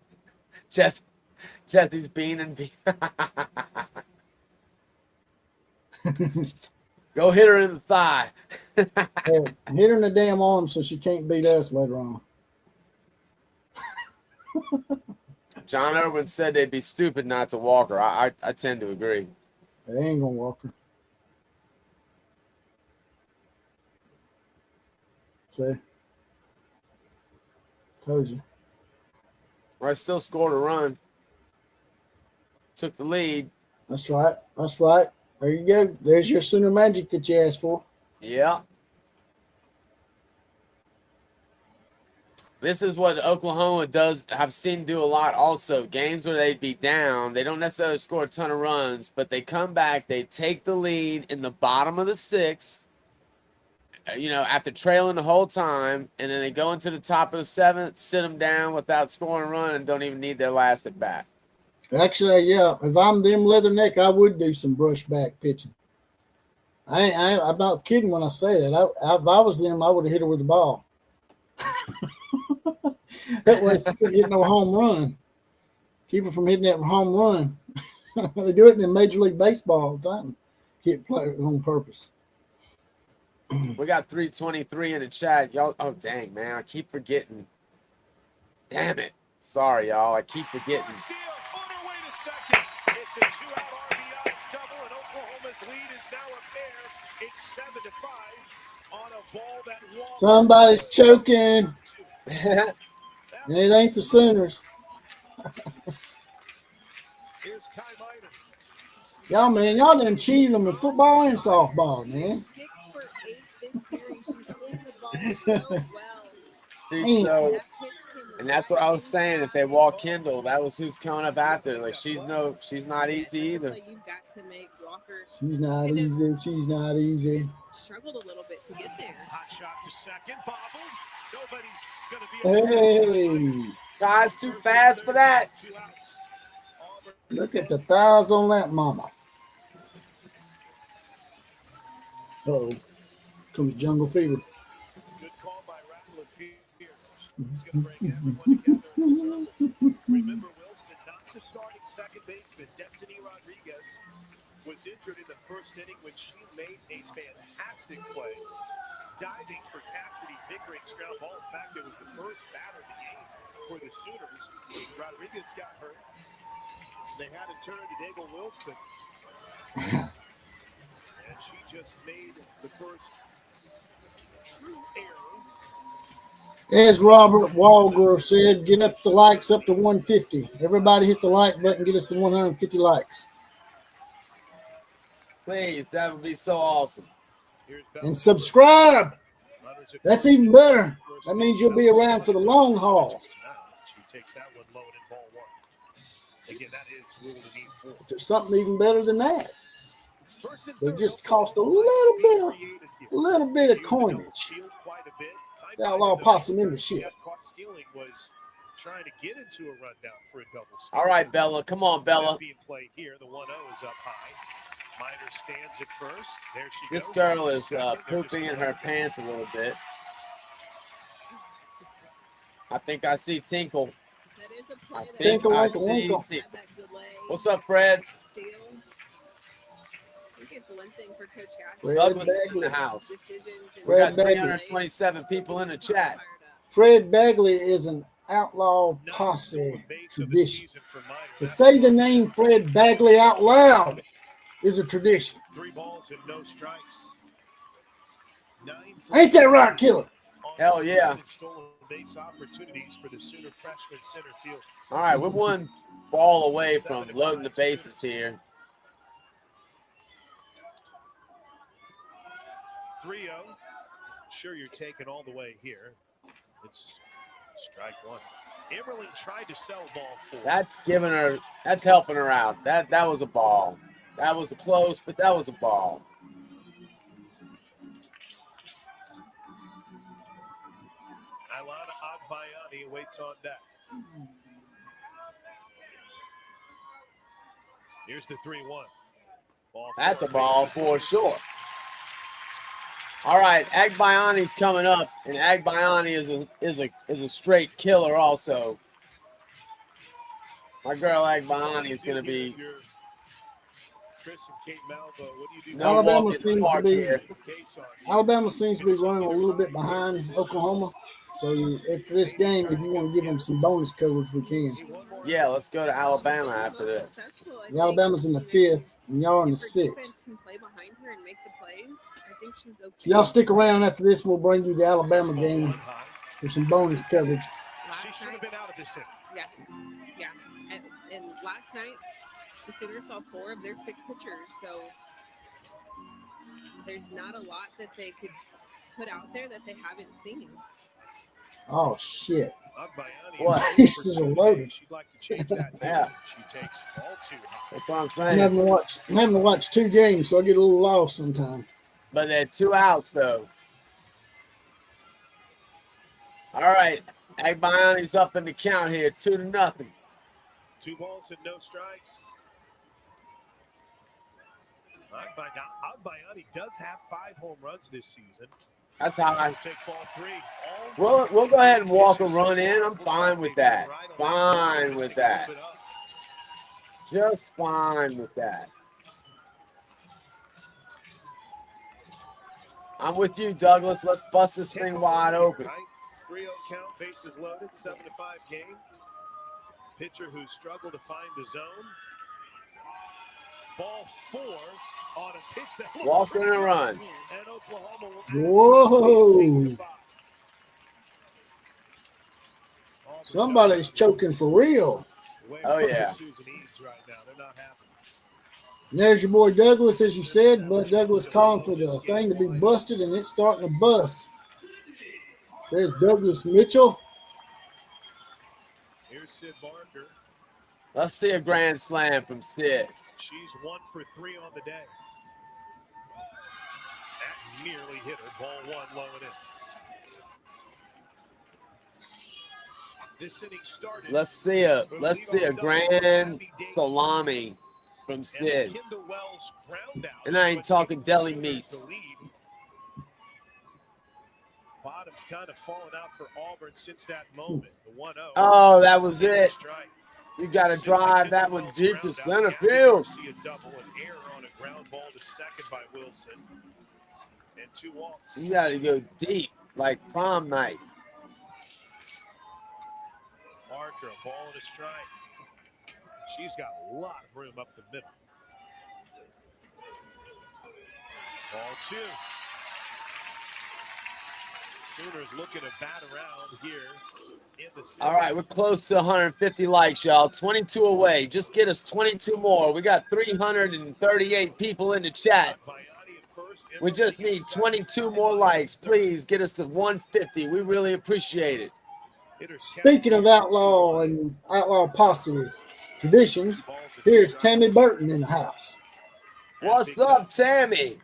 Jesse's beaning. Go hit her in the thigh. Hit her in the damn arm so she can't beat us later on. John Irwin said they'd be stupid not to walk her. I tend to agree. They ain't gonna walk her. See? Told you. I still scored a run. Took the lead. That's right. That's right. There you go. There's your Sooner magic that you asked for. Yeah. This is what Oklahoma have seen do a lot also. Games where they'd be down, they don't necessarily score a ton of runs, but they come back, they take the lead in the bottom of the sixth, you know, after trailing the whole time, and then they go into the top of the seventh, sit them down without scoring a run, and don't even need their last at bat. Actually, yeah, if I'm them Leatherneck, I would do some brush back pitching. I'm not kidding when I say that. If I was them, I would have hit her with the ball. That way she couldn't hit no home run. Keep her from hitting that home run. They do it in Major League Baseball all the time. Hit players on purpose. We got 323 in the chat. Y'all, oh, dang, man. I keep forgetting. Damn it. Sorry, y'all. I keep forgetting. It's a two-out RBI double, and Oklahoma's lead is now a pair. It's 7-5 on a ball that won. Somebody's choking. And it ain't the Sooners. Here's Kai Minor. Y'all, man, y'all done cheated them in football and softball, man. 6 for 8 this series. She's hitting the ball so well. And that's what I was saying. If they walk Kendall, that was who's coming up after. Like she's not easy either. You've got to make Walker. She's not easy. She's not easy. Struggled a little bit to get there. Hot shot to second. Bobbled. Nobody's gonna be. Hey, guys, too fast for that. Look at the thighs on that mama. Uh-oh. Comes Jungle Fever. Good call by Rattle Pierce. He's going to bring everyone together in a circle. Remember Wilson, not the starting second baseman. Destiny Rodriguez was injured in the first inning when she made a fantastic play, diving for Cassidy Pickering's ground ball. In fact, it was the first batter of the game for the Sooners. Rodriguez got hurt. They had to turn to Daigle Wilson. And she just made the first true error. As Robert Walgrove said, get up the likes up to 150. Everybody hit the like button, get us to 150 likes. Please, that would be so awesome. And subscribe. That's even better. That means you'll be around for the long haul. She takes that one low and ball one. Again, that is rule to need 4. There's something even better than that. They just cost a little bit of coinage. Outlaw possum in the shit. Caught stealing was trying to get into a rundown for a double steal. All right, Bella. Come on, Bella. Being played here. The 1-0 is up high. Minor stands at first. There she this goes. Girl is pooping in her pants a little bit. I think I see Tinkle. Tinkle, winkle. What's up, Fred? It's one thing for Coach Fred Douglas Bagley in the house. We Fred got Bagley. 327 people in the chat. Fred Bagley is an outlaw posse tradition. To say the name Fred Bagley out loud is a tradition. 3 balls and no strikes. Ain't that right, Killer? Hell yeah. Base opportunities for the Sooner freshman center field. All right, we're one ball away from loading the bases here. 3-0. Sure, you're taking all the way here. It's strike one. Emerling tried to sell ball 4. That's helping her out. That was a ball. That was close, but that was a ball. Ilana Agbayani waits on deck. Here's the 3-1. That's a ball for sure. All right, Agbayani's coming up, and Agbayani is a straight killer also. My girl Agbayani is going to be Chris and Kate Malvo, what do you do? Alabama seems to be running a little bit behind Oklahoma. So after this game, if you want to give them some bonus coverage, we can. Yeah, let's go to Alabama after this. Alabama's in the 5th, and y'all in the 6th. So y'all stick around after this, and we'll bring you the Alabama game for some bonus coverage. She should have been out of this inning. Yeah. And last night, the Sooners saw 4 of their 6 pitchers, so there's not a lot that they could put out there that they haven't seen. Oh, shit. What? Bases are loaded. She'd like to change that. Yeah. She takes ball 2 high. That's what I'm I'm saying. having to watch 2 games, so I get a little lost sometimes. But they're 2 outs, though. All right. Agbayani's up in the count here, 2-0. 2 balls and no strikes. Agbayani does have 5 home runs this season. That's high. Take ball 3. We'll go ahead and walk a run in. I'm fine with that. Fine with that. Just fine with that. I'm with you, Douglas. Let's bust this thing wide open. 3-0 count, bases loaded, 7-5 game. Pitcher who struggled to find the zone. Ball 4 on a pitch that walk in and run. And Oklahoma will Whoa. Somebody's choking for real. Oh, yeah. And there's your boy Douglas, as you said. Bud Douglas calling for the thing to be busted, and it's starting to bust. Says Douglas Mitchell. Here's Sid Barker. Let's see a grand slam from Sid. She's 1 for 3 on the day. That nearly hit her. Ball 1 low and in. This inning started. Let's see a grand salami from Sid. And I ain't talking deli meats. bottom's kind of fallen out for Auburn since that moment. The 1-0. Oh, that was it. You got to drive that one deep to center field. See a double, an error on a ground ball to second by Wilson. And 2 walks. You got to go deep, like prom night. Parker, a ball and a strike. She's got a lot of room up the middle. Ball 2. Sooners looking to bat around here in the series. All right, we're close to 150 likes, y'all. 22 away. Just get us 22 more. We got 338 people in the chat. We just need 22 more likes. Please get us to 150. We really appreciate it. Speaking of outlaw and outlaw posse traditions, here's Tammy Burton in the house. What's up, Tammy?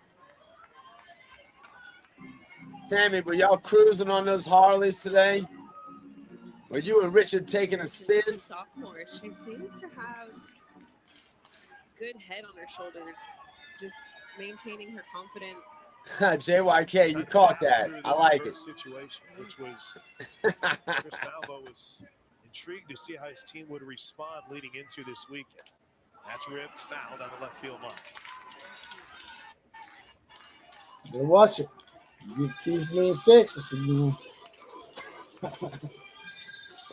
Tammy, were y'all cruising on those Harleys today? Were you and Richard taking a spin? She's a sophomore. She seems to have good head on her shoulders, just maintaining her confidence. JYK, you caught that. I like it. Situation, which was Chris Malvo was intrigued to see how his team would respond leading into this weekend. That's ripped, fouled on the left field line. Better watch it. You get accused of being sexist again.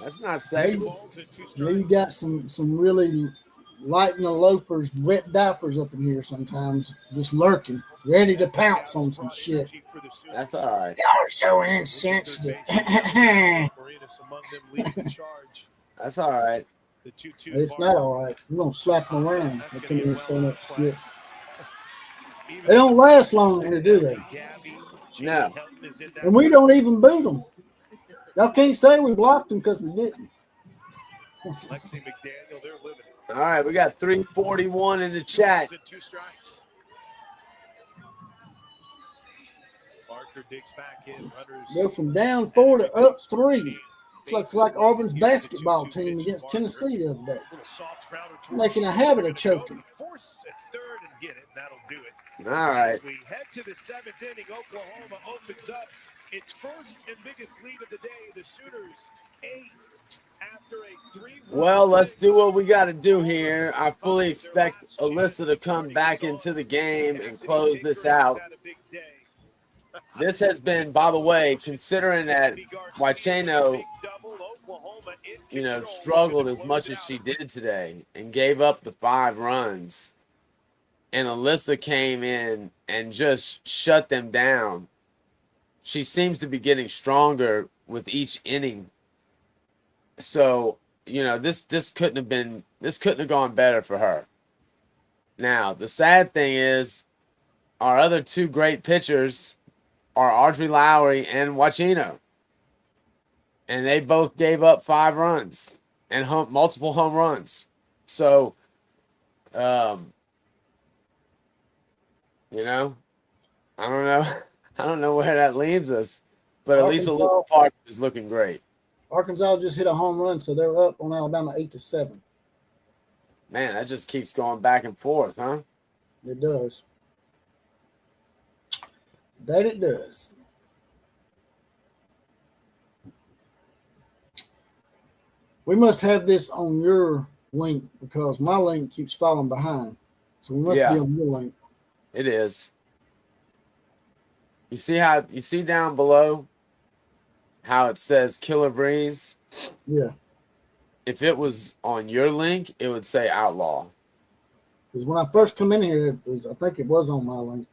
That's not sexist. You got some really light in the loafers, wet diapers up in here sometimes, just lurking, ready to pounce on some shit. That's all right. Y'all are so insensitive. That's all right. It's not all right. You're going to slap them around. They come in saying that shit. They don't last long here, do they? No. And we don't even boot them. Y'all can't say we blocked them because we didn't. Lexi McDaniel, they're living. All right, we got 341 in the chat. 2 strikes. Parker digs back in. Runners Go from down 4 to up 3. Looks like Auburn's basketball team against Tennessee the other day. Making a habit of choking. Force at third and get it. That'll do it. All right. As we head to the 7th inning, Oklahoma opens up its first and biggest lead of the day. The Sooners 8 after a 3-1. Well, let's do what we got to do here. I fully expect Alyssa to come back into the game and close this out. This has been, by the way, considering that Wacheno, struggled as much as she did today and gave up the 5 runs. And Alyssa came in and just shut them down. She seems to be getting stronger with each inning. So, this couldn't have gone better for her. Now, the sad thing is our other 2 great pitchers are Audrey Lowry and Wachino. And they both gave up 5 runs and multiple home runs. So, I don't know. I don't know where that leaves us. But at least Alyssa Parker is looking great. Arkansas just hit a home run, so they're up on Alabama 8-7. Man, that just keeps going back and forth, huh? It does. That it does. We must have this on your link because my link keeps falling behind. So we must be on your link. It is. You see down below how it says Killer Breeze? Yeah. If it was on your link, it would say Outlaw. Because when I first come in here, I think it was on my link.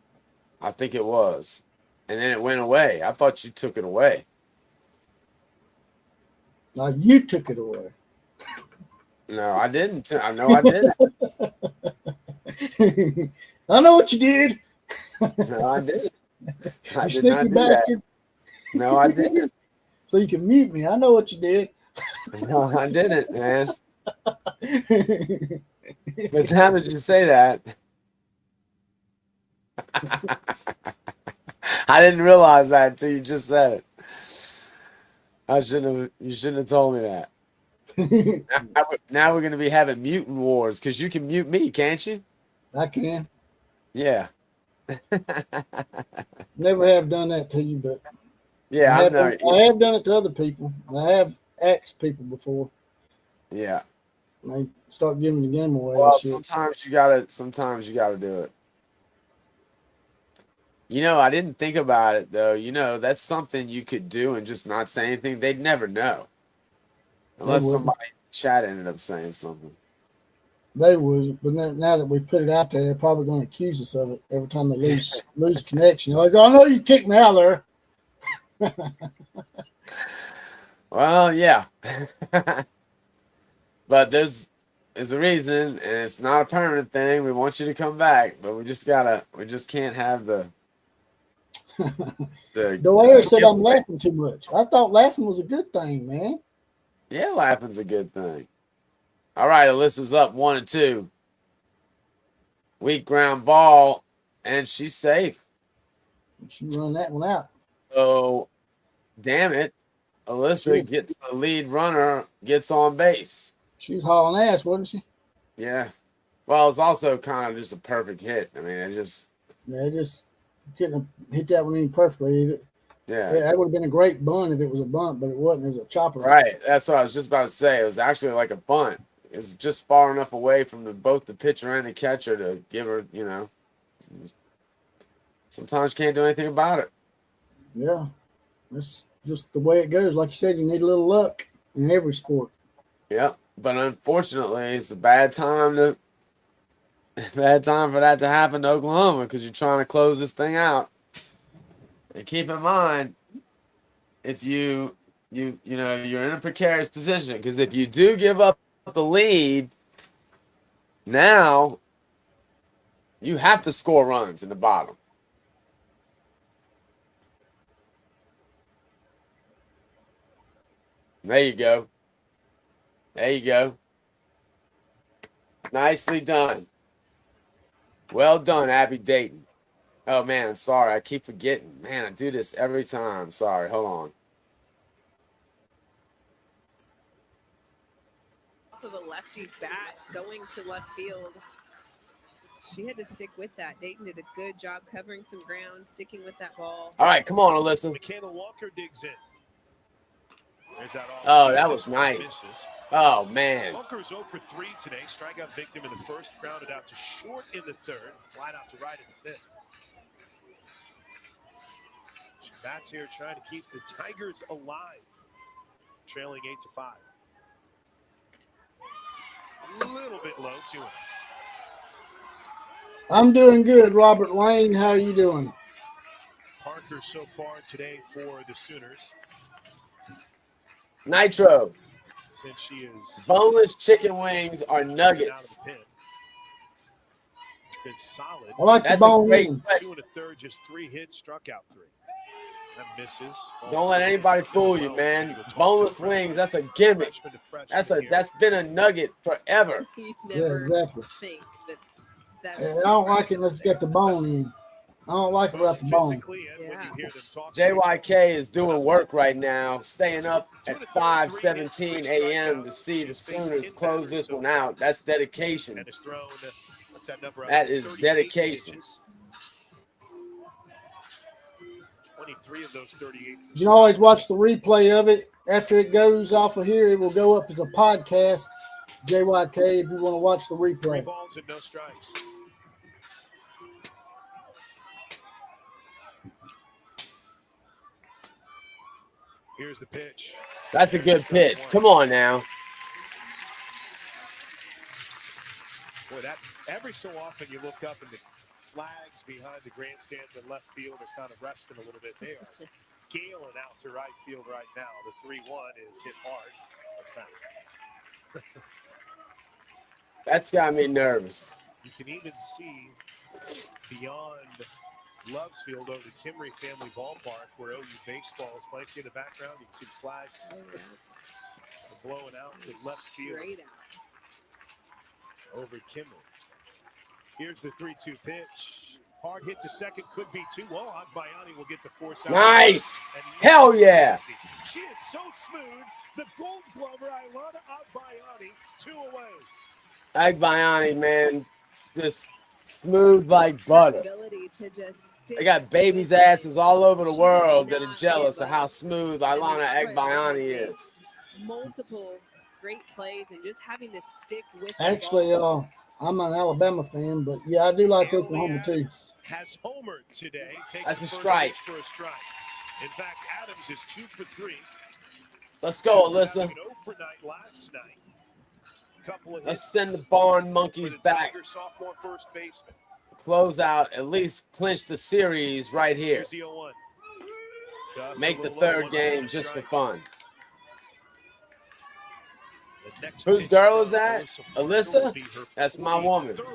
I think it was. And then it went away. I thought you took it away. Now you took it away. No, I didn't. I know I didn't. I know what you did. No, I didn't. You sneaky bastard. No, I didn't. So you can mute me. I know what you did. No, I didn't, man. But how did you say that? I didn't realize that until you just said it. You shouldn't have told me that. Now we're going to be having mutant wars because you can mute me, can't you? I can. Yeah. Never have done that to you, but Yeah, I have done it to other people. I have asked people before. Yeah. And they start giving the game away. Well, and shit. sometimes you gotta do it. I didn't think about it though. That's something you could do and just not say anything. They'd never know. Unless somebody in the chat ended up saying something. They would, but now that we put it out there, they're probably going to accuse us of it every time they lose connection. They're like, "I know you kicked me out of there." Well, yeah, but there's a reason, and it's not a permanent thing. We want you to come back, but we just can't have the. Dwyer said I'm laughing too much. I thought laughing was a good thing, man. Yeah, laughing's a good thing. All right, Alyssa's up 1-2. Weak ground ball, and she's safe. She run that one out. So, damn it, Alyssa gets the lead runner, gets on base. She was hauling ass, wasn't she? Yeah. Well, it's also kind of just a perfect hit. I mean, just couldn't have hit that one in perfectly. Yeah. That would have been a great bunt if it was a bunt, but it wasn't. It was a chopper. Right. That's what I was just about to say. It was actually like a bunt. It was just far enough away from both the pitcher and the catcher to give her, sometimes you can't do anything about it. Yeah. That's just the way it goes. Like you said, you need a little luck in every sport. Yeah. But unfortunately, it's a bad time for that to happen to Oklahoma because you're trying to close this thing out. And keep in mind, if you're in a precarious position, because if you do give up the lead, now you have to score runs in the bottom. There you go. There you go. Nicely done. Well done, Abby Dayton. Oh, man, I'm sorry. I keep forgetting. Man, I do this every time. Sorry. Hold on. Off of a lefty's bat going to left field. She had to stick with that. Dayton did a good job covering some ground, sticking with that ball. All right, come on, Alyssa. Michaela Walker digs in. There's that that was nice. Misses. Oh, man. Walker's 0 for 3 today. Strikeout victim in the first, grounded out to short in the third, flat out to right in the fifth. She bats here trying to keep the Tigers alive, trailing 8-5. A little bit low, 2-0. I'm doing good, Robert Lane. How are you doing? Parker so far today for the Sooners. Nitro. Since she is boneless chicken wings are nuggets. It's been solid. I like the bone in. 2 1/3, just 3 hits, struck out 3. That misses. Don't let anybody fool you, man. Boneless wings, that's a gimmick. That's been a nugget forever. Yeah, exactly. Think I don't like it unless it's got the bone in. I don't like it without the bone. JYK is doing work right now, staying up at 5:17 a.m. to see the Sooners close this one out. That's dedication. That is dedication. 23 of those 38. You can always watch the replay of it. After it goes off of here, it will go up as a podcast. JYK, if you want to watch the replay. 3 balls and no strikes. Here's the pitch. That's a good pitch. Come on now. Boy, that every so often you look up and the flags behind the grandstands and left field are kind of resting a little bit. They are galing out to right field right now. The 3-1 is hit hard. That's got me nervous. You can even see beyond Love's Field over the Kimry Family Ballpark where OU baseball is playing. See in the background, you can see flags blowing out to left field over Kimry. Here's the 3-2 pitch. Hard hit to second, could be 2. Well, Agbayani will get the force out. Nice. Hell yeah. She is so smooth. The Gold Glover, Ilana Agbayani, 2 away. Agbayani, man, just Smooth like butter. Ability to just stick I got babies' asses all over the world that are jealous of how smooth Ilana Egbayani is. Multiple great plays and just having to stick with the Actually, ball. I'm an Alabama fan, but yeah, I do like Oklahoma too. Has homered today. Takes That's the a first strike. pitch for a strike. In fact, Adams is 2 for 3. Let's go, Alyssa. 0 for 9 last night. Couple of Let's hits send the barn monkeys for the back. Tiger sophomore first baseman. Close out, at least clinch the series right here. Here's the 0-1. Just Make a the little low, third 1 game for just for strike. fun. The next Whose pitch girl from is that? Alyssa Parker will Alyssa? be her That's my woman. 43rd.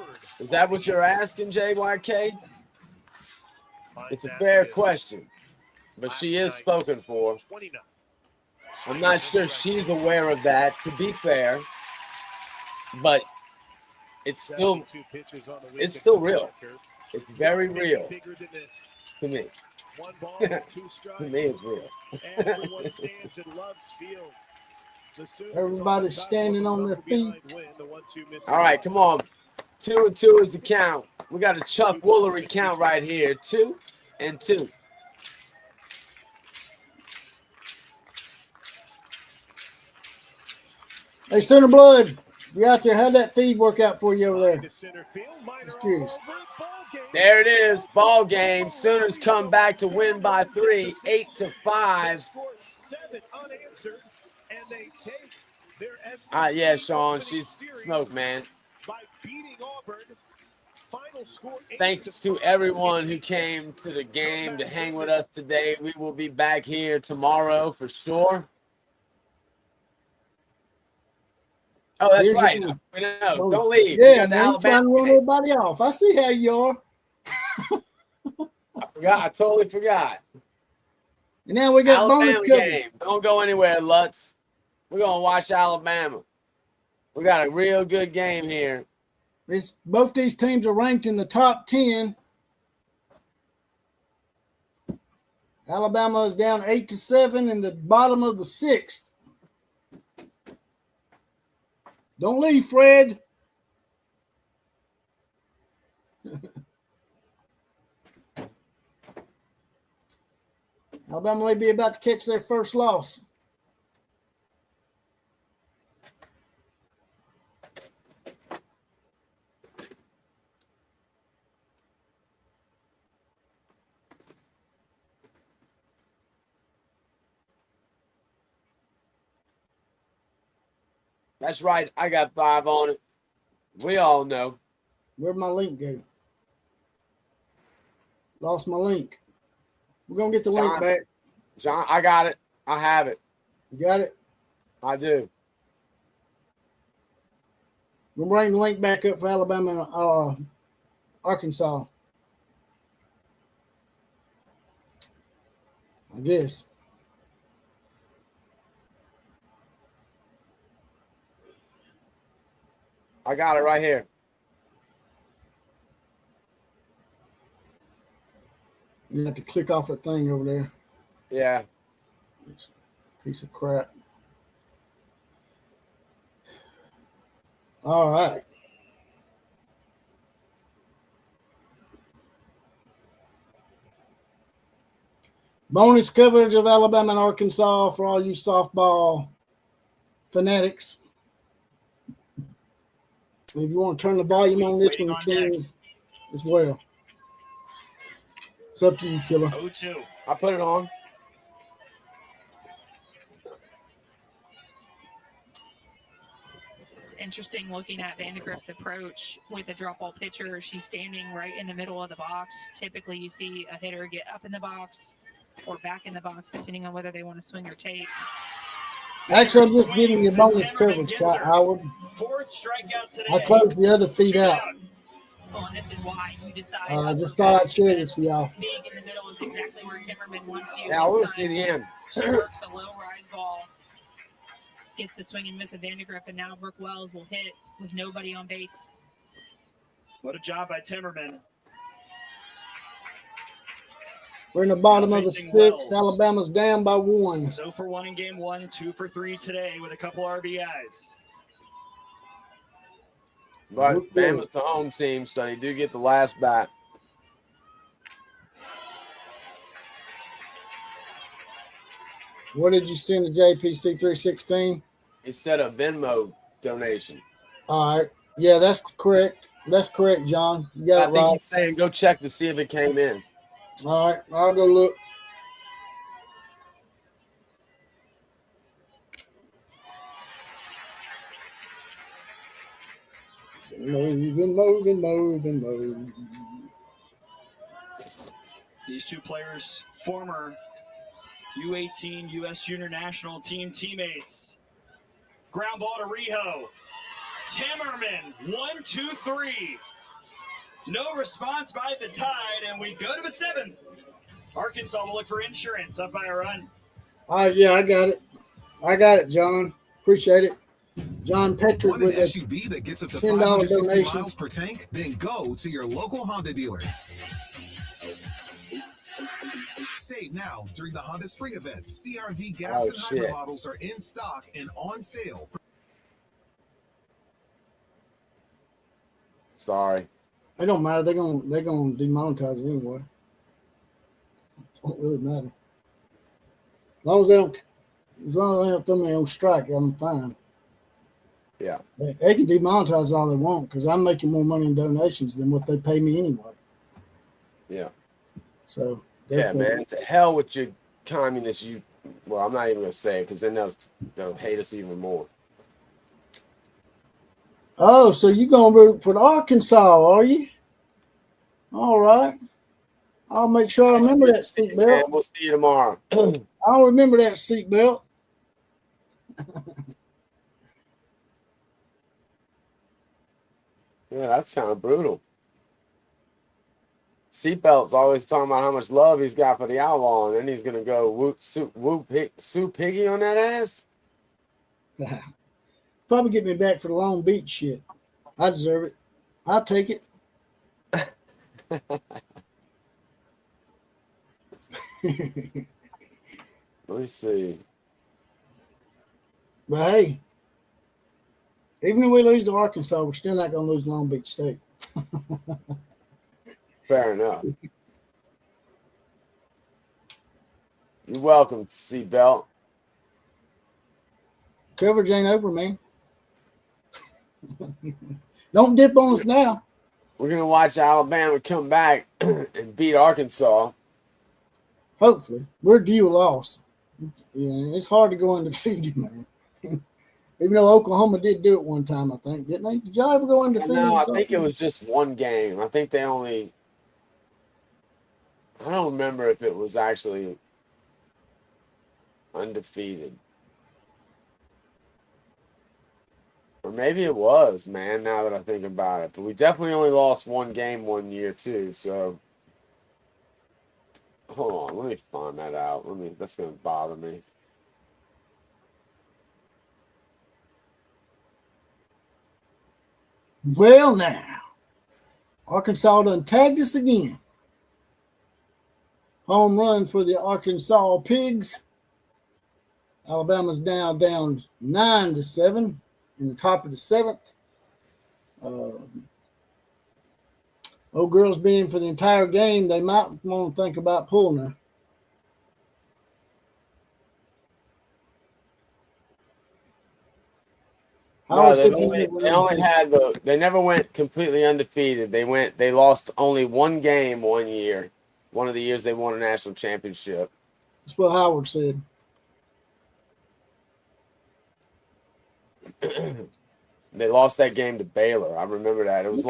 Is that what you're asking, JYK? Find It's a that fair with question, but she is last spoken night's for. 29. I'm not sure she's aware of that, to be fair, but it's still 72 pitches on the week it's at still the real. Parker. It's very Nothing real bigger than this. to me. 1 ball and 2 strikes. To me, it's real. Everyone stands in Love's Field. The Sooners Everybody's on top standing of a on their number feet. behind win. The 1-2 missed All right, come on. 2-2 is the count. We got a Chuck 2 balls Woolery and 2 count right here. 2-2. Hey, Center Blood, you out there? How'd that feed work out for you over there? To center field. Minor Just curious. all over. Ball game. There it is, ball game. Sooners come back to win by 3, 8-5. They score 7 unanswered, and they take their SEC Yeah, Sean, opening she's series smoked, man. by beating Auburn. Final score 8-5. Thanks to everyone who came to the game to hang with us today. We will be back here tomorrow for sure. Oh, that's Here's right. your- We know. Don't leave. Yeah, You got the man, you're trying to Alabama run game. everybody off. I see how you are. I totally forgot. And now we got bonus Alabama coverage. game. Don't go anywhere, Lutz. We're going to watch Alabama. We got a real good game here. Both these teams are ranked in the top 10. Alabama is down 8-7 in the bottom of the 6th. Don't leave, Fred. Alabama may be about to catch their first loss. That's right. I got 5 on it. We all know. Where'd my link go? Lost my link. We're going to get the link John. back. John, I got it. I have it. You got it? I do. We'll bring the link back up for Alabama and Arkansas. I guess. I got it right here. You have to click off that thing over there. Yeah. Piece of crap. All right. Bonus coverage of Alabama and Arkansas for all you softball fanatics. If you want to turn the volume on this one, you can as well. It's up to you, Killer. 0-2. I put it on. It's interesting looking at Vandegrift's approach with a drop ball pitcher. She's standing right in the middle of the box. Typically, you see a hitter get up in the box or back in the box, depending on whether they want to swing or take. Actually, I'm just giving you bonus coverage, Howard. Fourth strikeout today. I closed the other feed out. Well, and this is why you decide. I just thought I'd share this for y'all. Being in the middle is exactly where Timmerman wants you. Yeah, we'll This see time, the end. She works a low rise ball, gets the swing and miss of Vandegrift, and now Brooke Wells will hit with nobody on base. What a job by Timmerman. We're in the bottom of the Facing 6th. Wells. Alabama's down by 1. 0 for 1 in game 1, 2 for 3 today with a couple RBIs. But Bama's the home team, so they do get the last bat. What did you send to JPC 316? He said a Venmo donation. All right. Yeah, that's correct. That's correct, John. You got it right. I think he's saying go check to see if it came in. All right. I'll go look. Moving. These two players, former U18 U.S. Junior National Team teammates. Ground ball to Rijo. Timmerman, 1-2-3. No response by the Tide, and we go to the 7th. Arkansas will look for insurance up by a run. All right, yeah, I got it, John. Appreciate it. John Petrick with an SUV that gets up to 560 donation. miles per tank? Then go to your local Honda dealer. Save now during the Honda Spring Event. CRV gas and hybrid models are in stock and on sale. Sorry. It don't matter. They're gonna demonetize it anyway. It don't really matter. As long as they don't throw me on strike, I'm fine. Yeah. They can demonetize all they want because I'm making more money in donations than what they pay me anyway. Yeah. So yeah, man. To hell with your communists. Well, I'm not even gonna say it because then they'll hate us even more. Oh, so you gonna root for Arkansas, are you? All right. I'll make sure I remember that seatbelt. We'll see you tomorrow. I'll remember that seatbelt. Yeah, that's kind of brutal. Seatbelt's always talking about how much love he's got for the Outlaw, and then he's gonna go Sue Piggy on that ass. Probably get me back for the Long Beach shit. I deserve it. I'll take it. Let me see. But hey, even if we lose to Arkansas, we're still not going to lose Long Beach State. Fair enough. You're welcome, seatbelt. Coverage ain't over, man. Don't dip on us now. We're going to watch Alabama come back and beat Arkansas. Hopefully. We're due a loss. Yeah, it's hard to go undefeated, man. Even though Oklahoma did do it one time, I think, didn't they? Did y'all ever go undefeated? No, I think it was just one game. I think they only – I don't remember if it was actually undefeated. Or maybe it was, man, now that I think about it. But we definitely only lost one game one year, too. So, hold on. Let me find that out. That's going to bother me. Well, now, Arkansas done tagged us again. Home run for the Arkansas Pigs. Alabama's now down 9-7 in the top of the 7th. Old girl's been in for the entire game. They might want to think about pulling her. No, they never went completely undefeated. They lost only one game one year. One of the years they won a national championship. That's what Howard said. They lost that game to Baylor. I remember that. It was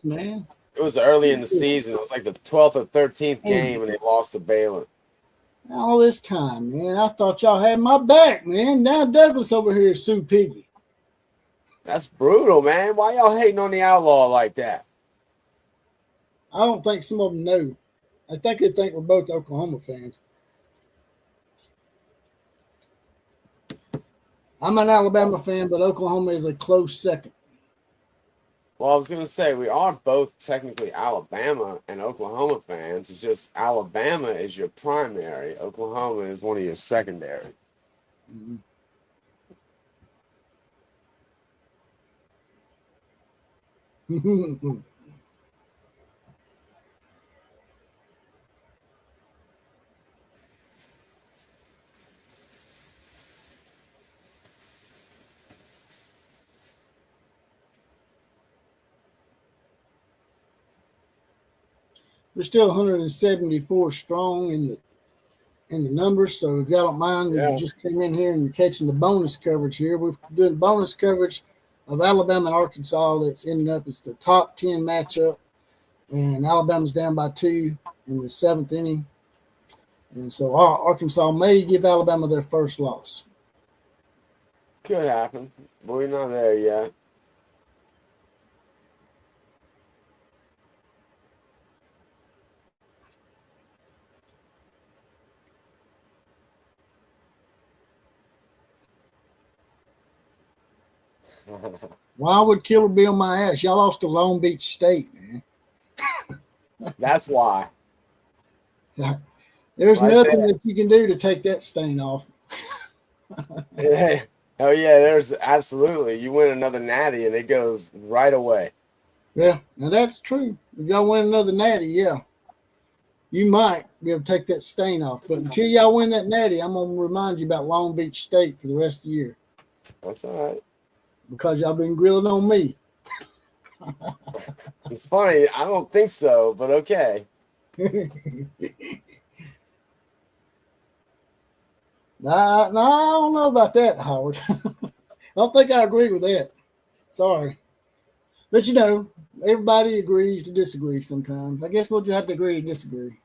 man. It was early in the season. It was like the 12th or 13th game, and they lost to Baylor. All this time, man. I thought y'all had my back, man. Now Douglas over here is Sue Piggy. That's brutal, man. Why y'all hating on the Outlaw like that? I don't think some of them know. I think they think we're both Oklahoma fans. I'm an Alabama fan, but Oklahoma is a close second. Well, I was going to say, we are both technically Alabama and Oklahoma fans. It's just Alabama is your primary. Oklahoma is one of your secondary. Mm-hmm. We're still 174 strong in the numbers. So if y'all don't mind, you just came in here and you're catching the bonus coverage here. We're doing bonus coverage of Alabama and Arkansas. That's ending up. It's the top 10 matchup, and Alabama's down by 2 in the 7th inning. And so Arkansas may give Alabama their first loss. Could happen, but we're not there yet. Why would Killer be on my ass? Y'all lost to Long Beach State, man. That's why. There's nothing that you can do to take that stain off. Oh yeah, there's absolutely. You win another natty and it goes right away. Yeah, now that's true. If y'all win another natty, yeah, you might be able to take that stain off. But until y'all win that natty, I'm gonna remind you about Long Beach State for the rest of the year. That's all right. Because y'all been grilling on me. It's funny. I don't think so, but okay. No, I don't know about that, Howard. I don't think I agree with that. Sorry. But, you know, everybody agrees to disagree sometimes. I guess we'll just have to agree to disagree.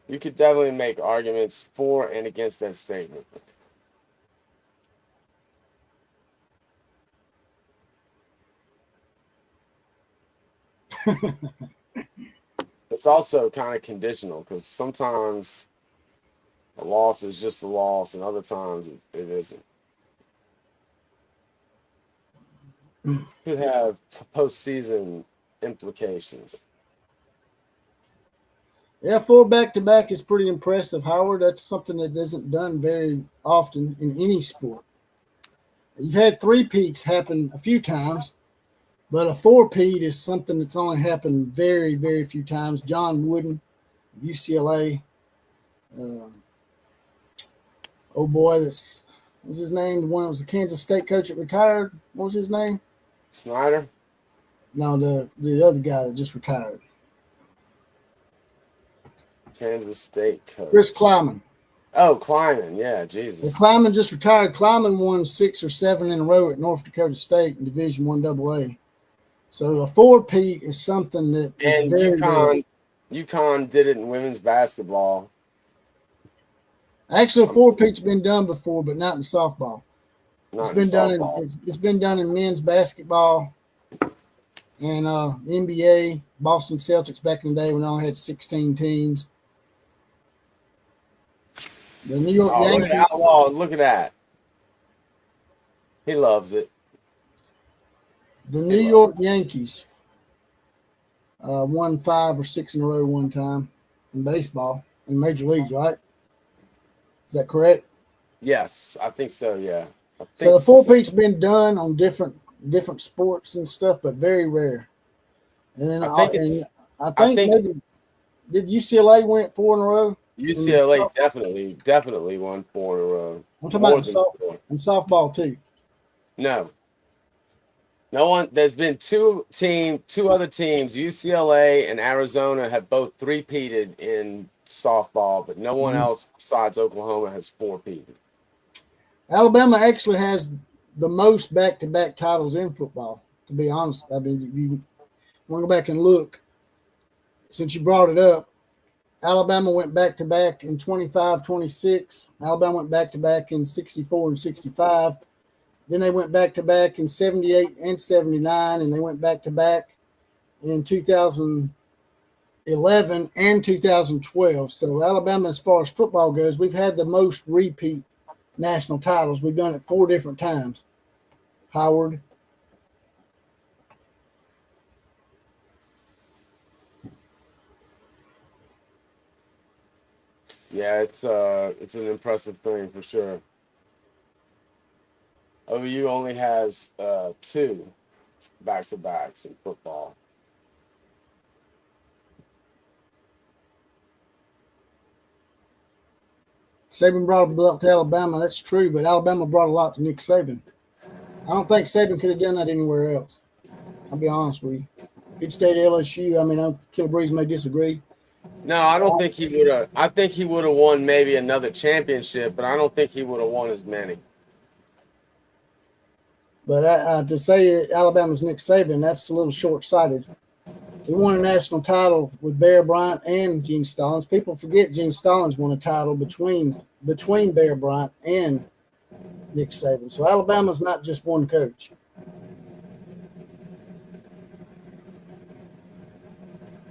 You could definitely make arguments for and against that statement. It's also kind of conditional because sometimes a loss is just a loss, and other times it isn't. Could have postseason implications. Yeah, 4 back-to-back is pretty impressive, Howard. That's something that isn't done very often in any sport. You've had 3-peats happen a few times, but a 4-peat is something that's only happened very, very few times. John Wooden, UCLA. Oh boy, what's his name? The one that was the Kansas State coach that retired. What was his name? Snyder? No, the other guy that just retired. Kansas State coach. Chris Kleiman. Oh, Kleiman. Yeah, Jesus. Well, Kleiman just retired. Kleiman won 6 or 7 in a row at North Dakota State in Division I AA. So a 4-peat is something that is and very UConn did it in women's basketball. Actually, a 4-peat's been done before, but not in softball. It's been done in men's basketball and NBA, Boston Celtics back in the day when they only had 16 teams. The New York Yankees. Look at that. He loves it. The New York Yankees won 5 or 6 in a row one time in baseball in major leagues, right? Is that correct? Yes, I think so. Yeah. So the 4-peat's been done on different sports and stuff, but very rare. And then I think maybe did UCLA win it 4 in a row? UCLA definitely won 4 in a row. I'm talking about in softball too. No one. There's been two other teams. UCLA and Arizona have both 3-peated in softball, but no one else besides Oklahoma has 4-peated. Alabama actually has the most back-to-back titles in football, to be honest. I mean, if you want to go back and look, since you brought it up, Alabama went back-to-back in 25-26. Alabama went back-to-back in 64 and 65. Then they went back-to-back in 78 and 79, and they went back-to-back in 2011 and 2012. So Alabama, as far as football goes, we've had the most repeat national titles. We've done it 4 different times. Howard. Yeah, it's an impressive thing for sure. OU only has 2. back-to-backs in football. Saban brought a lot to Alabama. That's true, but Alabama brought a lot to Nick Saban. I don't think Saban could have done that anywhere else. I'll be honest with you. If he'd stayed at LSU, I mean, Killer Breeze may disagree. No, I don't think he would have. I think he would have won maybe another championship, but I don't think he would have won as many. But to say Alabama's Nick Saban, that's a little short-sighted. He won a national title with Bear Bryant and Gene Stallings. People forget Gene Stallings won a title between Bear Bryant and Nick Saban. So Alabama's not just one coach.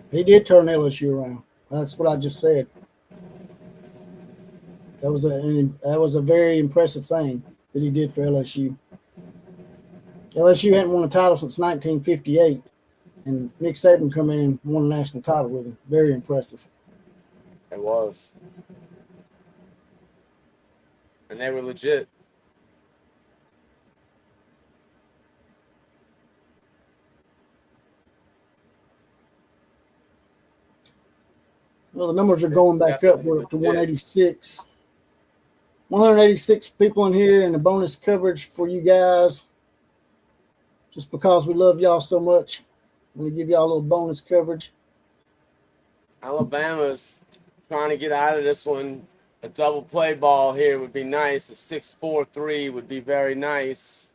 He did turn LSU around. That's what I just said. That was a very impressive thing that he did for LSU. LSU hadn't won a title since 1958, and Nick Saban come in and won a national title with him. Very impressive. It was. And they were legit. Well, the numbers are going back up. We're up to 186. 186 people in here, and the bonus coverage for you guys. Just because we love y'all so much, I'm going to give y'all a little bonus coverage. Alabama's trying to get out of this one. A double play ball here would be nice. A 6-4-3 would be very nice.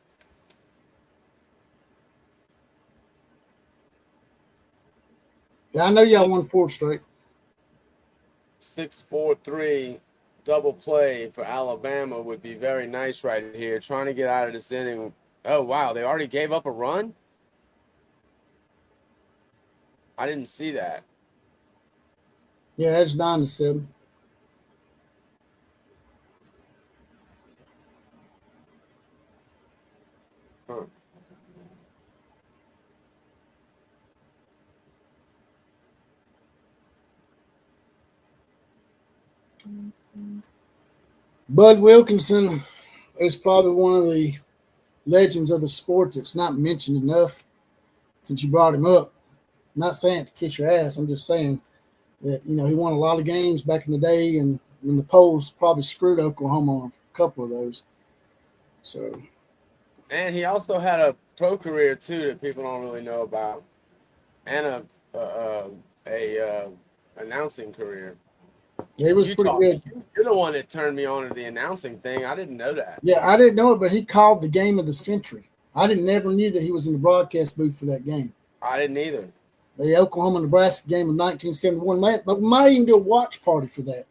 Yeah, I know y'all won 4 straight. 6-4-3 double play for Alabama would be very nice right here. Trying to get out of this inning. Oh, wow. They already gave up a run? I didn't see that. Yeah, that's 9-7. Huh. Bud Wilkinson is probably one of the legends of the sport that's not mentioned enough since you brought him up. I'm not saying it to kiss your ass. I'm just saying that, he won a lot of games back in the day, and the polls probably screwed Oklahoma on a couple of those. So, and he also had a pro career too that people don't really know about, and a announcing career. Yeah, he was pretty good. You're the one that turned me on to the announcing thing. I didn't know that. Yeah, I didn't know it, but he called the game of the century. I never knew that he was in the broadcast booth for that game. I didn't either. The Oklahoma-Nebraska game of 1971. But we might even do a watch party for that.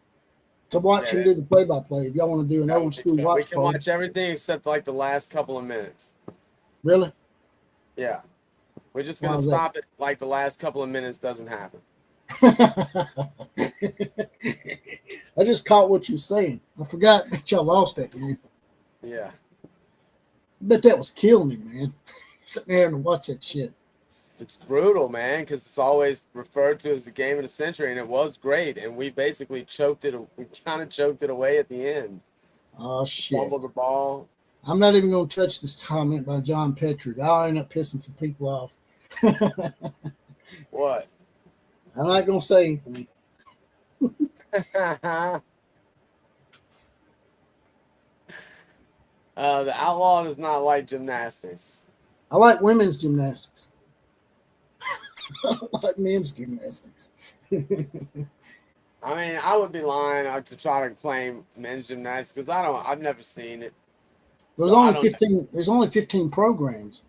To watch him do the play-by-play. If y'all want to do an old school watch party. We can watch everything except like the last couple of minutes. Really? Yeah. We're just going to stop it like the last couple of minutes doesn't happen. I just caught what you're saying. I forgot that y'all lost that game. Yeah. I bet that was killing me, man. Sitting there and watch that shit. It's brutal, man, because it's always referred to as the game of the century, and it was great. And we basically choked it. We kind of choked it away at the end. Oh, shit. Fumbled the ball. I'm not even going to touch this comment by John Petrie. I'll end up pissing some people off. What? I'm not going to say anything. The Outlaw does not like gymnastics. I like women's gymnastics. I don't like men's gymnastics. I mean, I would be lying to try to claim men's gymnastics because I've never seen it. There's only 15. There's only 15 programs.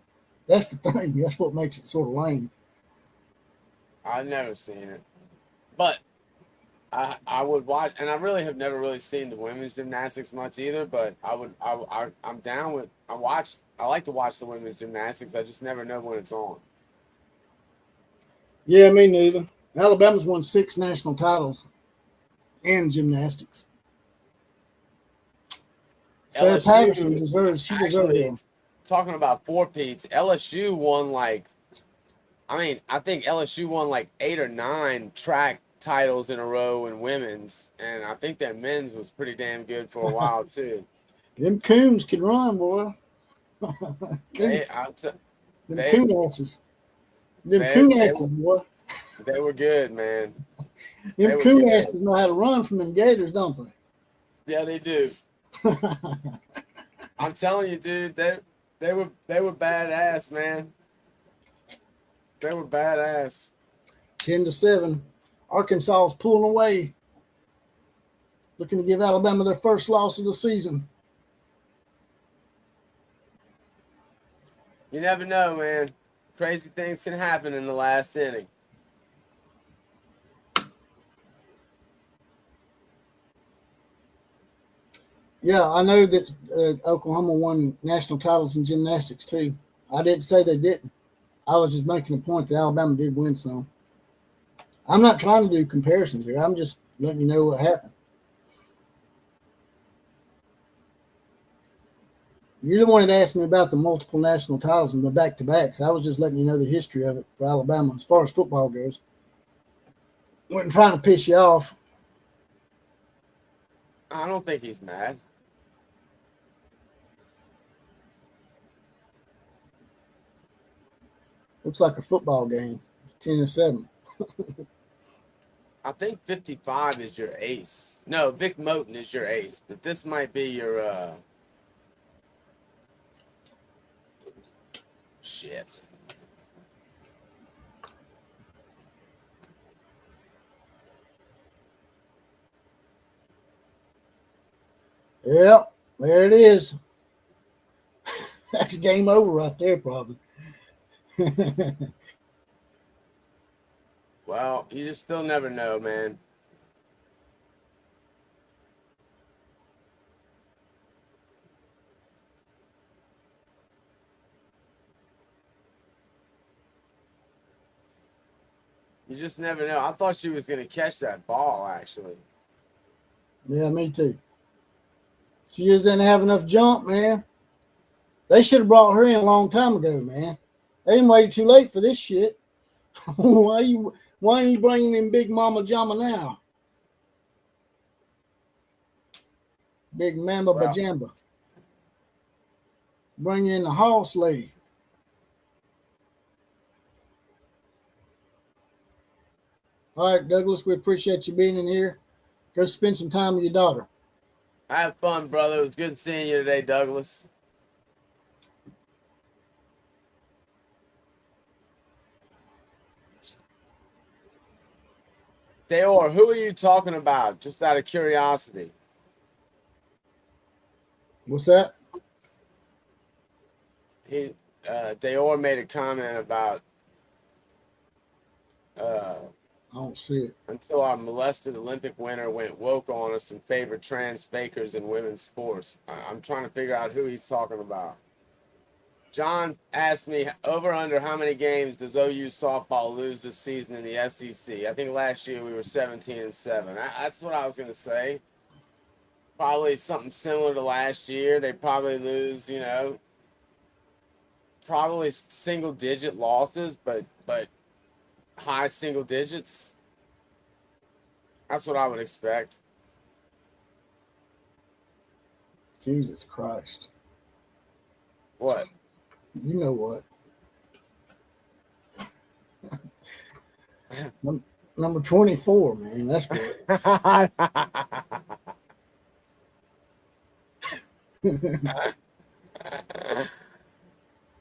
That's the thing. That's what makes it sort of lame. I've never seen it, but I would watch, and I really have never really seen the women's gymnastics much either. But I'm down with. I like to watch the women's gymnastics. I just never know when it's on. Yeah, me neither. Alabama's won 6 national titles in gymnastics. Sarah Patterson deserves it. Talking about 4-peats, LSU won I think LSU won 8 or 9 track titles in a row in women's, and I think that men's was pretty damn good for a while too. Them coons can run, boy. Them coon asses. Them coon asses, boy. They were good, man. Them coon asses know how to run from them gators, don't they? Yeah, they do. I'm telling you, dude, they were badass, man. They were badass. 10-7. Arkansas is pulling away. Looking to give Alabama their first loss of the season. You never know, man. Crazy things can happen in the last inning. Yeah, I know that Oklahoma won national titles in gymnastics too. I didn't say they didn't. I was just making a point that Alabama did win some. I'm not trying to do comparisons here. I'm just letting you know what happened. You're the one that asked me about the multiple national titles and the back-to-backs. I was just letting you know the history of it for Alabama as far as football goes. Wasn't trying to piss you off. I don't think he's mad. Looks like a football game. 10-7. I think 55 is your ace. No, Vic Moten is your ace, but this might be your shit. Yep, there it is. That's game over right there, probably. Well, you just still never know, man. You just never know. I thought she was going to catch that ball, actually. Yeah, me too. She just didn't have enough jump, man. They should have brought her in a long time ago, man. They didn't wait too late for this shit. Why are you bringing in Big Mama Jama now? Big Mamba Bajamba. Bringing in the house lady. All right, Douglas, we appreciate you being in here. Go spend some time with your daughter. Have fun, brother. It was good seeing you today, Douglas. Deor, who are you talking about? Just out of curiosity. What's that? Deor made a comment about I don't see it. Until our molested Olympic winner went woke on us and favored trans fakers in women's sports. I'm trying to figure out who he's talking about. John asked me over under how many games does OU softball lose this season in the SEC. I think last year we were 17-7. That's what I was going to say. Probably something similar to last year. They probably lose, probably single digit losses, but high single digits. That's what I would expect. Jesus Christ. What? You know what? Number 24, man. That's good. I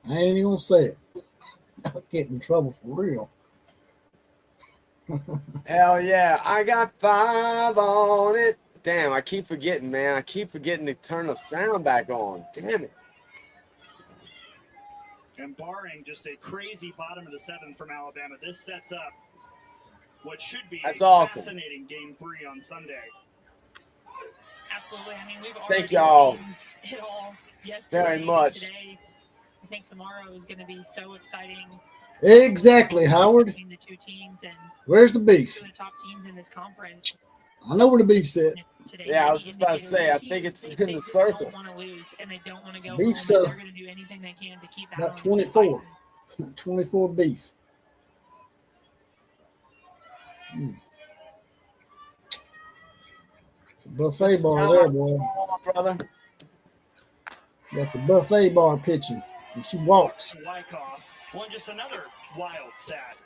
ain't even gonna say it. I'll get in trouble for real. Hell yeah. I got 5 on it. Damn, I keep forgetting, man. I keep forgetting to turn the sound back on. Damn it. And barring just a crazy bottom of the 7th from Alabama, this sets up what should be a fascinating Game 3 on Sunday. Absolutely. I mean, we've already seen it all yesterday. Very much. Today, I think tomorrow is going to be so exciting. Exactly, Howard. Between the two teams and where's the beef? Two of the top teams in this conference. I know where the beef's at. Yeah, I was just about to say, I think it's in the circle. They don't want to lose, and they don't want to go Beef's home. They're going to do anything they can to keep about 24. 24 beef. It's a buffet bar there, boy. Brother. Got the buffet bar pitching. And she walks. Wyckoff won just another wild stat.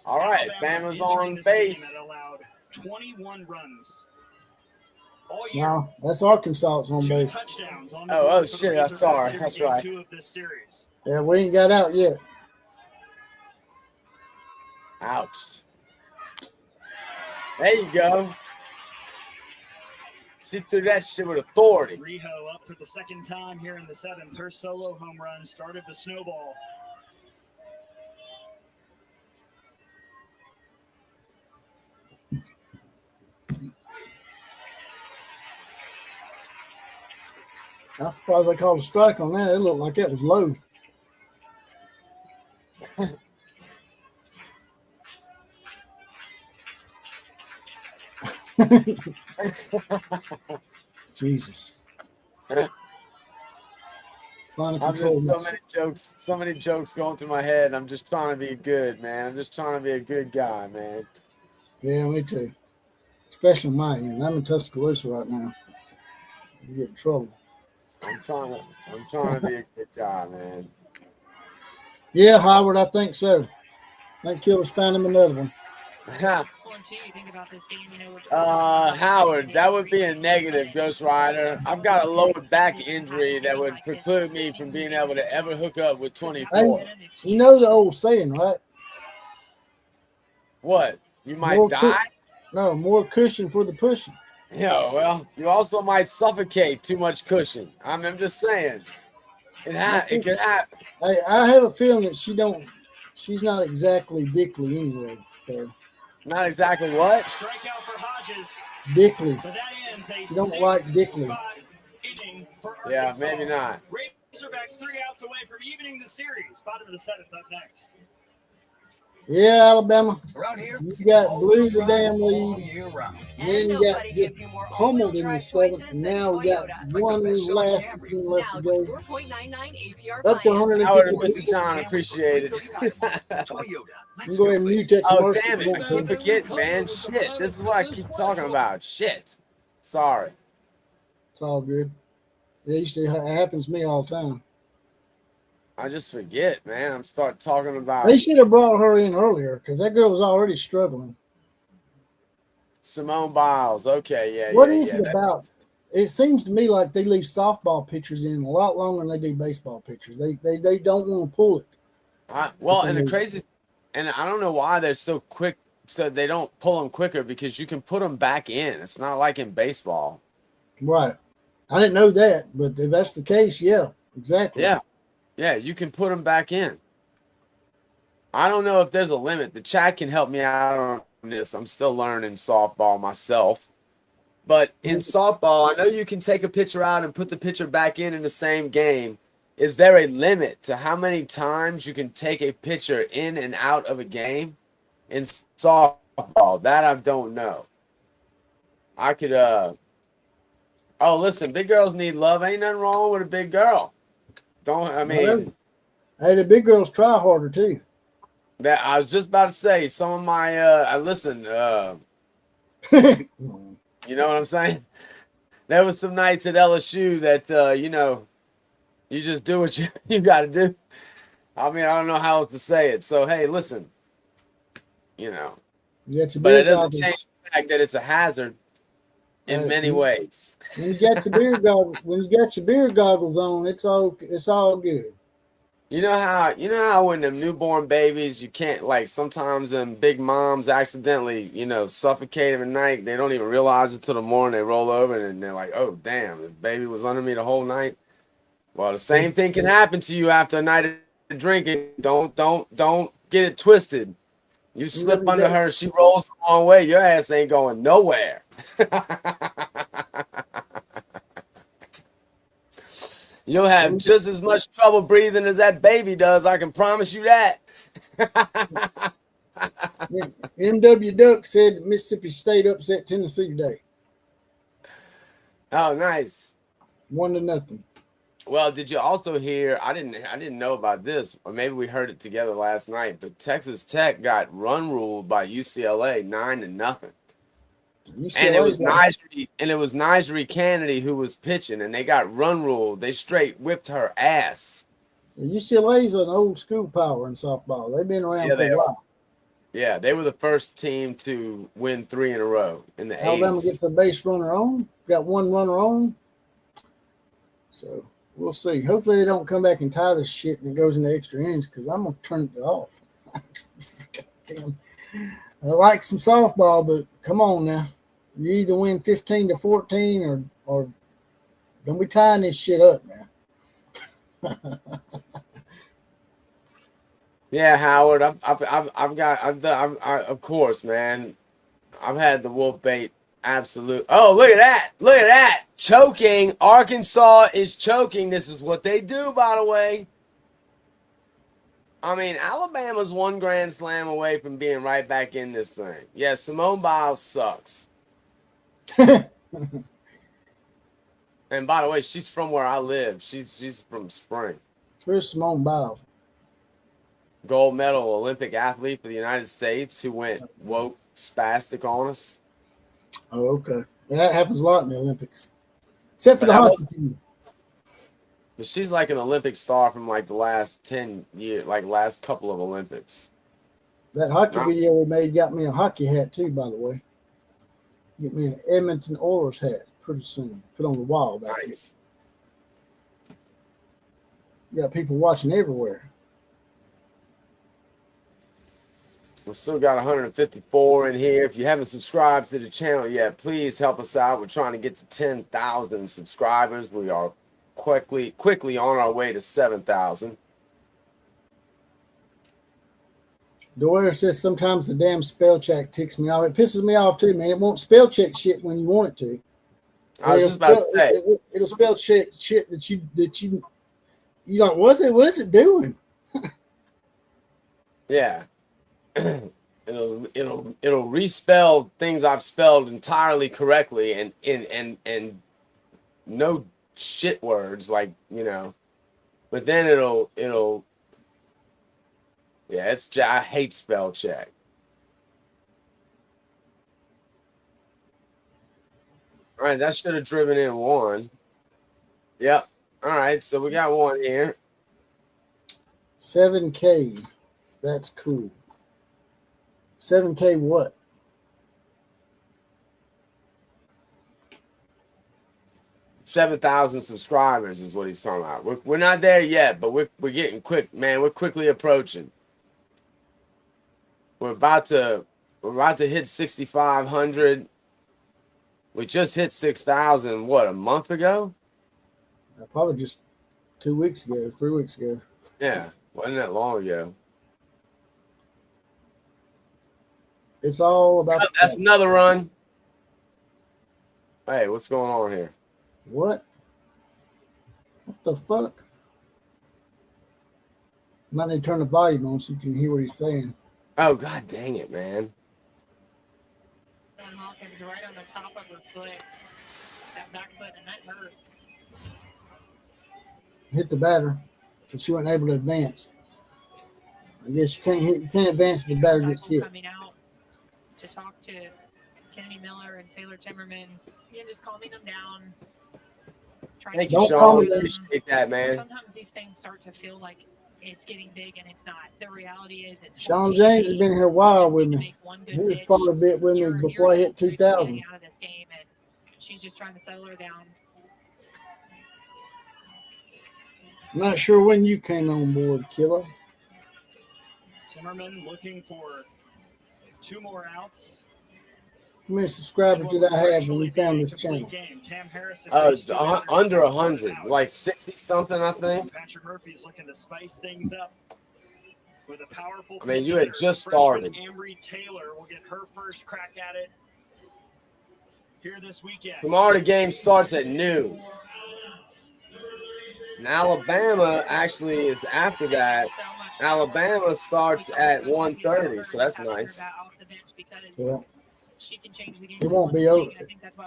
All right, Bama's on base. Allowed 21 runs. No, that's Arkansas on base. Touchdowns on oh shit! I'm sorry. That's right. 2 of this series. Yeah, we ain't got out yet. Ouch. There you go. She threw that shit with authority. Riho up for the second time here in the 7th. Her solo home run started the snowball. I'm surprised they called a strike on that. It looked like it was low. Jesus. I'm just so many jokes going through my head. I'm just trying to be good, man. I'm just trying to be a good guy, man. Yeah, me too. Especially my end. I'm in Tuscaloosa right now. You get in trouble. I'm trying to be a good guy, man. Yeah, Howard, I think so. I think Killer's found him another one. Howard, that would be a negative, Ghost Rider. I've got a lower back injury that would preclude me from being able to ever hook up with 24. Hey, you know the old saying, right? What? You might die? No, more cushion for the pushing. Yeah, well, you also might suffocate too much cushion. I'm just saying. It could happen. I have a feeling that she's not exactly Dickley anyway. So not exactly what? Strikeout for Hodges. Dickley. But that ends a you don't like Dickley. Yeah, maybe not. Razorbacks 3 outs away from evening the series. Bottom of the 7th up next. Yeah, Alabama. Around here, you got blew the damn lead. And then you got pummeled in the 7th. And now we got one last team left to go. Up to 150. John, appreciate it. You go ahead and mute that. Oh, damn it. I keep forgetting, man. Shit. This is what I keep talking about. Shit. Sorry. It's all good. It happens to me all the time. I just forget, man. I'm start talking about. They should have brought her in earlier because that girl was already struggling. Simone Biles. Okay, yeah. What is it about? It seems to me like they leave softball pitchers in a lot longer than they do baseball pitchers. They don't want to pull it. And the crazy, and I don't know why they're so quick. So they don't pull them quicker because you can put them back in. It's not like in baseball. Right. I didn't know that, but if that's the case, yeah, exactly. Yeah. Yeah, you can put them back in. I don't know if there's a limit. The chat can help me out on this. I'm still learning softball myself. But in softball, I know you can take a pitcher out and put the pitcher back in the same game. Is there a limit to how many times you can take a pitcher in and out of a game? In softball, that I don't know. I could, oh, listen, big girls need love. Ain't nothing wrong with a big girl. Hey, the big girls try harder too. That I was just about to say. Some of my I listen. You know what I'm saying? There was some nights at LSU that you just do what you got to do. I mean, I don't know how else to say it. So hey, listen. But it doesn't change the fact that it's a hazard in many ways. When you got your beer goggles on, it's all good. You know how when them newborn babies, you can't, like, sometimes them big moms accidentally, suffocate them at night. They don't even realize it till the morning. They roll over and they're like, oh damn, the baby was under me the whole night. Well, the same thing can happen to you after a night of drinking. Don't get it twisted. You slip under her, she rolls the wrong way. Your ass ain't going nowhere. You'll have just as much trouble breathing as that baby does. I can promise you that. M.W. Duck said Mississippi State upset Tennessee today. Oh, nice. 1-0. Well, did you also hear? I didn't know about this, or maybe we heard it together last night. But Texas Tech got run ruled by UCLA 9-0. And it was Nigeri Kennedy who was pitching, and they got run ruled. They straight whipped her ass. UCLA's an old school power in softball. They've been around for a while. Yeah, they were the first team to win 3 in a row in the Alabama 80s. gets a base runner on. Got one runner on. So we'll see. Hopefully they don't come back and tie this shit and it goes into extra innings because I'm going to turn it off. Damn. I like some softball, but come on now. You either win 15-14 or don't be tying this shit up now. Yeah, Howard. Of course, man. I've had the wolf bait. Absolute. Oh, look at that! Look at that! Choking. Arkansas is choking. This is what they do, by the way. I mean, Alabama's 1 grand slam away from being right back in this thing. Yeah, Simone Biles sucks. And by the way, she's from where I live. She's from Spring. Where's Simone Biles? Gold medal Olympic athlete for the United States who went woke spastic on us. Oh, okay. That happens a lot in the Olympics. Except for the hockey team. But she's like an Olympic star from like the last 10 years, like last couple of Olympics. That hockey video we made got me a hockey hat too, by the way. Get me an Edmonton Oilers hat pretty soon. Put on the wall back here. You got people watching everywhere. We still got 154 in here. If you haven't subscribed to the channel yet, please help us out. We're trying to get to 10,000 subscribers. We are quickly on our way to 7,000. Doyer says sometimes the damn spell check ticks me off. It pisses me off too, man. It won't spell check shit when you want it to. I was just about to say it'll spell check shit that you you're like, what is it doing? Yeah. it'll respell things I've spelled entirely correctly and no shit words, like, you know, but then it'll I hate spell check. All right, that should have driven in 1. Yep. All right, so we got 1 here. 7K. That's cool. 7K what? $7,000 subscribers is what he's talking about. We're not there yet, but we're getting quick, man. We're quickly approaching. We're about to hit 6,500. We just hit 6,000. What, a month ago? Probably just 2 weeks ago, 3 weeks ago. Yeah, wasn't that long ago. It's all about. Oh, that's another run. Hey, what's going on here? What the fuck? Might need to turn the volume on so you can hear what he's saying. Oh, god dang it, man. Hawkins right on the top of her foot. That back foot, and that hurts. Hit the batter, so she wasn't able to advance. I guess you can't advance if the batter gets hit. Coming out to talk to Kennedy Miller and Sailor Timmerman. Just calming them down. Thank you, Sean. Appreciate that, man. Sometimes these things start to feel like it's getting big and it's not. The reality is it's Sean James has been here a while with me. He was part of it with me before I hit 2,000. Out of this game, and she's just trying to settle her down. I'm not sure when you came on board, Killer. Timmerman looking for 2 more outs. How many subscribers did I have when you found this channel? Oh, it's under 100, like 60 something, I think. Patrick Murphy's looking to spice things up with a powerful. I mean, you had just started. Ambry Taylor will get her first crack at it here this weekend. Tomorrow the game starts at noon. And Alabama actually is after that. Alabama starts at 1:30, so that's nice. Yeah. It won't be over.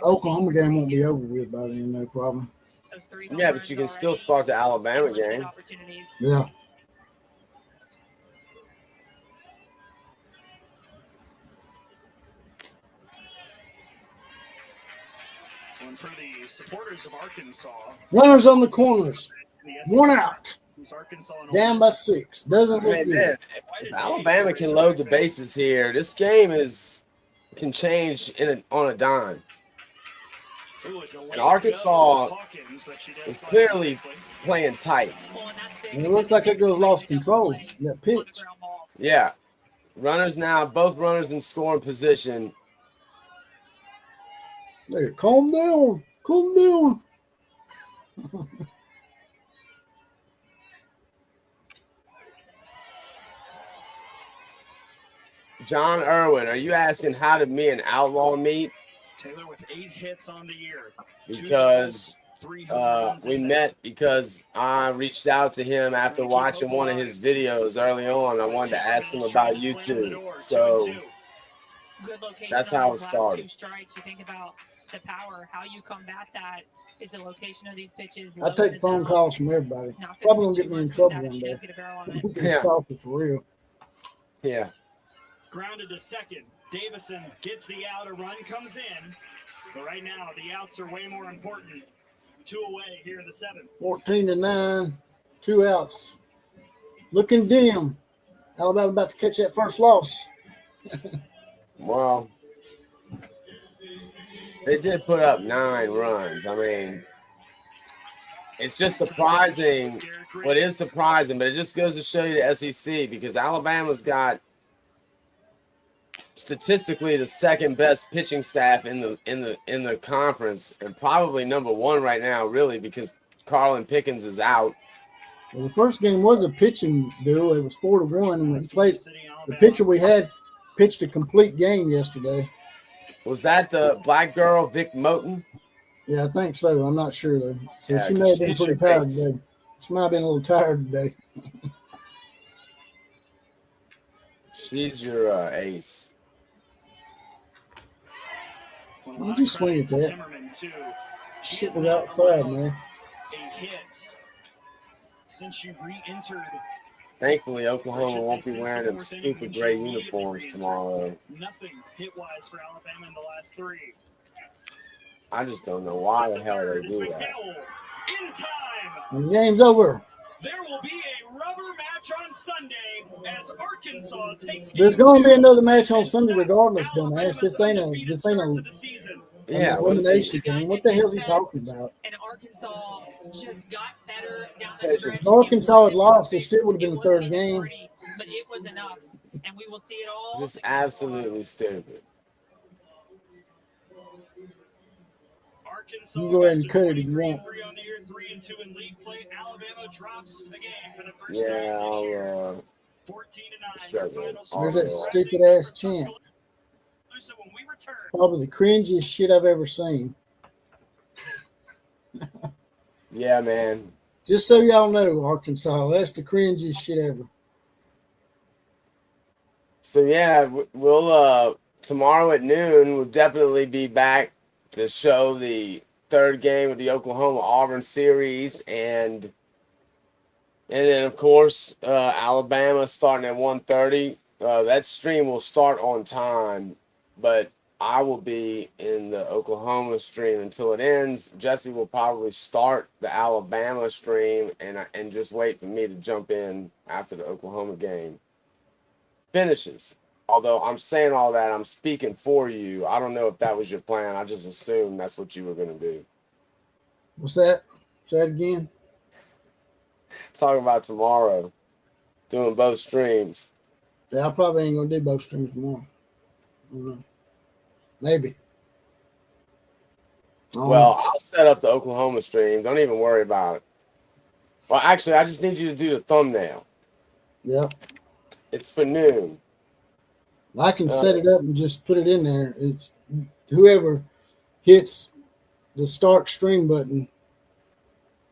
Oklahoma game won't be over with by then, no problem. Yeah, but you can still start the Alabama game. Yeah. And for the supporters of Arkansas, runners on the corners. 1 out. Down by 6. Doesn't look good. Man, if Alabama can load the bases here, this game can change on a dime. And Arkansas is clearly playing tight. And it looks like it goes lost control. That pitch. Yeah. Runners now, both runners in scoring position. Hey, calm down. Calm down. John Irwin, are you asking how did me and Outlaw meet? Taylor with 8 hits on the year. Because we met because I reached out to him after watching one of his videos early on. I wanted to ask him about YouTube. So that's how it started. 2 strikes. You think about the power, how you combat that is the location of these pitches. I take phone calls from everybody. It's probably going to get me in trouble one day. Yeah. For real. Yeah. Grounded to second. Davison gets the out. A run comes in. But right now, the outs are way more important. 2 away here in the 7th. 14-9. 2 outs. Looking dim. Alabama about to catch that first loss. Well, they did put up 9 runs. I mean, it's just surprising. Well, it is surprising, but it just goes to show you the SEC because Alabama's got statistically the second best pitching staff in the conference, and probably number 1 right now, really, because Carlin Pickens is out. Well, the first game was a pitching duel. It was 4-1, and we played. The pitcher we had pitched a complete game yesterday. Was that the black girl, Vic Moten? Yeah, I think so. I'm not sure though. So Yeah, she may have been she's pretty your tired ace. today. She might have been a little tired today. She's your ace. Why'd you swing at that? Shit was outside, man. A hit since you re-entered. Thankfully, Oklahoma won't be wearing them stupid gray uniforms tomorrow. Nothing hit-wise for Alabama in the last 3. I just don't know why the hell they do that. In time. The game's over. There will be a rubber match on Sunday as Arkansas takes. There's going to be another match on Sunday, regardless, dumbass. This ain't a elimination game. What the hell is he talking about? And Arkansas just got better down the stretch. If Arkansas had lost, it still would have been the 3rd game. But it was enough, and we will see it all. Just absolutely stupid. You can go ahead and cut it if you want. Yeah, I'll There's that stupid ass chant. Probably the cringiest shit I've ever seen. Yeah, man. Just so y'all know, Arkansas, that's the cringiest shit ever. So yeah, we'll tomorrow at noon we'll definitely be back to show the 3rd game of the Oklahoma-Auburn series, and then of course Alabama starting at 1:30. That stream will start on time, but I will be in the Oklahoma stream until it ends. Jesse will probably start the Alabama stream and just wait for me to jump in after the Oklahoma game finishes. Although I'm saying all that, I'm speaking for you. I don't know if that was your plan. I just assumed that's what you were going to do. What's that? Say it again. Talking about tomorrow, doing both streams. Yeah, I probably ain't going to do both streams tomorrow. I don't know. Maybe. Well, I'll set up the Oklahoma stream. Don't even worry about it. Well, actually, I just need you to do the thumbnail. Yeah. It's for noon. I can set it up and just put it in there. It's whoever hits the start stream button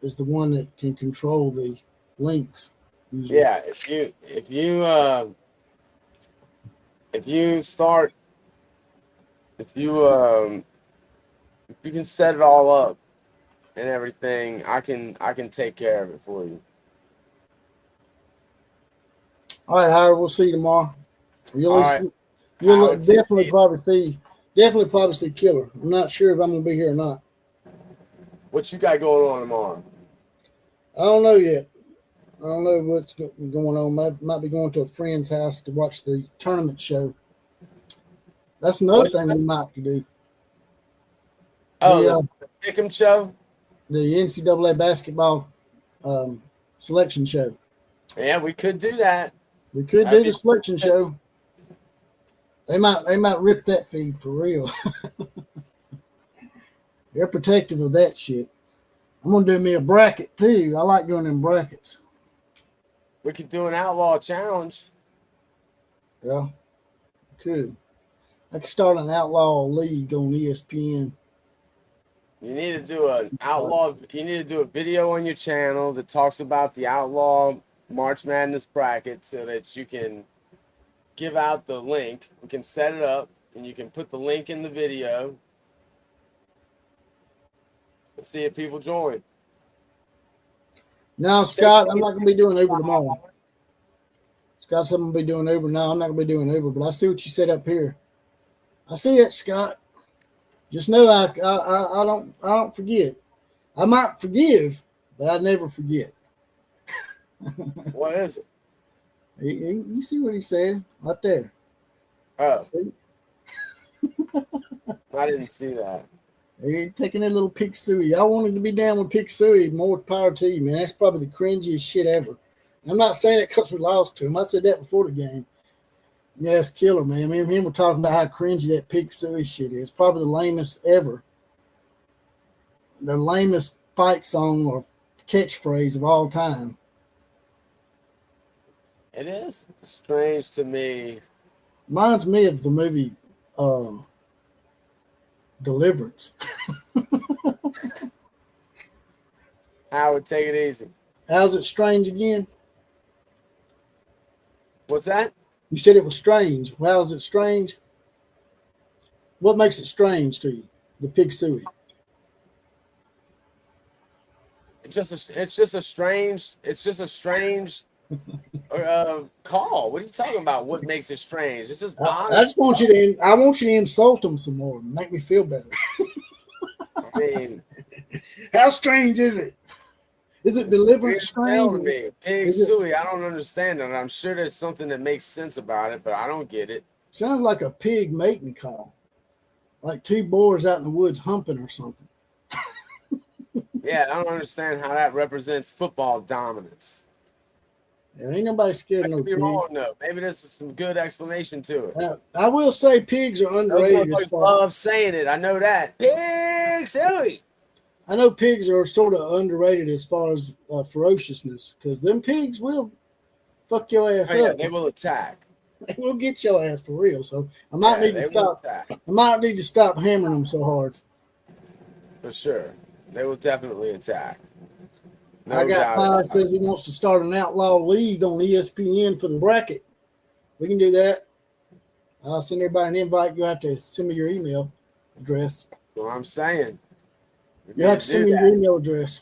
is the one that can control the links. Usually. Yeah, if you can set it all up and everything, I can take care of it for you. All right, Howard, we'll see you tomorrow. You'll Howard, definitely probably see Killer. I'm not sure if I'm gonna be here or not. What you got going on tomorrow? I don't know yet. don't know what's going on. Might be going to a friend's house to watch the tournament show. That's another thing we might do. Oh, the Pick'em show? The NCAA basketball selection show. Yeah, we could do that. We could do the selection show. They might rip that feed for real. They're protective of that shit. I'm gonna do me a bracket too. I like doing them brackets. We could do an outlaw challenge. Yeah, could. I could start an outlaw league on ESPN. You need to do an outlaw. You need to do a video on your channel that talks about the outlaw March Madness bracket, so that you can give out the link. We can set it up, and you can put the link in the video. Let's see if people join. No, Scott, I'm not going to be doing Uber tomorrow. Scott said I'm going to be doing Uber. No, I'm not going to be doing Uber, but I see what you said up here. I see it, Scott. Just know I don't forget. I might forgive, but I never forget. What is it? You see what he said right there. Oh. I didn't see that. You're taking a little Pig Suey. I wanted to be down with Pig Suey. More power to you, man. That's probably the cringiest shit ever. I'm not saying it because we lost to him. I said that before the game. Yeah, it's killer, man. Me and him were talking about how cringy that Pig Suey shit is. Probably the lamest ever. The lamest fight song or catchphrase of all time. It is strange to me. Reminds me of the movie Deliverance. Howard, take it easy. How's it strange again? What's that? You said it was strange. How is it strange? What makes it strange to you? The Pig Suey. It's just a strange call. What are you talking about? What makes it strange? It's just honest. I just want you to. I want you to insult them some more and make me feel better. I mean, how strange is it? Is it deliberate strange? Me, Pig Suey. I don't understand it. I'm sure there's something that makes sense about it, but I don't get it. Sounds like a pig mating call, like two boars out in the woods humping or something. Yeah, I don't understand how that represents football dominance. There ain't nobody scared of no pig. Be wrong though. Maybe there's some good explanation to it. I will say pigs are underrated. I love saying it. I know that. Pig Suey. I know pigs are sort of underrated as far as ferociousness, because them pigs will fuck your ass up. Yeah, they will attack. They will get your ass for real. So I might need to stop. I might need to stop hammering them so hard. For sure, they will definitely attack. No, I got Pine says he wants to start an outlaw league on ESPN for the bracket. We can do that. I'll send everybody an invite. You'll have to send me your email address. What I'm saying. You have to send me your email address.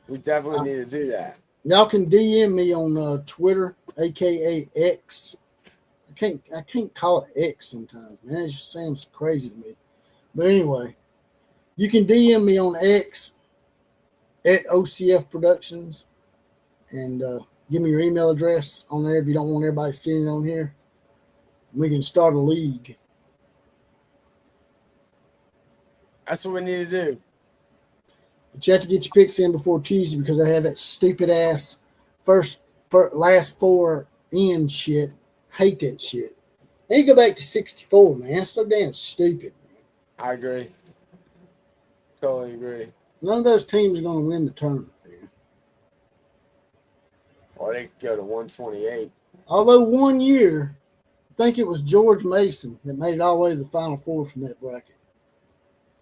We definitely need to do that. Y'all can DM me on Twitter, aka X. I can't call it X sometimes, man. It just sounds crazy to me. But anyway, you can DM me on X at OCF Productions and give me your email address on there if you don't want everybody seeing it on here. We can start a league. That's what we need to do. But you have to get your picks in before Tuesday because I have that stupid ass last four in shit. Hate that shit. Then you go back to 64, man. That's so damn stupid, man. I agree. Totally agree. None of those teams are going to win the tournament, man. Or they could go to 128. Although one year, I think it was George Mason that made it all the way to the Final Four from that bracket.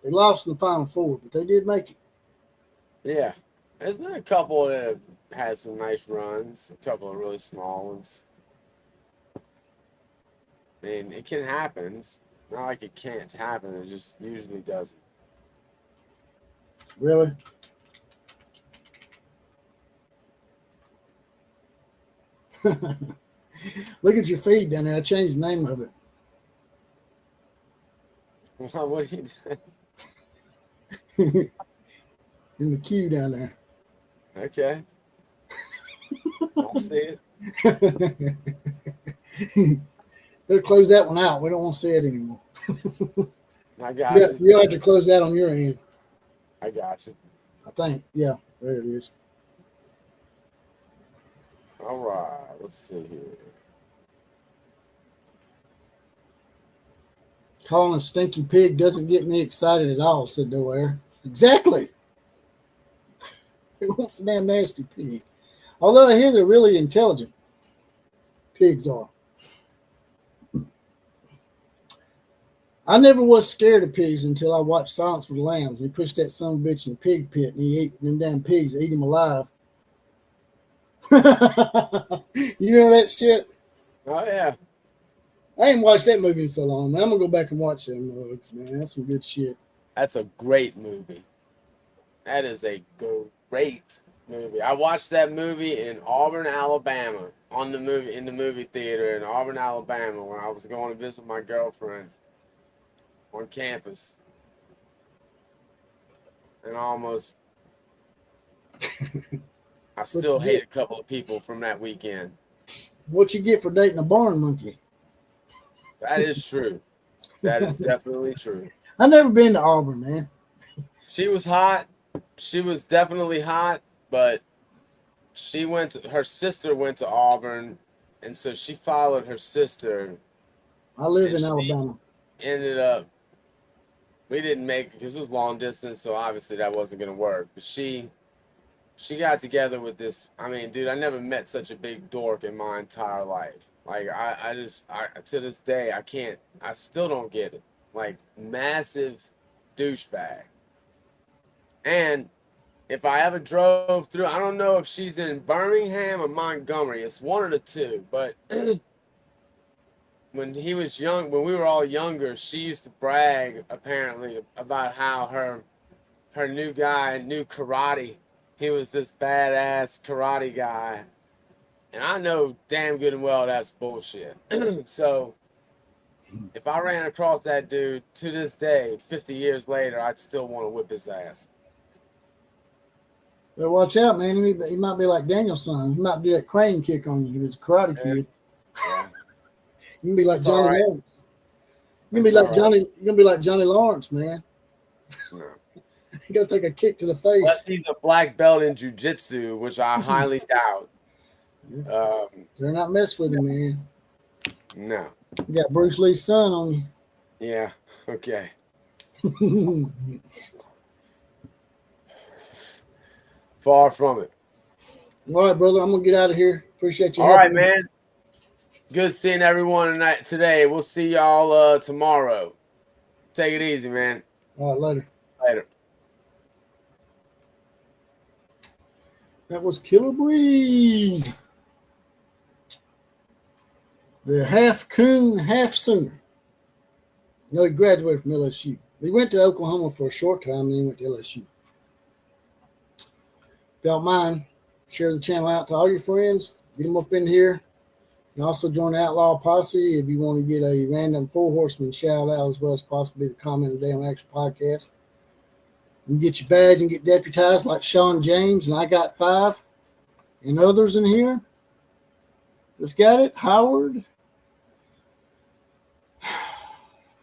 They lost in the Final Four, but they did make it. Yeah. There's been a couple that have had some nice runs, a couple of really small ones. I mean, it can happen. It's not like it can't happen. It just usually doesn't. Really? Look at your feed down there. I changed the name of it. What are you doing? In the queue down there. Okay. I'll see it. Better close that one out. We don't want to see it anymore. I got you. You'll have to close that on your end. I got you. I think. Yeah, there it is. All right. Let's see here. Calling a stinky pig doesn't get me excited at all, said Doair. Exactly. Who wants a damn nasty pig? Although I hear they're really intelligent. Pigs are. I never was scared of pigs until I watched Silence of the Lambs. He pushed that son of a bitch in the pig pit and he ate them damn pigs, ate him alive. You know that shit? Oh, yeah. I ain't watched that movie in so long, man. I'm going to go back and watch them movies, man. That's some good shit. That's a great movie. That is a great movie. I watched that movie in Auburn, Alabama, in the movie theater in Auburn, Alabama, when I was going to visit my girlfriend on campus. And I still hate a couple of people from that weekend. What you get for dating a barn monkey? That is true. That is definitely true. I've never been to Auburn, man. She was hot. She was definitely hot, but her sister went to Auburn, and so she followed her sister. I live in Alabama. Ended up, we didn't make it because it was long distance, so obviously that wasn't going to work. But she got together with this. I mean, dude, I never met such a big dork in my entire life. Like, I to this day, I still don't get it. Like, massive douchebag. And if I ever drove through, I don't know if she's in Birmingham or Montgomery. It's one of the two. But when we were all younger, she used to brag, apparently, about how her new guy knew karate. He was this badass karate guy. And I know damn good and well that's bullshit. So if I ran across that dude to this day, 50 years later, I'd still want to whip his ass. But watch out, man. He might be like Danielson. He might do that crane kick on you. He was a karate kid. Yeah. You can be like Johnny Lawrence. You're gonna be like Johnny Lawrence, man. No. You gotta take a kick to the face. Unless he's a black belt in jiu-jitsu, which I highly doubt. They're not mess with him, man. No. You got Bruce Lee's son on you. Yeah. Okay. Far from it. All right, brother. I'm gonna get out of here. Appreciate you. All right, man. Good seeing everyone today. We'll see y'all tomorrow. Take it easy, man. All right, later. Later. That was Killer Breeze. The half coon, half sooner. No, he graduated from LSU. He went to Oklahoma for a short time, and then he went to LSU. Don't mind, share the channel out to all your friends. Get them up in here. You can also join the Outlaw Posse if you want to get a random Four Horseman shout out, as well as possibly the comment of the Day on Action podcast. You can get your badge and get deputized like Sean James, and I got 5. And others in here. Just got it. Howard.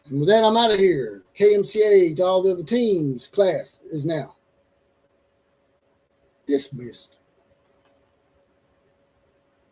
And with that, I'm out of here. KMCA to all the other teams. Class is now dismissed.